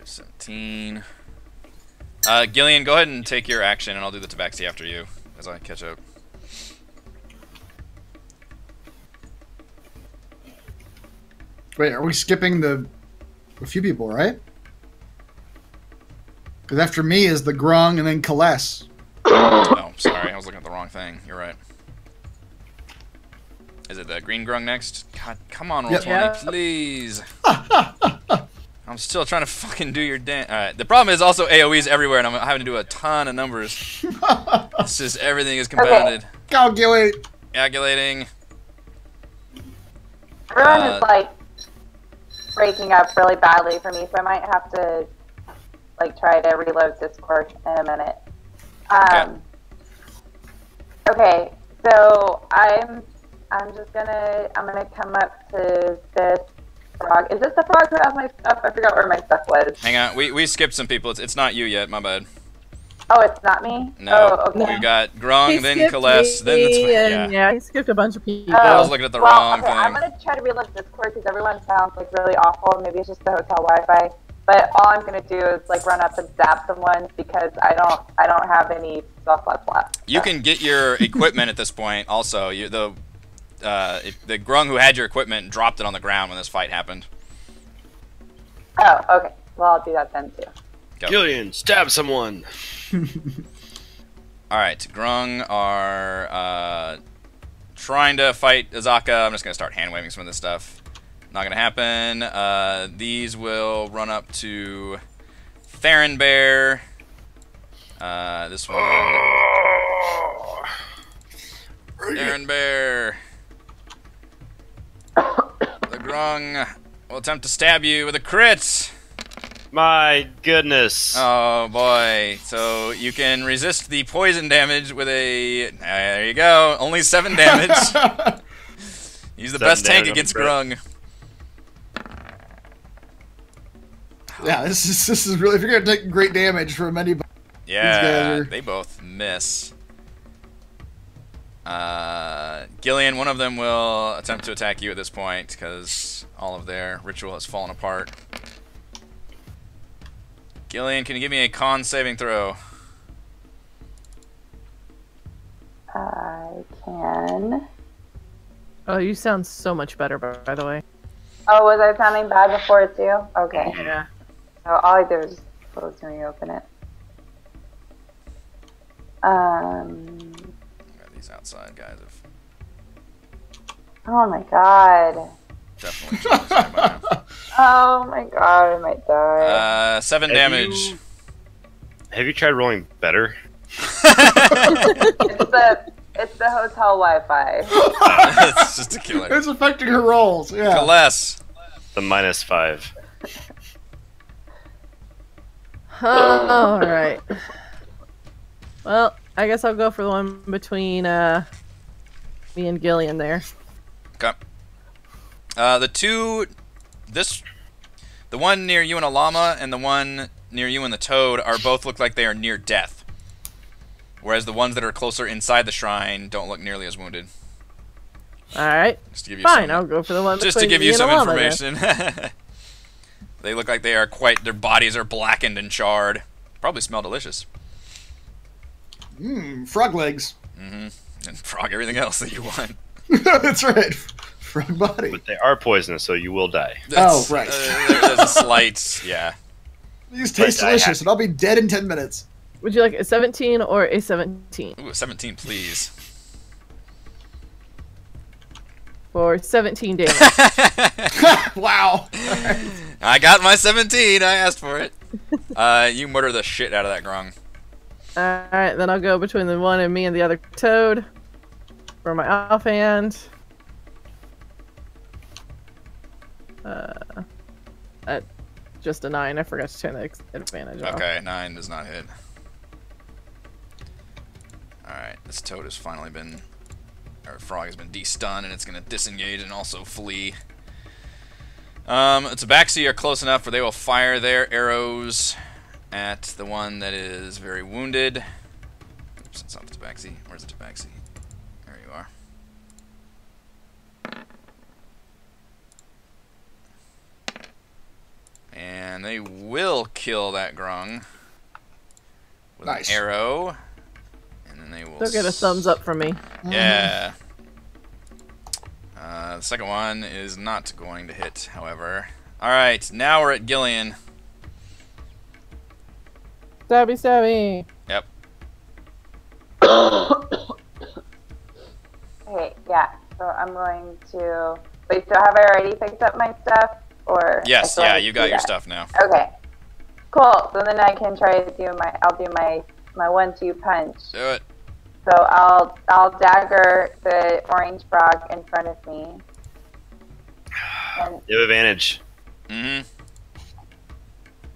17. Gillian, go ahead and take your action, and I'll do the tabaxi after you as I catch up. Wait, are we skipping a few people, right? Because after me is the Grung and then Kaless. Oh, sorry, I was looking at the wrong thing. You're right. Is it the green Grung next? God, come on, Roll20, Yeah. please. I'm still trying to fucking do your dance. Alright, the problem is also AoEs everywhere, and I'm having to do a ton of numbers. It's just everything is compounded. Calculate. Calculating. Everyone is like breaking up really badly for me, so I might have to like try to reload Discord in a minute. Okay, so I'm gonna come up to this frog. Is this the frog who has my stuff? I forgot where my stuff was. Hang on, we skipped some people. It's not you yet, my bad. Oh, it's not me? No, Oh, okay. we've got Grung, He then skipped Kaless, then me, the and yeah. he skipped a bunch of people. I was looking at the wrong okay, I'm thing. gonna try to reload Discord because everyone sounds like really awful. Maybe it's just the hotel Wi-Fi. But all I'm gonna do is like run up and zap someone because I don't have any spell slots left. You can get your equipment at this point. Also, the Grung who had your equipment dropped it on the ground when this fight happened. Oh, okay. Well, I'll do that then too. Go. Gillian, stab someone. Alright, Grung are trying to fight Azaka. I'm just going to start hand-waving some of this stuff. Not going to happen. These will run up to Theron Bear. This one... Theron Bear. The Grung will attempt to stab you with a crit. My goodness. Oh boy! So you can resist the poison damage with a. There you go. Only 7 damage. He's the 7 best tank damage against on Grung. Yeah, this is really. If you're gonna take great damage from anybody, Yeah, are... they both miss. Gillian, one of them will attempt to attack you at this point because all of their ritual has fallen apart. Gillian, can you give me a con saving throw? I can. Oh, you sound so much better, by the way. Oh, was I sounding bad before too? Okay. Yeah. So all I did was just close and reopen it. Yeah, these outside guys have Oh my god. definitely changed by now. Oh my god, I might die. 7 damage. Have you tried rolling better? It's the hotel Wi-Fi. It's just a killer. it's affecting her rolls. Yeah. Kaless. The -5. All right. Well, I guess I'll go for the one between me and Gillian there. Okay. The one near you and a llama and the one near you and the toad are both look like they are near death. Whereas the ones that are closer inside the shrine don't look nearly as wounded. All right. Just to give you Fine, some, I'll go for the one just to between give me you and some the llama then. information. They look like they are their bodies are blackened and charred. Probably smell delicious. Frog legs. And frog everything else that you want. That's right. Frog body. But they are poisonous, so you will die. Oh, right. There's a slight, yeah. These taste But I delicious, and I'll be dead in 10 minutes. Would you like a 17 or a 17? Ooh, 17, please. For 17 damage. Wow. I got my 17. I asked for it. You murder the shit out of that Grung. Alright, then I'll go between the one and me and the other toad for my offhand. At just a 9. I forgot to turn the advantage off. Okay, 9 does not hit. Alright, this toad has finally been... Or frog has been de-stunned, and it's going to disengage and also flee. Tabaxi are close enough where they will fire their arrows at the one that is very wounded. Oops, it's not the Tabaxi. Where's the Tabaxi? There you are. And they will kill that Grung with Nice. an arrow. And then they will... They'll get a thumbs up from me. Yeah. The second one is not going to hit, however. Alright, now we're at Gillian. Stabby, stabby. Yep. Okay, yeah. So I'm going to. Wait, so have I already picked up my stuff, or? Yes, I still yeah, have to you do got your that? stuff now. Okay. Cool. So then I can try to do my. I'll do my 1-2 punch. Do it. So I'll dagger the orange frog in front of me. And You have advantage. Mm-hmm.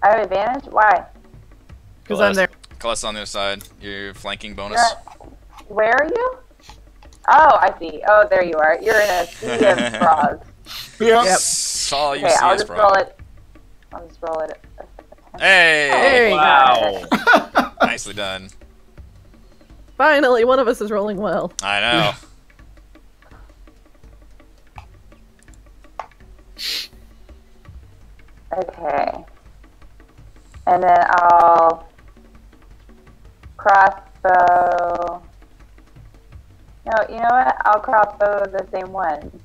I have advantage. Why? Because I'm there. Colette on the other side. Your flanking bonus. Where are you? Oh, I see. Oh, there you are. You're in a sea of frogs. Yep. All you Okay, see I'll is just frog. roll it. I'll just roll it. Hey! There you Wow. Nicely done. Finally, one of us is rolling well. I know. Okay. And then I'll crossbow. No, you know what? I'll crossbow the same one.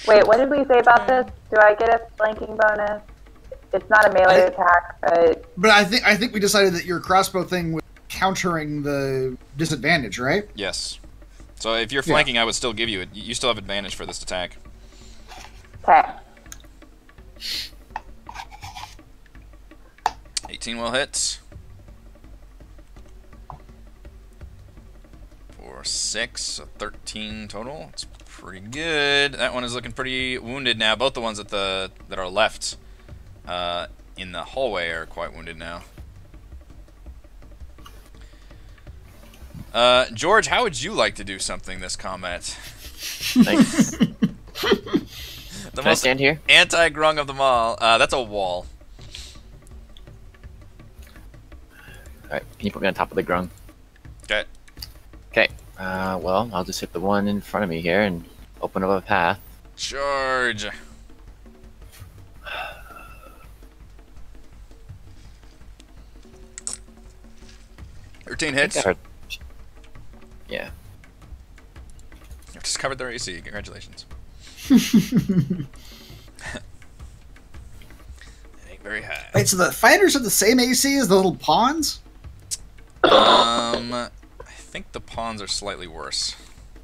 Wait, what did we say about this? Do I get a flanking bonus? It's not a melee attack, but But I think we decided that your crossbow thing was countering the disadvantage, right? Yes. So if you're flanking, I would still give you it. You still have advantage for this attack. okay. 18 will hit. For 6, so 13 total. It's pretty good. That one is looking pretty wounded now. Both the ones that are left in the hallway are quite wounded now. George, how would you like to do something this combat? Thanks. The Can I most stand here? anti-grung of them all. That's a wall. Alright, can you put me on top of the grung? Okay. Okay. Well, I'll just hit the one in front of me here and open up a path. Charge. Thirteen hits. I heard- Yeah. You've just covered their AC. Congratulations. Ain't very high. Wait, so the fighters have the same AC as the little pawns? I think the pawns are slightly worse.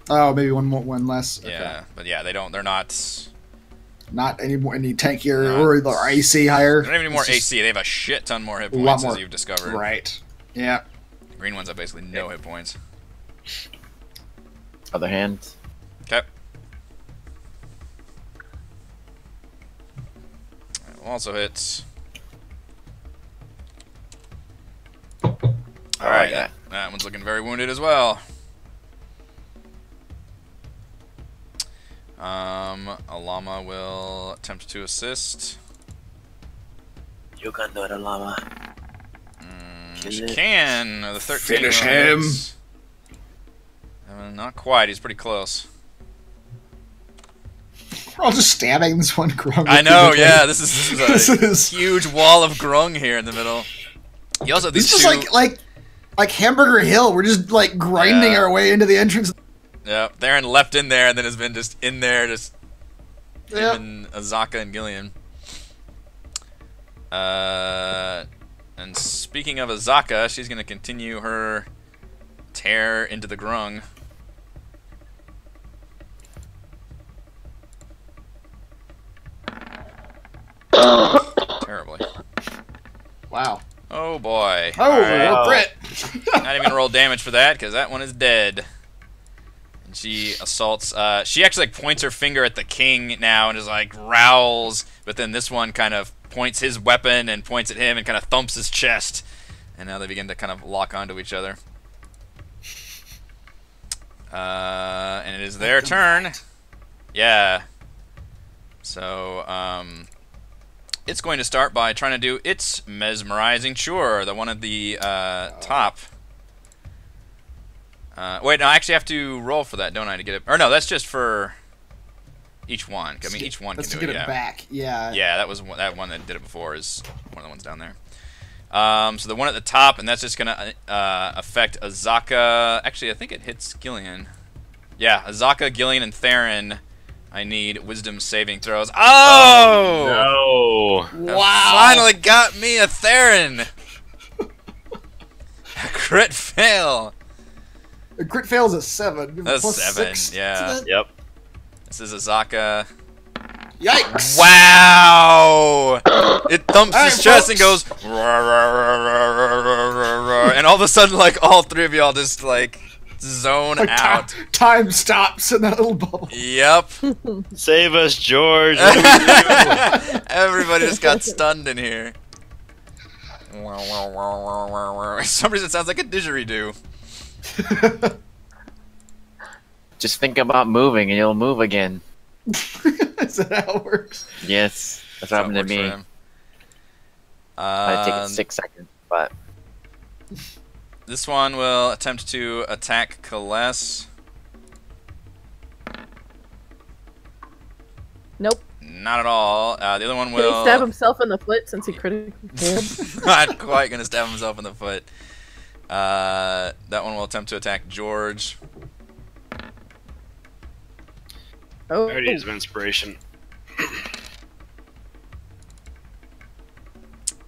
Oh, maybe one less. Okay. Yeah, but yeah, they don't. They're not. Not any tankier Not- or the AC higher. They don't have any more It's just AC. They have a shit ton more hit a lot points, as more. you've discovered. Right. Yeah. Green ones have basically no hit points. Other hand. Okay. Also hits. All right, yeah. that one's looking very wounded as well. Alama will attempt to assist. You can do it, llama. She can. The 13 Finish will him. hit. Not quite. He's pretty close. We're all just stabbing this one grung. I know. Yeah, this is This a is- huge wall of grung here in the middle. You also have these It's two. just like Hamburger Hill. We're just like grinding Yeah. our way into the entrance. Yeah, Theron left in there and then has been just in there, just Yep. him and Azaka and Gillian. And speaking of Azaka, she's going to continue her tear into the grung. Terribly. Wow. Oh boy. Oh, Alright. Brit. Not even gonna roll damage for that because that one is dead. And she assaults. She actually like points her finger at the king now and is like growls. But then this one kind of points his weapon and points at him and kind of thumps his chest. And now they begin to kind of lock onto each other. And it is their turn. Yeah. So it's going to start by trying to do its mesmerizing chore, the one at the top. Wait, no, I actually have to roll for that, don't I, to get it? Or no, that's just for... Each one. I mean, each one can Let's do get it. it Yeah. back. Yeah. Yeah, that one that did it before is one of the ones down there. So the one at the top, and that's just gonna affect Azaka. Actually, I think it hits Gillian. Yeah, Azaka, Gillian, and Theron. I need wisdom saving throws. Oh! No. Wow. Finally got me a Theron. A crit fail. A crit fails at 7. That's Plus 7, 6 to yeah. that? Yep. This is Azaka. Yikes! Wow! It thumps All his right, chest and folks. goes, and all of a sudden, like, all three of y'all just, like, zone Like, out. time stops in that little bubble. Yep. Save us, George. What do we do? Everybody just got stunned in here. For some reason, it sounds like a didgeridoo. Just think about moving and you'll move again. Is that how it works? Yes, that's what happened to me. I'd take it 6 seconds, but This one will attempt to attack Kaless. Nope. Not at all. The other one Can he will. stab himself in the foot since he critically failed? Not quite gonna stab himself in the foot. That one will attempt to attack George. Oh, I already used my inspiration.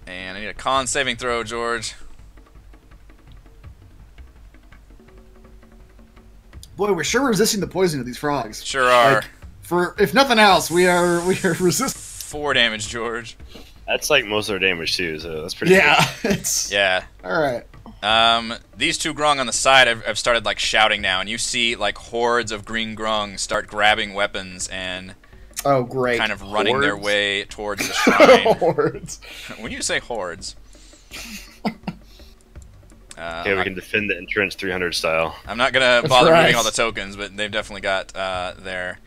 And I need a con saving throw, George. Boy, we're sure resisting the poison of these frogs. Sure are. Like, for if nothing else, we are resisting. 4 damage, George. That's like most of our damage too, so that's pretty Yeah, it's Yeah. all right. These two Grung on the side have started like shouting now, and you see like hordes of green Grung start grabbing weapons and Oh, great. kind of running their Hordes? way towards the shrine. Hordes. When you say hordes, Okay, we can defend the entrance 300 style. I'm not gonna That's bother right. moving all the tokens, but they've definitely got their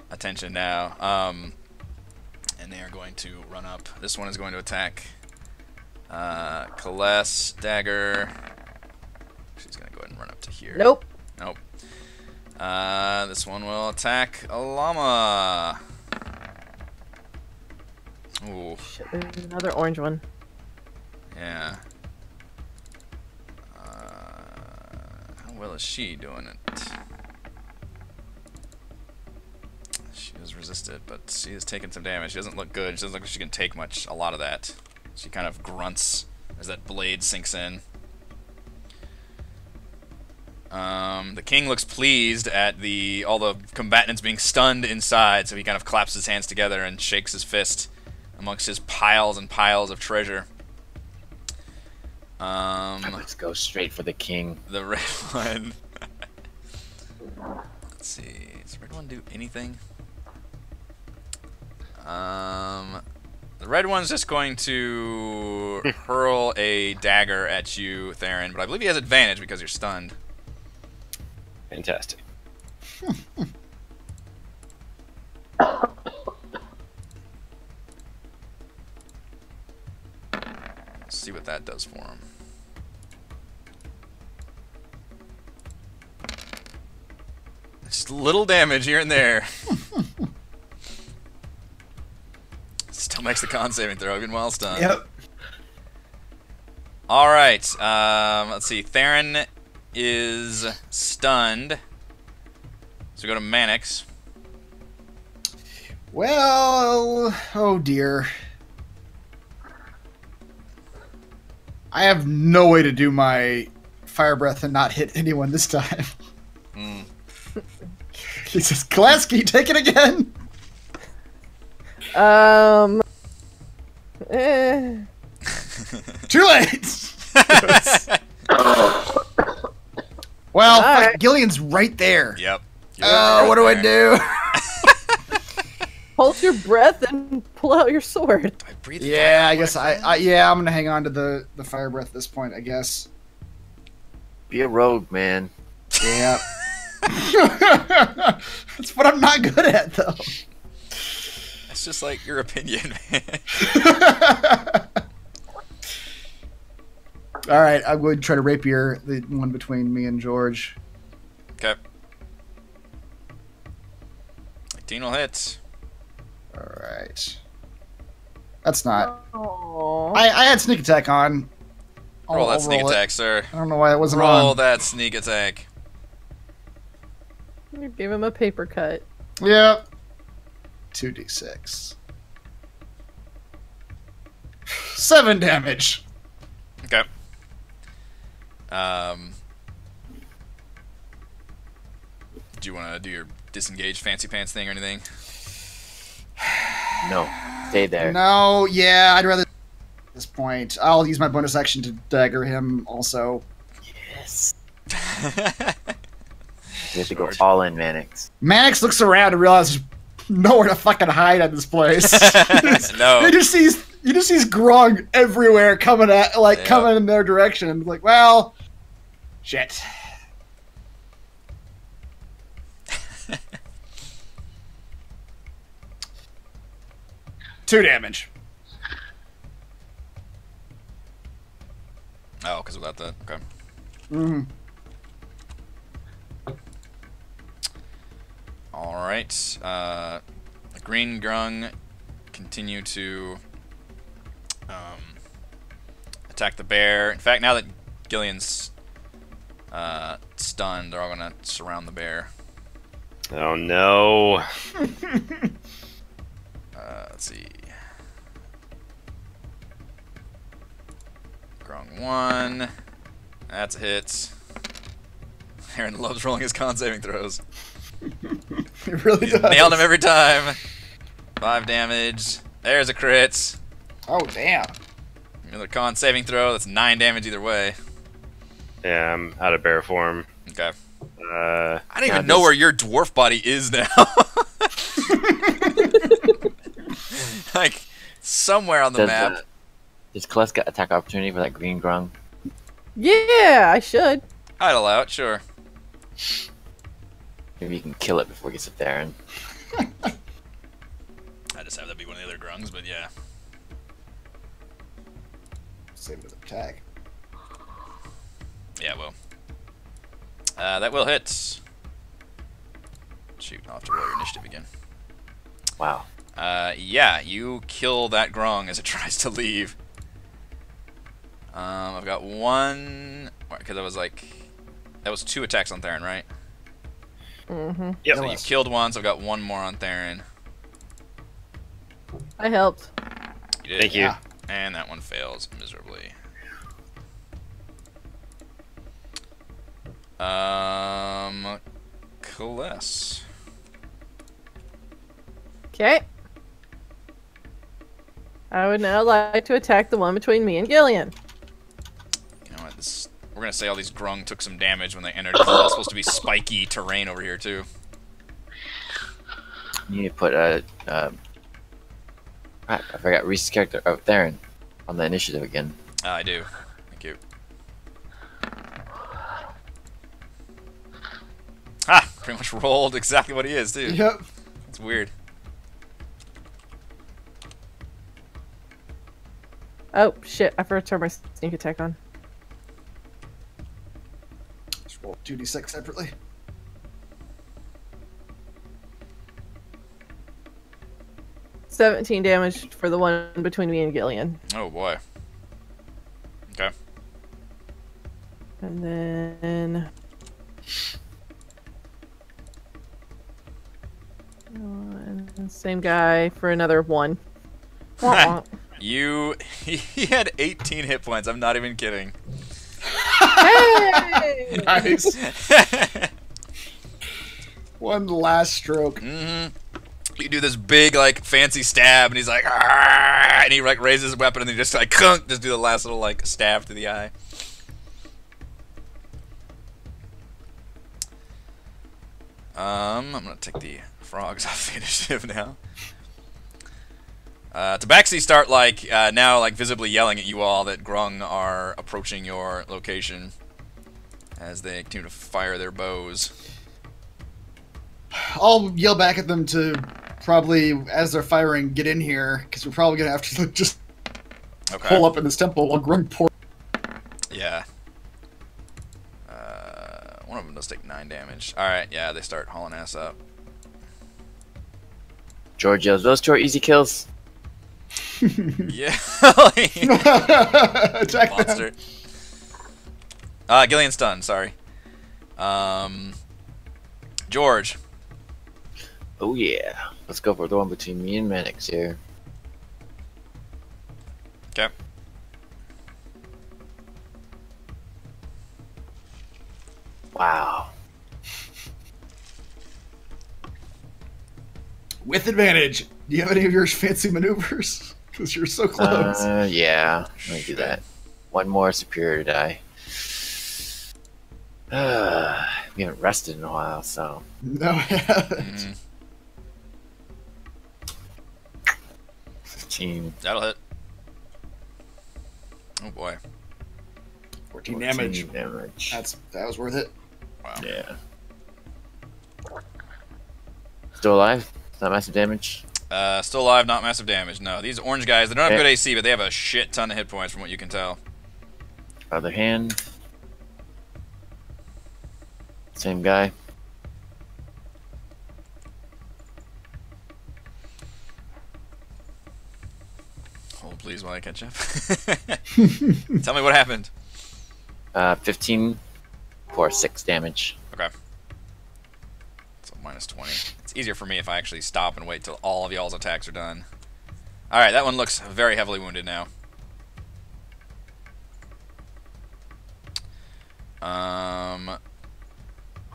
attention now. And they are going to run up. This one is going to attack Kaless, dagger. She's gonna go ahead and run up to here. nope. Nope. This one will attack a llama. Ooh, Shit, there's another orange one. yeah. How well is she doing it? She is resisted, but she is taking some damage. She doesn't look good. She doesn't look like she can take a lot of that. She kind of grunts as that blade sinks in. The king looks pleased at all the combatants being stunned inside, so he kind of claps his hands together and shakes his fist amongst his piles and piles of treasure. let's go straight for the king. The red one. Let's see. Does the red one do anything? The red one's just going to hurl a dagger at you, Theron, but I believe he has advantage because you're stunned. Fantastic. Let's see what that does for him. Just a little damage here and there. Still makes the con saving throw, even while stunned. Yep. Alright, let's see. Theron is stunned. So we go to Mannix. Well, oh dear. I have no way to do my fire breath and not hit anyone this time. Mm. He says, Klasky, take it again. Too late. Well, fuck, Alright. Gillian's right there. Yep. Oh, what do I do? Hold your breath and pull out your sword. I breathe Yeah, fire I guess yeah, I'm gonna hang on to the fire breath at this point, I guess. Be a rogue, man. Yeah. That's what I'm not good at, though. That's just like your opinion, man. All right, I'm going to try to rapier the one between me and George. Okay. 18 will hit. Alright. That's not... Aww. I had sneak attack on. Roll that I'll sneak roll it. attack, sir. I don't know why it wasn't Roll on. that sneak attack. You gave him a paper cut. Yep. 2d6. 7 damage. Okay. Do you want to do your disengage fancy pants thing or anything? No, stay there. No, yeah, I'd rather... At this point, I'll use my bonus action to dagger him also. Yes. You have to go all in, Mannix. Mannix looks around and realizes there's nowhere to fucking hide at this place. No. He just sees Grung everywhere coming coming in their direction. Like, well, shit. Two damage. Oh, because without that, okay. Mm-hmm. All right. The green grung continue to attack the bear. In fact, now that Gillian's stunned, they're all gonna surround the bear. Oh no. Let's see. Grung 1. That's a hit. Aaron loves rolling his con saving throws. It really does. Nailed him every time. 5 damage. There's a crit. Oh, damn. Another con saving throw. That's 9 damage either way. Yeah, I'm out of bear form. Okay. Uh, I don't even know where your dwarf body is now. Like, somewhere on the map. Does Celeste get attack opportunity for that green grung? Yeah, I should. I'd allow it, sure. Maybe you can kill it before it gets up there. And I just have that be one of the other grungs, but yeah. Save it as a tag. Yeah, well. That will hit. Shoot, I'll have to roll your initiative again. wow. Yeah, you kill that grung as it tries to leave. I've got one... Because I was like... That was 2 attacks on Theron, right? Mm-hmm. Yep. So you killed one, so I've got 1 more on Theron. I helped. You did. Thank you. Yeah. And that one fails miserably. Celeste. Okay. I would now like to attack the one between me and Gillian. You know what? We're gonna say all these grung took some damage when they entered. It's all supposed to be spiky terrain over here too. You need to put I forgot Reese's character, Theron, on the initiative again. I do. Thank you. Ah! Pretty much rolled exactly what he is too. Yep. It's weird. Oh, shit. I forgot to turn my sneak attack on. Just roll 2d6 separately. $17 damage for the one between me and Gillian. Oh boy. Okay. And then... same guy for another 1. He had 18 hit points. I'm not even kidding. Hey! Nice. One last stroke. Mm-hmm. You do this big, like, fancy stab, and he's like, "Argh!" And he like raises his weapon, and then just like, kunk, just do the last little like stab to the eye. I'm gonna take the frogs off the initiative now. Tabaxi start like now like visibly yelling at you all that grung are approaching your location as they continue to fire their bows. I'll yell back at them to probably, as they're firing, get in here, because we're probably going to have to just pull up in this temple while Grung pour. Yeah. One of them does take 9 damage. Alright, yeah, they start hauling ass up. George yells, "Those two are easy kills." Yeah. Attack Monster. them. Gillian's stunned, sorry. George. Oh yeah. Let's go for the one between me and Mannix here. Okay. Wow. With advantage. Do you have any of your fancy maneuvers? Because you're so close. Yeah. Let me do that. One more superior die. We haven't rested in a while, so. No, I haven't. Mm, 15. that'll hit. Oh boy. 14 damage. damage. That was worth it. Wow. Yeah. Still alive? Not massive damage? Still alive, not massive damage. No, these orange guys, they don't have good AC, but they have a shit ton of hit points from what you can tell. Other hand. Same guy. Hold please while I catch up. Tell me what happened. 15 for 6 damage. Okay. So minus 20. It's easier for me if I actually stop and wait till all of y'all's attacks are done. Alright, that one looks very heavily wounded now.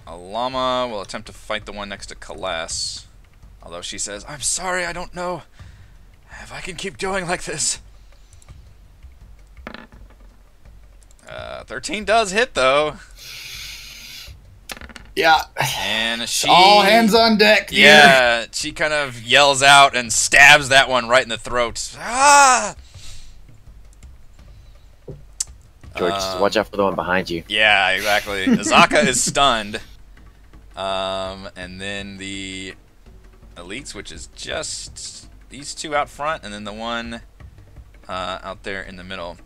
Alama will attempt to fight the one next to Kaless. Although she says, "I'm sorry, I don't know if I can keep going like this." 13 does hit, though. Yeah. And she... All hands on deck. Theater. Yeah, she kind of yells out and stabs that one right in the throat. Ah! George, just watch out for the one behind you. Yeah, exactly. Azaka is stunned. And then the elites, which is just these two out front, and then the one out there in the middle.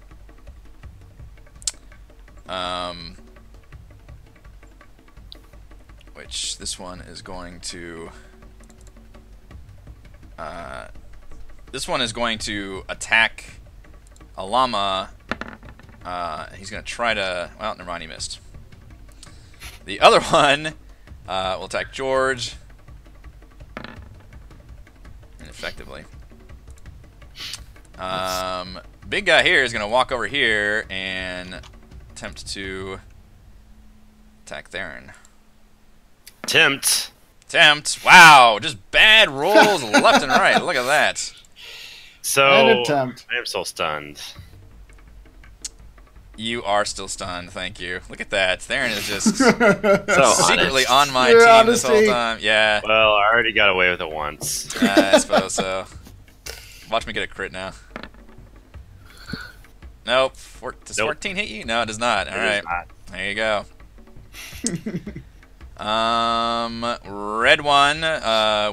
Which this one is going to... this one is going to attack Alama. He's going to try to... Well, never mind, he missed. The other one will attack George. Ineffectively. Big guy here is going to walk over here and attempt to attack Theron. Tempt. Wow, just bad rolls left and right. Look at that. So, And attempt. I am still stunned. You are still stunned, thank you. Look at that. Theron is just So secretly honest. on my Your team this whole honesty. time. Yeah, Well, I already got away with it once. I suppose so. Watch me get a crit now. Nope. Does Nope. 14 hit you? No, it does not. It All is right. not. There you go. Red one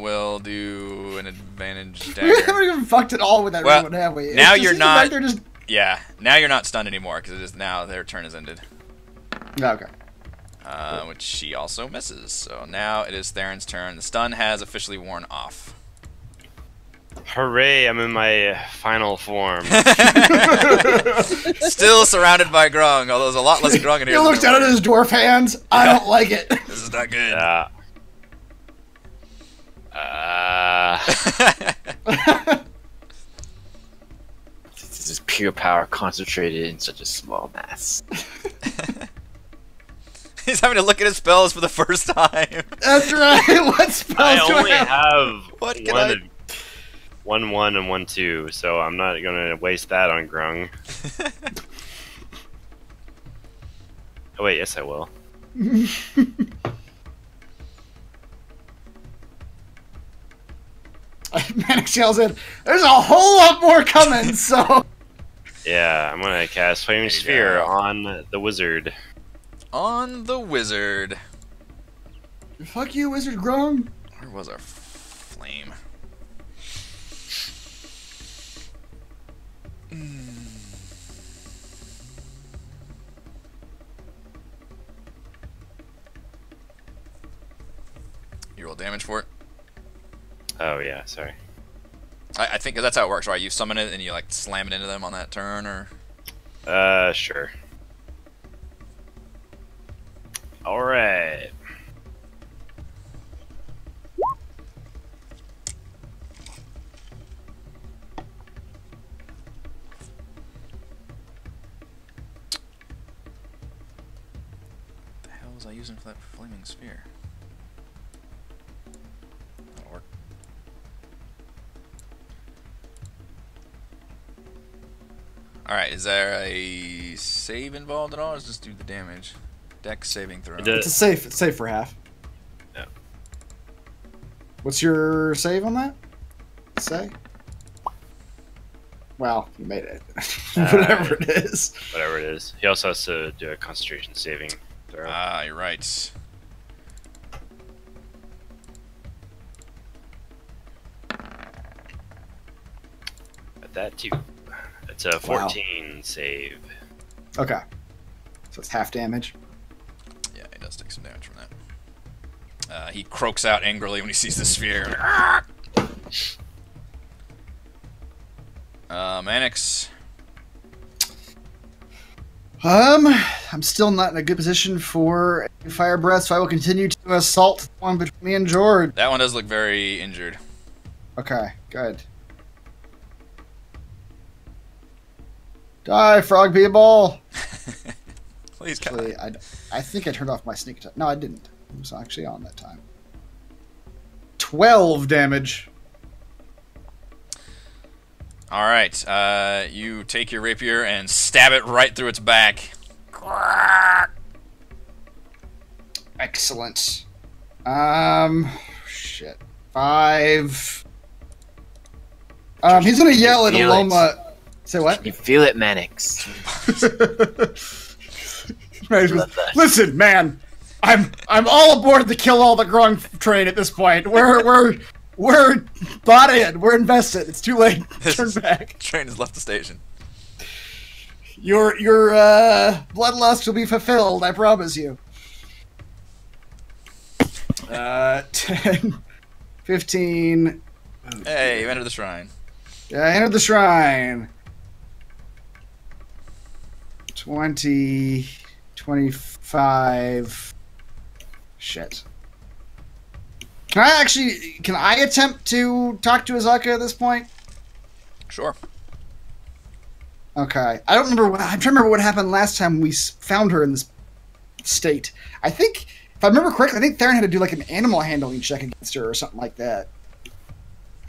will do an advantage We dagger. haven't even fucked it all with that Well, red one, have we? It's now just you're you not- Back there just... Yeah, now you're not stunned anymore because it is now their turn is ended. Okay. Which she also misses. So now it is Theron's turn. The stun has officially worn off. Hooray, I'm in my final form. Still surrounded by Grung, although there's a lot less Grung in here. He than looks there down at were. his dwarf hands. I don't like it. This is not good. Yeah. This is pure power concentrated in such a small mass. He's having to look at his spells for the first time. That's right. What spells I do only I have? have What can I- one 1 and 1 2, so I'm not gonna waste that on Grung. Oh wait, yes I will. Mannix yells in, "There's a whole lot more coming, so..." Yeah, I'm gonna cast Flaming There you Sphere go. on the wizard. On the wizard. Fuck you, Wizard Grung. Where was our flame? You roll damage for it. Oh yeah, sorry. I think that's how it works, right? You summon it and you like slam it into them on that turn, or Sure. All right. what the hell was I using for that flaming sphere? That'll work. Alright, is there a save involved at all, or just do the damage? Dex saving throw. It's it's safe for half. Yeah. What's your save on that? Say. Well, you made it. Whatever it is. Whatever it is. He also has to do a concentration saving throw. Ah, you're right. But that too. It's a 14 save. Okay. So it's half damage. Yeah, he does take some damage from that. He croaks out angrily when he sees the sphere. Mannix. I'm still not in a good position for a fire breath, so I will continue to assault the one between me and George. That one does look very injured. Okay, good. Die, frog people! Please, Actually, I think I turned off my sneak attack. No, I didn't. It was actually on that time. 12 damage. Alright, you take your rapier and stab it right through its back. Excellent. Shit. 5. He's gonna yell at Aloma. Say what? You feel it, Mannix. Listen, man. I'm all aboard the kill all the Grung train at this point. We're bought in. We're invested. It's too late. Turn back. Train has left the station. Your bloodlust will be fulfilled. I promise you. 10, 15. Hey, you entered the shrine. Yeah, I entered the shrine. 20, 25. Shit. Can I attempt to talk to Azaka at this point? Sure. Okay. I'm trying to remember what happened last time we found her in this state. I think, if I remember correctly, I think Theron had to do like an animal handling check against her or something like that.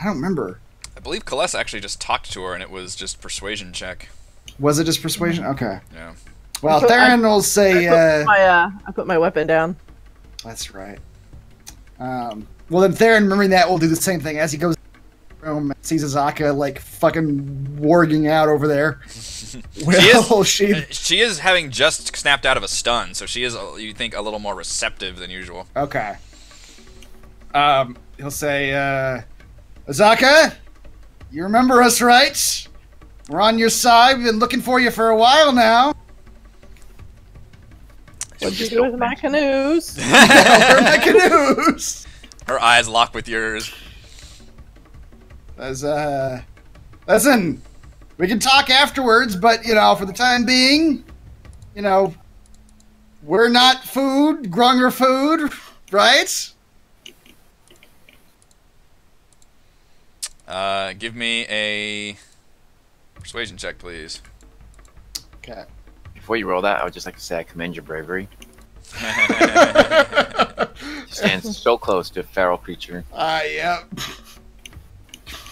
I don't remember. I believe Kalessa actually just talked to her and it was just persuasion check. Was it just persuasion? Okay. Yeah. Well, Theron will say... I put my weapon down. That's right. Well, then Theron, remembering that, will do the same thing as he goes to the room and sees Azaka, like, fucking warging out over there. Well, she is having just snapped out of a stun, so she is, you think, a little more receptive than usual. Okay. He'll say, Azaka, you remember us, right? We're on your side. We've been looking for you for a while now. What'd you do with my canoes? Where are my canoes? Her eyes lock with yours. Listen, we can talk afterwards, but, for the time being, we're not food. Grung are food, right? Give me a persuasion check, please. Okay. Before you roll that, I would just like to say I commend your bravery. You stand so close to a feral creature. Yeah.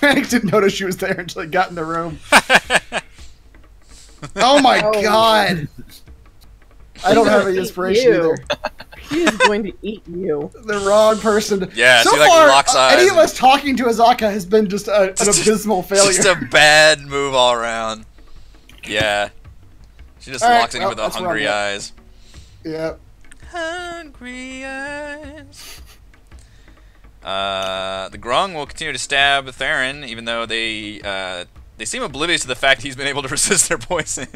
Panic didn't notice she was there until he got in the room. Oh my god! I don't have any inspiration either. He is going to eat you. The wrong person. Yeah, so she, like, far, locks eyes any of us talking to Azaka has been just an abysmal failure. Just a bad move all around. Yeah. She just locks in with the hungry eyes. Yep. Hungry eyes. The Grung will continue to stab Theron, even though they seem oblivious to the fact he's been able to resist their poison.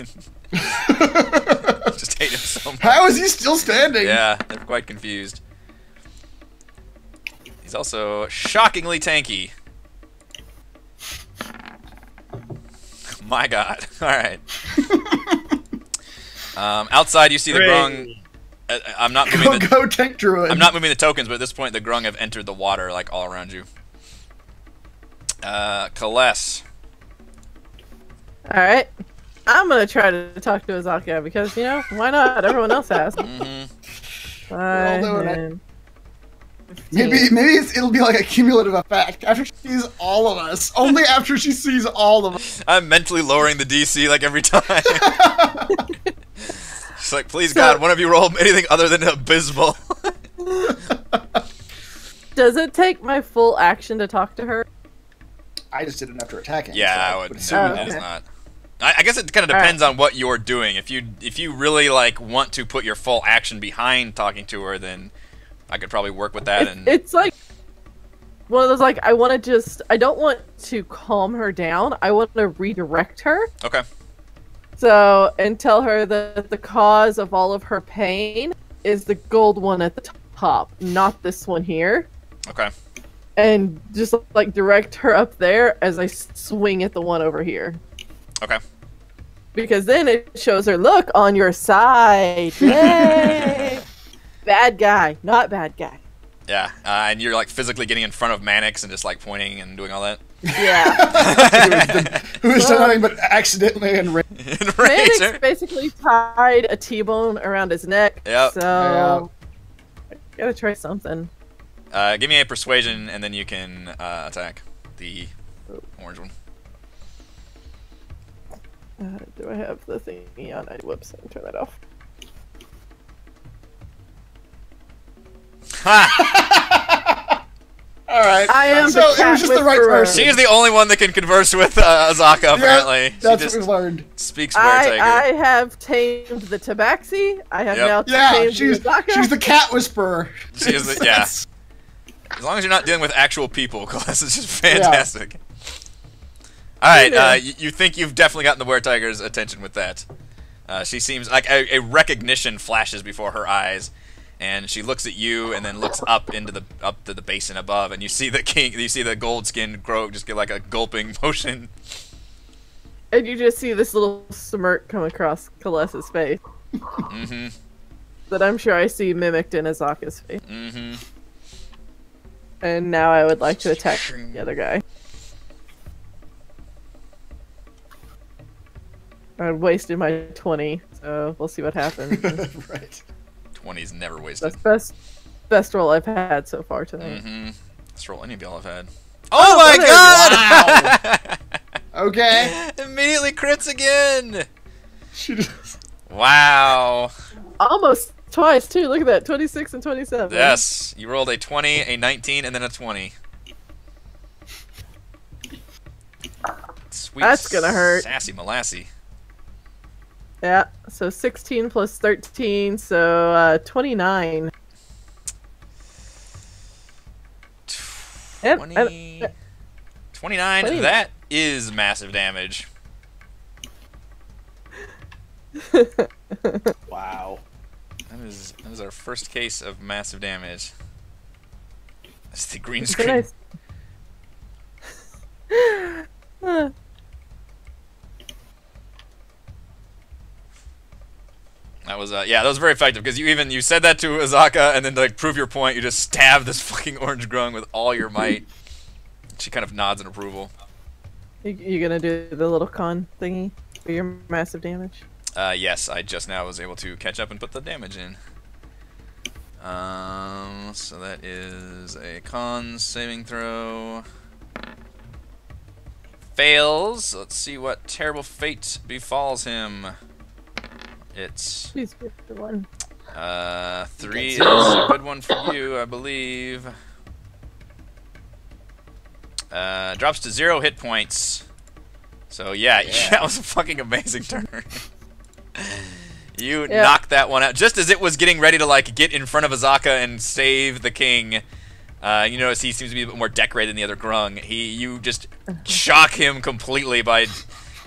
Just hate him so much. How is he still standing? Yeah, they're quite confused. He's also shockingly tanky. My God. All right. Outside, you see the Grung. I'm not moving Go tank druid. I'm not moving the tokens, but at this point, the Grung have entered the water, like all around you. Kaless. All right. I'm gonna try to talk to Azaka because why not? Everyone else has. We're all doing it. Maybe it'll be like a cumulative effect after she sees all of us. Only after she sees all of us. I'm mentally lowering the DC like every time. It's like, please God, one of you roll anything other than abysmal. Does it take my full action to talk to her? I just did it after attacking. Yeah, so I would. No, it is not. I guess it kind of depends on what you're doing. If you really want to put your full action behind talking to her, then I could probably work with that. It's like one of those I don't want to calm her down. I want to redirect her. Okay. So, and tell her that the cause of all of her pain is the gold one at the top, not this one here. Okay. And just direct her up there as I swing at the one over here. Okay. Because then it shows her, look, on your side. Yay! Bad guy, not bad guy. Yeah, and you're physically getting in front of Mannix and just pointing and doing all that. Yeah. Who has done nothing but accidentally enrage. Mannix basically tied a T-bone around his neck. Yep. So I gotta try something. Give me a persuasion, and then you can attack the orange one. Do I have the thingy on? Whoops, I can turn that off. Ha! Alright. I am so it was just the right person. She is the only one that can converse with Azaka, apparently. Yeah, that's what we learned. Speaks Weretiger. I have tamed the Tabaxi. I have now tamed Azaka. She's the cat whisperer. She is the, yeah. As long as you're not dealing with actual people, Kaless is just fantastic. Yeah. Alright, you think you've definitely gotten the Weretiger's attention with that. She seems like a recognition flashes before her eyes, and she looks at you and then looks up to the basin above, and you see the king, you see the gold skinned Grog just get a gulping motion. And you just see this little smirk come across Kaless's face. Mm-hmm. That I'm sure I see mimicked in Azaka's face. Mm-hmm. And now I would like to attack the other guy. I wasted my 20, so we'll see what happens. Right. 20's never wasted. That's best roll I've had so far tonight. Mm-hmm. Best roll any of y'all have had. Oh my God! Wow. Okay. Immediately crits again. Wow. Almost twice too. Look at that, 26 and 27. Yes, you rolled a 20, a 19, and then a 20. Sweet. That's gonna hurt. Sassy Molassy. Yeah, so 16 plus 13, so 29. 29. 29. That is massive damage. Wow. That is our first case of massive damage. That's the green screen. That was that was very effective because you said that to Azaka, and then to prove your point, you just stab this fucking orange Grung with all your might. She kind of nods in approval. You gonna do the little con thingy for your massive damage? Yes, I just now was able to catch up and put the damage in. So that is a con saving throw. Fails. Let's see what terrible fate befalls him. It's please be the one. 3 is a good one for you, I believe. Drops to 0 hit points. So yeah, that was a fucking amazing turn. You knocked that one out just as it was getting ready to get in front of Azaka and save the king. You notice he seems to be a bit more decorated than the other Grung. You just shock him completely by,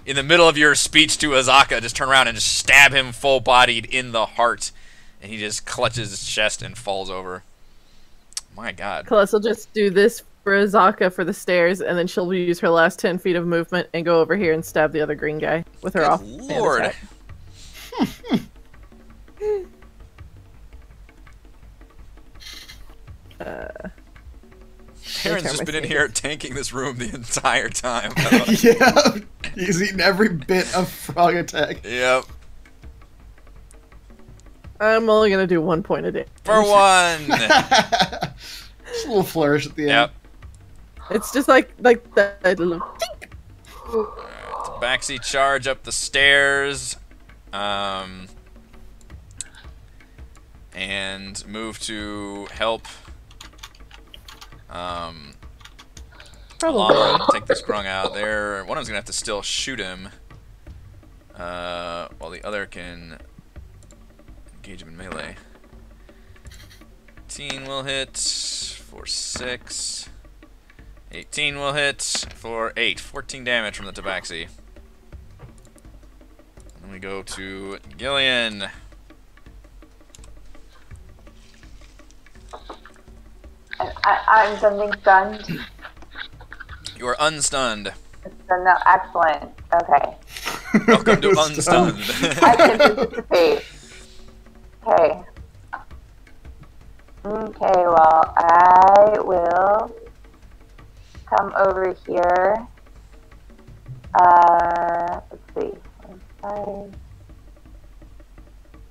in the middle of your speech to Azaka, just turn around and just stab him full-bodied in the heart, and he just clutches his chest and falls over. My God. Celeste will just do this for Azaka for the stairs, and then she'll use her last 10 feet of movement and go over here and stab the other green guy with her Good off. Lord. Aaron's just been in here tanking this room the entire time. Yeah, he's eaten every bit of frog attack. Yep. I'm only gonna do 1 point a day. For one. Just a little flourish at the end. Yep. It's just like that little tink. Tabaxi charge up the stairs. And move to help. Probably. Take this Grung out there. One of them's gonna have to still shoot him. While the other can engage him in melee. 18 will hit for 6. 18 will hit for 8. 14 damage from the Tabaxi. And then we go to Gillian. I'm something stunned. You are unstunned. No, excellent. Okay. Welcome to Unstunned. I can anticipate. Okay. Okay, well, I will come over here. Let's see. I think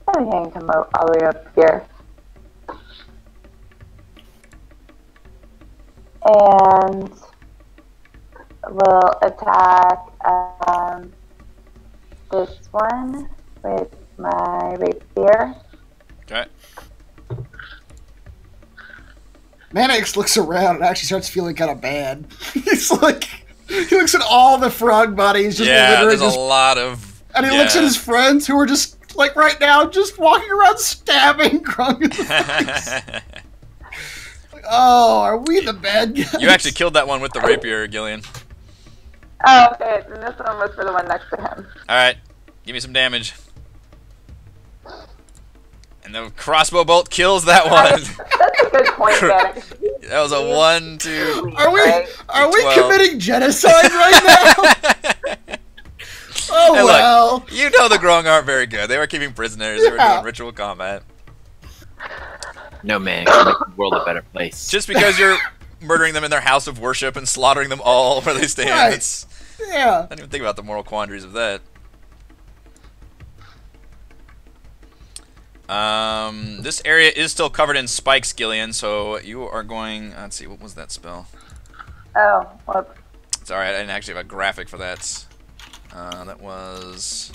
I can come all the way up here. And we'll attack this one with my rapier. Okay. Mannix looks around and actually starts feeling kind of bad. He's like, he looks at all the frog bodies, just Yeah, literally there's just, a lot of. and he looks at his friends who are just like right now, just walking around stabbing Grung in the face. Like, oh, are we the bad guys? You actually killed that one with the rapier, Gillian. Oh, okay. And this one was for the one next to him. Alright, give me some damage. And the crossbow bolt kills that one. That's a good point, Danik. That was a 1, 2. Are we 12. committing genocide right now? Oh Hey, look, well. you know the Grung aren't very good. They were keeping prisoners. They were doing ritual combat. No man, it can make the world a better place. Just because you're murdering them in their house of worship and slaughtering them all where they stand. Right. It's, Yeah. I didn't even think about the moral quandaries of that. This area is still covered in spikes, Gillian, so you are going... Let's see, what was that spell? Oh, whoops. It's alright, I didn't actually have a graphic for that. That was...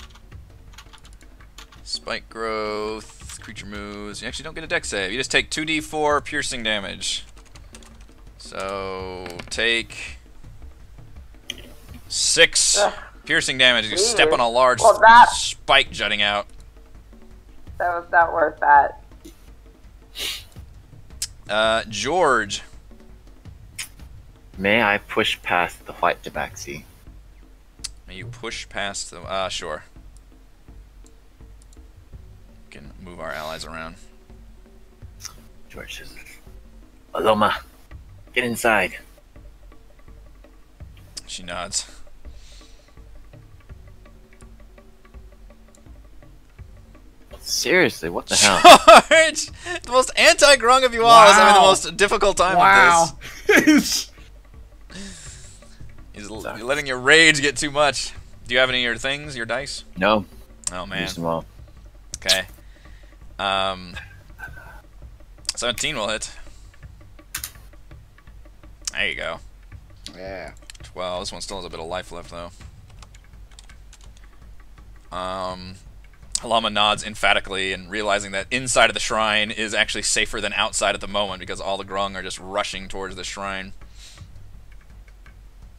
Spike growth, creature moves. You actually don't get a dex save. You just take 2d4 piercing damage. So, take... 6 piercing damage. You step on a large spike jutting out. That was not worth that. George. May I push past the white tabaxi? May you push past the... sure. We can move our allies around. George says, Aloma, get inside. She nods. Seriously, what the hell? George! The most anti-Grung of you all is having the most difficult time with this. He's letting your rage get too much. Do you have any of your things, your dice? No. Oh, man. Use them all. Okay. 17 will hit. There you go. Yeah. 12. This one still has a bit of life left, though. Halama nods emphatically and realizing that inside of the shrine is actually safer than outside at the moment because all the Grung are just rushing towards the shrine.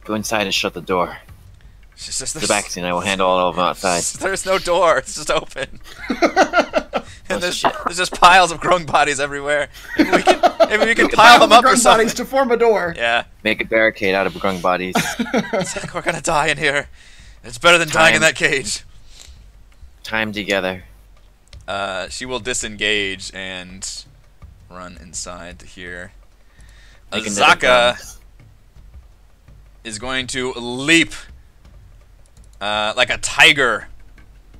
Go inside and shut the door. She's just, Tabaxi and I will handle all of them outside. There's no door. It's just open. And there's just piles of Grung bodies everywhere. Maybe we can pile them up or Grung something. bodies to form a door. Yeah. Make a barricade out of Grung bodies. It's like we're gonna die in here. It's better than dying in that cage. Time together. She will disengage and run inside to here. Making Azaka little is going to leap like a tiger.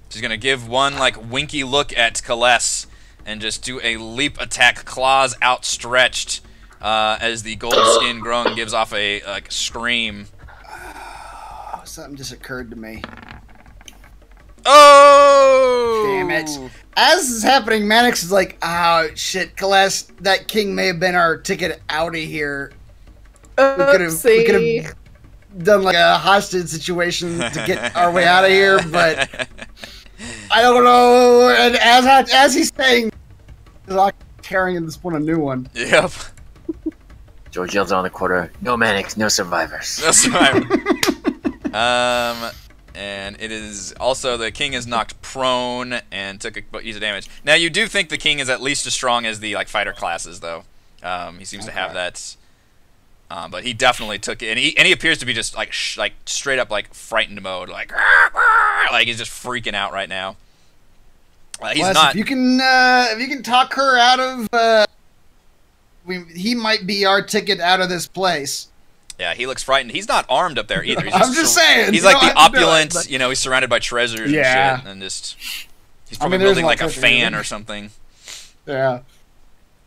She's going to give one like winky look at Kaless and just do a leap attack, claws outstretched, as the gold skin Grung gives off a like scream. Oh, something just occurred to me. Oh! Damn it. As this is happening, Mannix is like, oh, shit, Kaless, that king may have been our ticket out of here. We could have done like a hostage situation to get our way out of here, but I don't know. And as he's saying, he's like tearing at this point a new one. Yep. George yells on the quarter, no Mannix, no survivors. That's right. And it is also the king is knocked prone and took a piece of damage. Now you do think the king is at least as strong as the like fighter classes, though. He seems to have that, but he definitely took it, and he appears to be just like straight up like frightened mode, like he's just freaking out right now. He's not. If you can talk her out of, he might be our ticket out of this place. Yeah, he looks frightened. He's not armed up there either. He's I'm just saying. He's like the opulent, he's surrounded by treasures and shit, and just he's probably building like a fan or something. Yeah.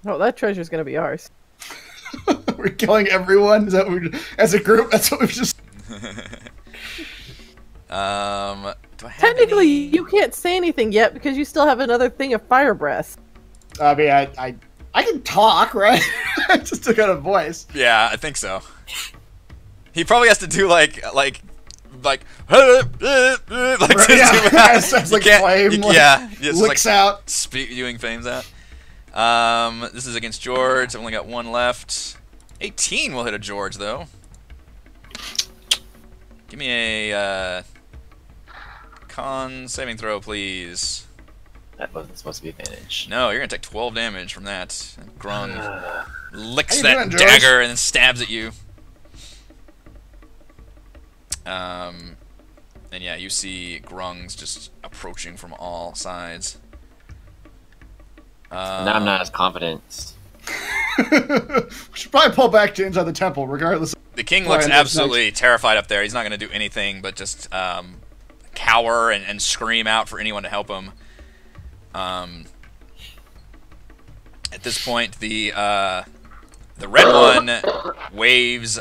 Oh, that treasure's gonna be ours. We're killing everyone. Is that what as a group? That's what we've just. Do I have Technically, any? you can't say anything yet because you still have another thing of fire breath. I mean, I can talk, right? I just took out a voice. Yeah, I think so. He probably has to do like like Sounds like flame. Licks out. Spewing flames out. This is against George. I've only got one left. 18 will hit a George though. Give me a con saving throw, please. That wasn't supposed to be advantage. No, you're gonna take 12 damage from that. Grung licks How you that doing, George? dagger and then stabs at you. And yeah, you see Grungs just approaching from all sides. Now I'm not as confident. We should probably pull back to inside the temple, regardless. The king looks absolutely terrified up there. He's not going to do anything but just cower and scream out for anyone to help him. At this point, the red one waves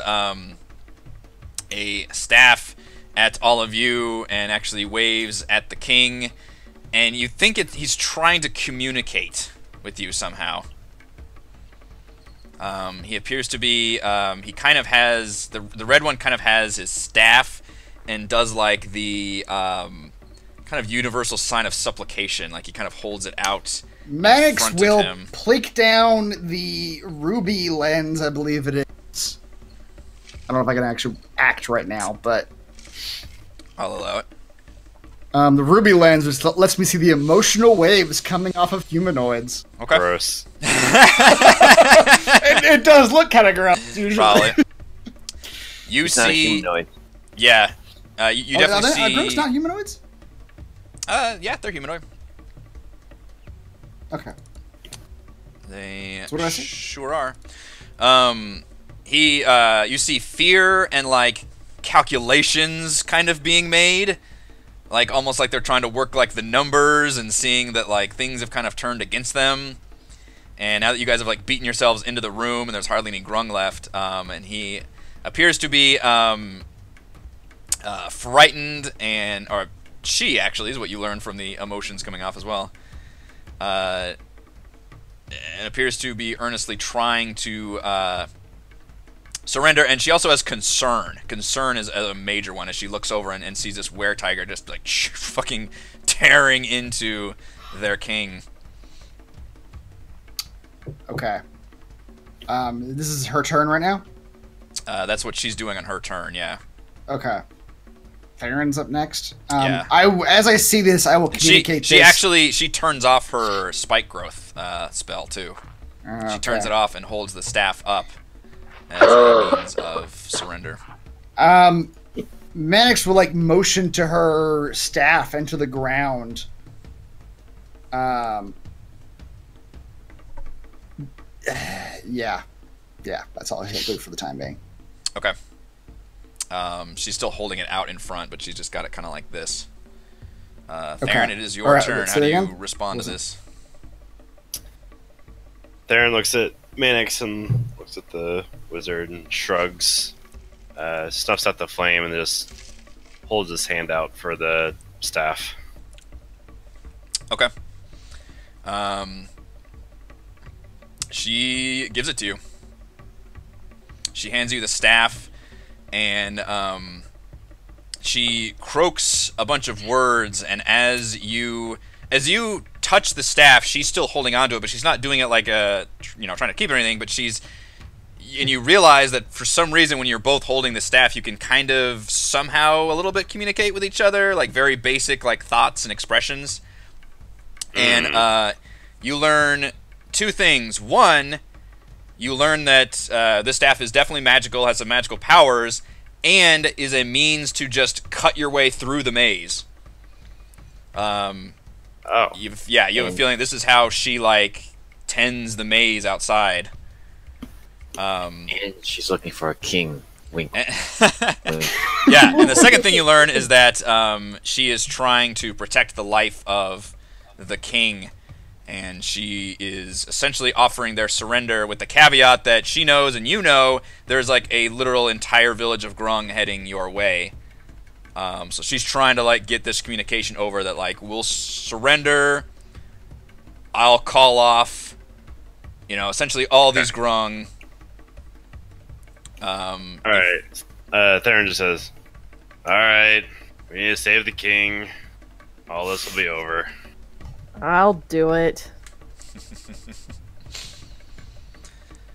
a staff at all of you and actually waves at the king, and you think he's trying to communicate with you somehow. He appears to be, he kind of has, the red one kind of has his staff and does like the kind of universal sign of supplication, like he kind of holds it out. Mannix will plink down the ruby lens, I believe it is. I don't know if I can actually act right now, but I'll allow it. The ruby lens just lets me see the emotional waves coming off of humanoids. Okay. Gross. It does look kind of gross, usually. Probably. You It's not a see, humanoid. yeah, you definitely see. Are Grungs not humanoids? Yeah, they're humanoid. Okay. They So what did I say? sure are. You see fear and like calculations kind of being made, like almost like they're trying to work like the numbers and seeing that like things have kind of turned against them. And now that you guys have like beaten yourselves into the room and there's hardly any Grung left, and he appears to be frightened, or she actually is what you learn from the emotions coming off as well. And appears to be earnestly trying to surrender, and she also has concern. Concern is a major one as she looks over and sees this were-tiger just like fucking tearing into their king. Okay. This is her turn right now? That's what she's doing on her turn, yeah. Okay. Farron's up next. Yeah. As I see this, I will communicate she this. actually turns off her spike growth spell too. She turns it off and holds the staff up as a means of surrender. Mannix will like motion to her staff into the ground. Yeah. yeah, that's all he'll do for the time being. Okay. She's still holding it out in front, but she's just got it kind of like this. Theron, it is your turn. How do you respond to this? Theron looks at Manix and looks at the wizard and shrugs, snuffs out the flame, and just holds his hand out for the staff. Okay. She gives it to you. She hands you the staff, and she croaks a bunch of words, and as you touch the staff, she's still holding onto it, but she's not doing it like trying to keep it or anything, but and you realize that for some reason when you're both holding the staff, you can kind of somehow a little bit communicate with each other, like very basic like thoughts and expressions. And you learn two things. One, you learn that this staff is definitely magical, has some magical powers, and is a means to just cut your way through the maze. You have a feeling this is how she like tends the maze outside. And she's looking for a king. Wink. Yeah, and the second thing you learn is that she is trying to protect the life of the king, and she is essentially offering their surrender with the caveat that she knows and you know there's like a literal entire village of Grung heading your way. So she's trying to like get this communication over that like we'll surrender, I'll call off, essentially all these Grung. Alright. Theron just says, alright, we need to save the king. All this will be over. I'll do it.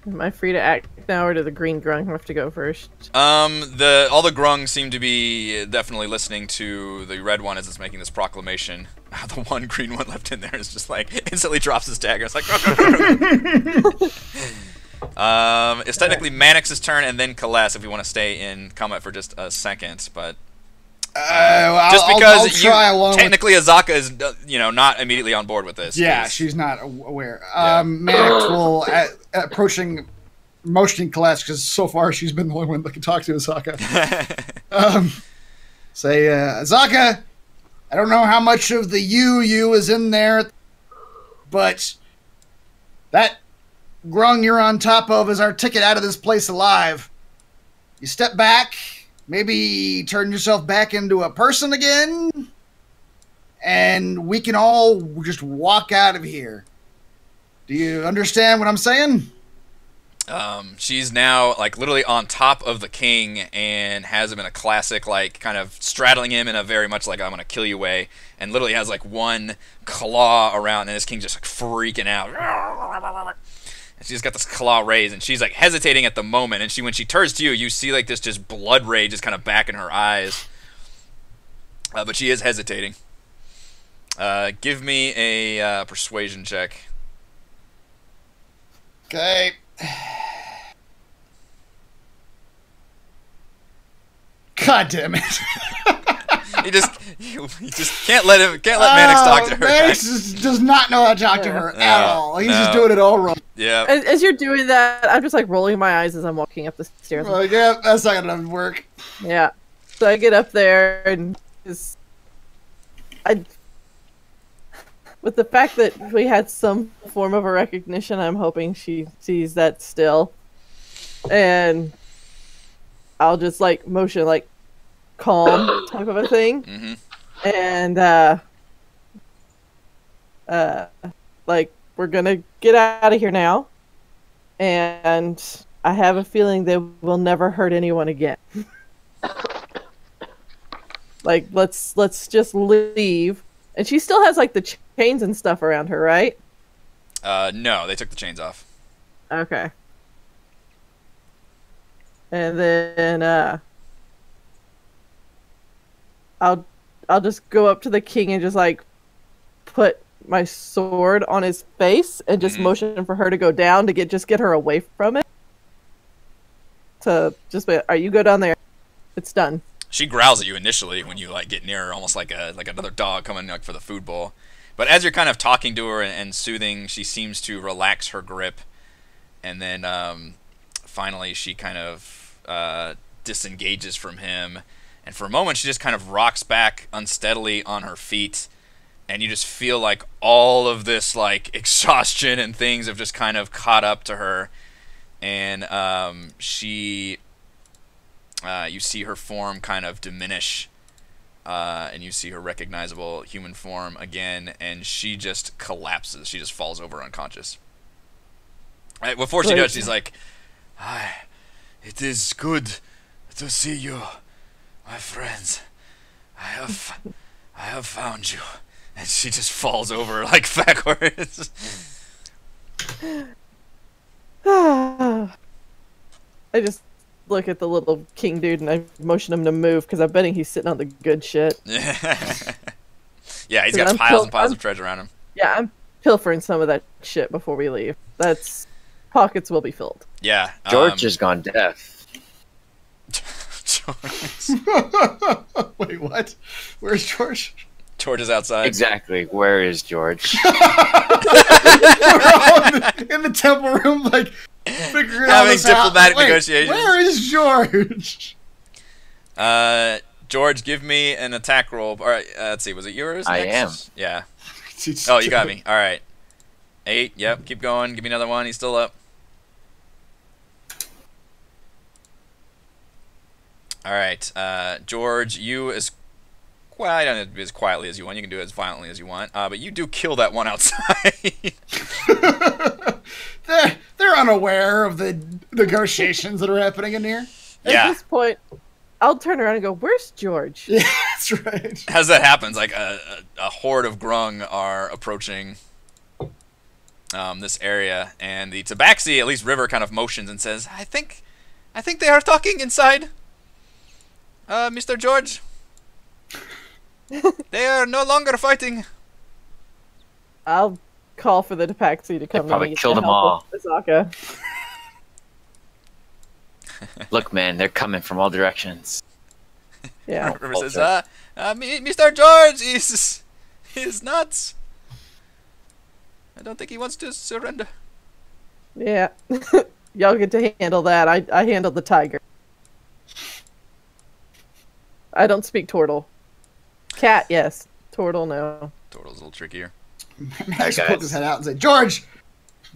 Am I free to act now, or do the green Grung have to go first? All the Grung seem to be definitely listening to the red one as it's making this proclamation. The one green one left in there is just like instantly drops his dagger. It's like it's technically Manix's turn and then Kales if you want to stay in combat for just a second, but just because technically Azaka is not immediately on board with this. Yeah, she's not aware. Manix will motioning Kales because so far she's been the only one that can talk to Azaka. Say, Azaka, I don't know how much of the you is in there, but that Grung you're on top of is our ticket out of this place alive. You step back, maybe turn yourself back into a person again, and we can all just walk out of here. Do you understand what I'm saying? She's now like literally on top of the king and has him in a classic like kind of straddling him in a very much like I'm gonna kill you way, and literally has like one claw around, and this king just like freaking out. And she's got this claw raised, and she's like hesitating at the moment, and when she turns to you, you see like this just blood rage just kind of back in her eyes. But she is hesitating. Give me a persuasion check. Okay. God damn it! You just can't let Manix talk to her. Manix does not know how to talk to her at all. He's just doing it all wrong. Yeah. As you're doing that, I'm just like rolling my eyes as I'm walking up the stairs. Well, yeah, that's not gonna work. Yeah. So I get up there and with the fact that we had some form of a recognition, I'm hoping she sees that still. And I'll just like motion like calm type of a thing. Mm-hmm. And like we're gonna get out of here now. And I have a feeling they will never hurt anyone again. Like let's just leave. And she still has like the chains and stuff around her, right? No, they took the chains off. Okay. And then I'll just go up to the king and just like put my sword on his face and just motion for her to go down to get her away from it. To just be, you go down there. It's done. She growls at you initially when you like get near her, almost like another dog coming like for the food bowl. But as you're kind of talking to her and soothing, she seems to relax her grip, and then finally she kind of disengages from him, and for a moment she just kind of rocks back unsteadily on her feet, and you just feel like all of this like exhaustion and things have just kind of caught up to her, and you see her form kind of diminish, and you see her recognizable human form again, and she just collapses. She just falls over unconscious. Right, before she does, she's like, "Hi, it is good to see you, my friends. I have found you." And she just falls over like backwards. I just look at the little king dude and I motion him to move because I'm betting he's sitting on the good shit. Yeah, he's got piles and piles of treasure on him. Yeah, I'm pilfering some of that shit before we leave. That's pockets will be filled. Yeah. George has gone deaf. Wait, what? Where's George? George is outside. Exactly. Where is George? We're all in the temple room, like, figuring all Having this out. diplomatic Wait, negotiations. Where is George? George, give me an attack roll. All right, let's see. Was it yours? I next? Yeah. Oh, you got me. All right. 8. Yep. Keep going. Give me another one. He's still up. All right. George, you I don't know as quietly as you want. You can do it as violently as you want. But you do kill that one outside. They're unaware of the negotiations that are happening in here. Yeah. At this point, I'll turn around and go, "Where's George?" Yeah, that's right. As that happens, like a horde of Grung are approaching this area, and the Tabaxi, at least River, kind of motions and says, I think they are talking inside. Mr. George, they are no longer fighting." I'll call for the Tabaxi to come probably and killed them all. Azaka. Look, man, they're coming from all directions. Yeah. River says, Mr. George is nuts. I don't think he wants to surrender. Yeah. Y'all get to handle that. I handle the tiger. I don't speak turtle. Cat, yes. Turtle, no. Turtle's a little trickier. Max poked his head out and said, "George,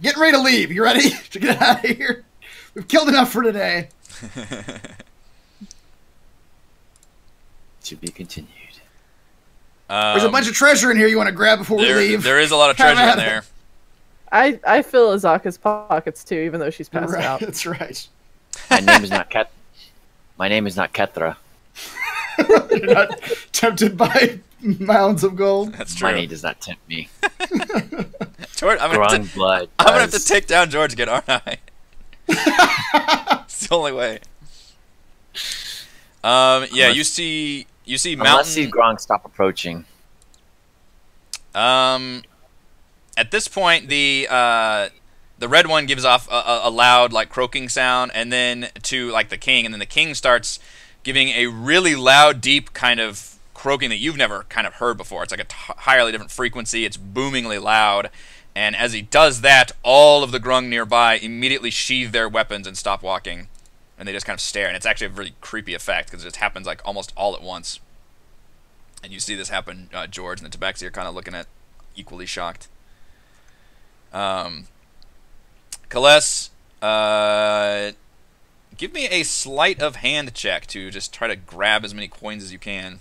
getting ready to leave. You ready to get out of here? We've killed enough for today." To be continued. There's a bunch of treasure in here you want to grab before we leave. There is a lot of treasure in there. I fill Azaka's pockets too, even though she's passed Right, out. that's right. My name is not Ket. My name is not Ketra. You're not tempted by mounds of gold. That's true. Money does not tempt me. George, I'm Grung blood. gonna have to take down George again, aren't I? It's the only way. Yeah, you see Unless mountain. these Grung stop approaching. At this point, the red one gives off a loud like croaking sound, and then to like the king, and then the king starts giving a really loud, deep kind of croaking that you've never kind of heard before. It's like a entirely different frequency. It's boomingly loud, and as he does that, all of the Grung nearby immediately sheathe their weapons and stop walking, and they just kind of stare. And it's actually a really creepy effect because it just happens like almost all at once. And you see this happen. George and the Tabaxi are kind of looking at, equally shocked. Kales, give me a sleight of hand check to just try to grab as many coins as you can.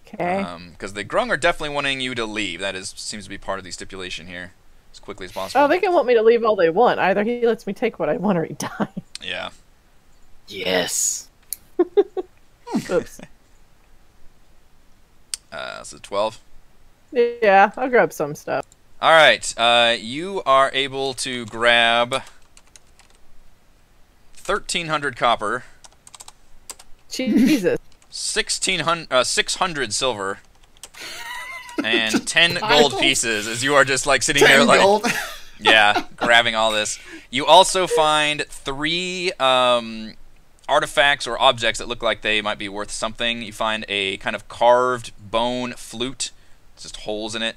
Okay. Because the Grung are definitely wanting you to leave. That seems to be part of the stipulation here, as quickly as possible. Oh, they can want me to leave all they want. Either he lets me take what I want or he dies. Yeah. Yes. Oops. So 12. Yeah, I'll grab some stuff. All right. You are able to grab 1,300 copper. Jesus. 600 silver, and 10 gold pieces. As you are just like sitting there, 10 like gold. yeah, grabbing all this. You also find 3 artifacts or objects that look like they might be worth something. You find a kind of carved bone flute, it's just holes in it.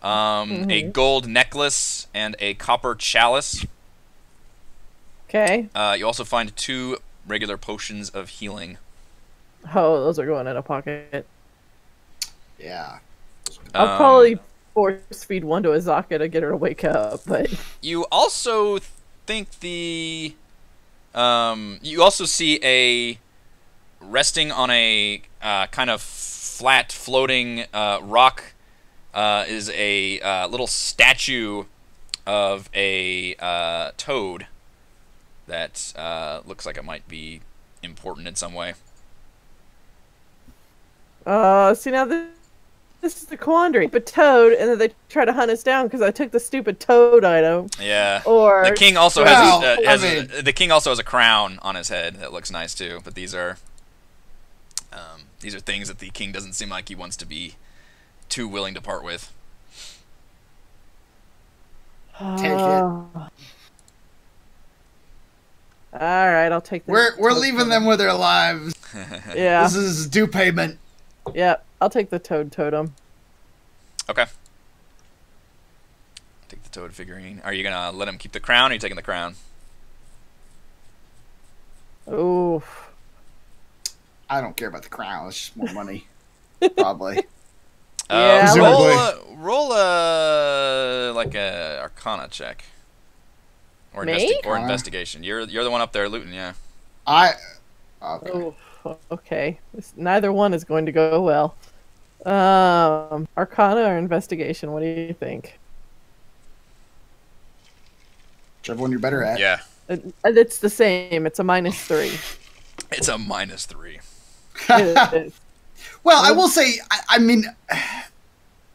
A gold necklace and a copper chalice. Okay. You also find 2 regular potions of healing. Oh, those are going in a pocket. Yeah. I'll probably force feed one to Azaka to get her to wake up, but You also think the you also see a resting on a kind of flat floating rock is a little statue of a toad that looks like it might be important in some way. see now this is the quandary. A toad, and then they try to hunt us down because I took the stupid toad item. Yeah. Or the king also Well, has the king also has a crown on his head that looks nice too. But these are things that the king doesn't seem like he wants to be too willing to part with. Take it. All right, I'll take the. We're leaving them with their lives. Yeah. This is due payment. Yeah, I'll take the toad totem. Okay. Take the toad figurine. Are you gonna let him keep the crown, or are you taking the crown? Ooh. I don't care about the crown. It's just more money. Probably. Yeah, roll like a Arcana check, or Me? investigation. You're the one up there looting, yeah. Okay. Oh, okay. Neither one is going to go well. Arcana or investigation? What do you think? Whichever one you're better at. Yeah. It's the same. It's a -3. It's a -3. It is. Well, I will say, I mean,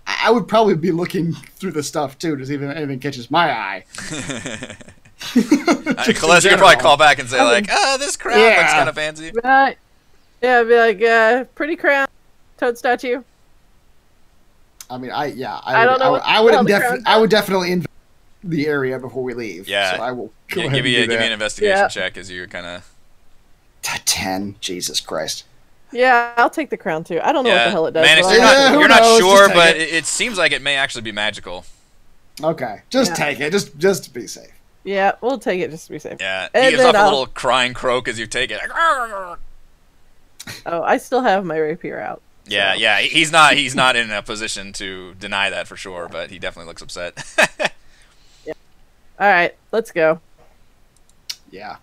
I would probably be looking through the stuff too to see if anything catches my eye. Celeste, you could probably call back and say like, this crown looks kind of fancy. Right. Yeah, be like, pretty crown, toad statue. I mean, I don't know. I would definitely invest the area before we leave. Yeah. So I will go Yeah, ahead give me and do an that. investigation check as you're kind of. 10. Jesus Christ. Yeah, I'll take the crown too. I don't know what the hell it does. Man, but you're I'll- not, who you're not knows? sure, Just take but it. it seems like it may actually be magical. Okay, just take it. Just to be safe. Yeah, we'll take it just to be safe. Yeah, And he gives then off a little crying croak as you take it. Oh, I still have my rapier out. Yeah, so. yeah, he's not in a position to deny that for sure, but he definitely looks upset. All right, let's go. Yeah.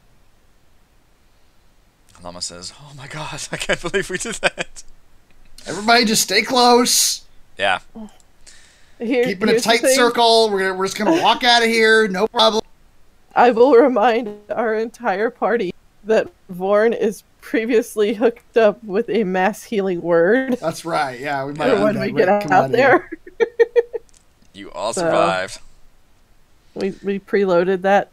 Llama says, "Oh my god, I can't believe we did that." Everybody, just stay close. Yeah. Keep in a Here's the tight thing. circle. We're just gonna walk out of here. No problem. I will remind our entire party that Vorn is previously hooked up with a mass healing word That's right. Yeah, we might when need we that get right, come out there. You all So- survived. We preloaded that.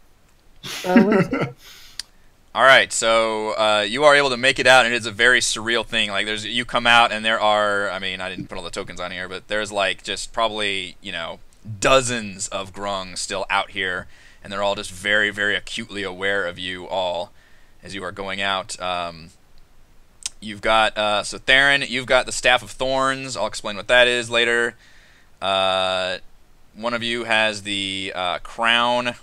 All right, so you are able to make it out, and it's a very surreal thing. Like, you come out, and there are, I mean, I didn't put all the tokens on here, but there's like just probably, dozens of Grung still out here, and they're all just very, very acutely aware of you all as you are going out. You've got, so Theron, you've got the Staff of Thorns. I'll explain what that is later. One of you has the crown.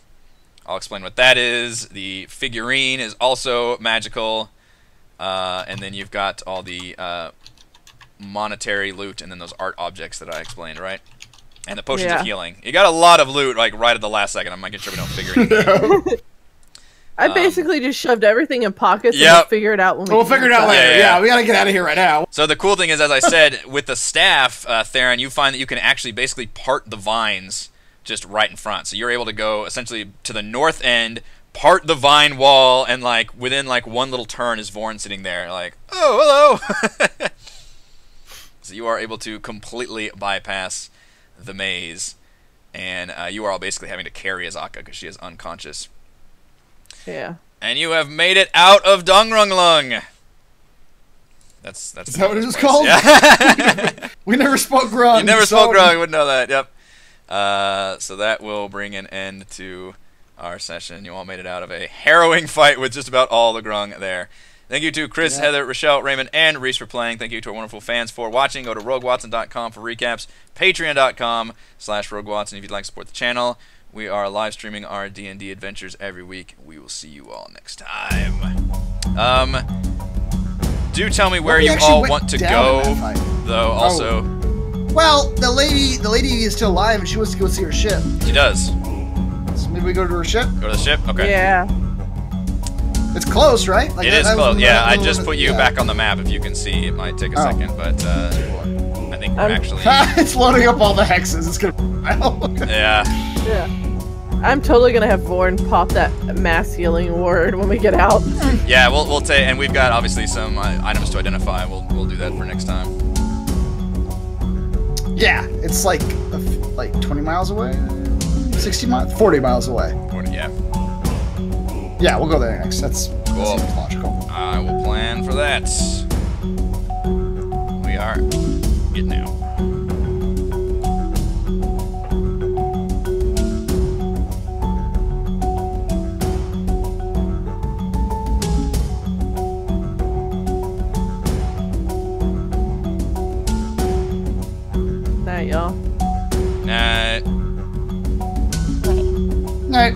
I'll explain what that is. The figurine is also magical. And then you've got all the monetary loot and then those art objects that I explained, right? And the potions of healing. You got a lot of loot, like, right at the last second. I'm making sure we don't figure anything. I basically just shoved everything in pockets and Yep. we'll figure it out when We'll figure it out later. Yeah. Yeah, we gotta get out of here right now. So the cool thing is, as I said, with the staff, Theron, you find that you can actually basically part the vines just right in front. So you're able to go essentially to the north end, part the vine wall, and like within like one little turn is Vorn sitting there, like, oh, hello. So you are able to completely bypass the maze, and you are all basically having to carry Azaka because she is unconscious. Yeah. And you have made it out of Dungrunglung. That's Is that what it was place. called? Yeah. We never spoke Grung. You never so- spoke Grung, you wouldn't know that. Yep. So that will bring an end to our session. You all made it out of a harrowing fight with just about all the Grung there. Thank you to Chris, Heather, Rochelle, Raymond, and Reese for playing. Thank you to our wonderful fans for watching. Go to roguewatson.com for recaps, patreon.com/roguewatson if you'd like to support the channel. We are live streaming our D&D adventures every week. We will see you all next time. Do tell me where you all want to go, though. Also, well, the lady is still alive, and she wants to go see her ship. She does. So maybe we go to her ship. Go to the ship. Okay. Yeah. It's close, right? Like it is close. Yeah, I just put you back on the map. If you can see, it might take a second, but I think we're actually. It's loading up all the hexes. It's gonna. Yeah. Yeah. I'm totally gonna have Vorn pop that mass healing word when we get out. Yeah, we'll take, and we've got obviously some items to identify. We'll do that for next time. Yeah, it's like 20 miles away, 60 miles, 40 miles away. 40, yeah. Yeah, we'll go there next. That cool. seems logical. I will plan for that. We are getting out. Night, y'all. Night. Night.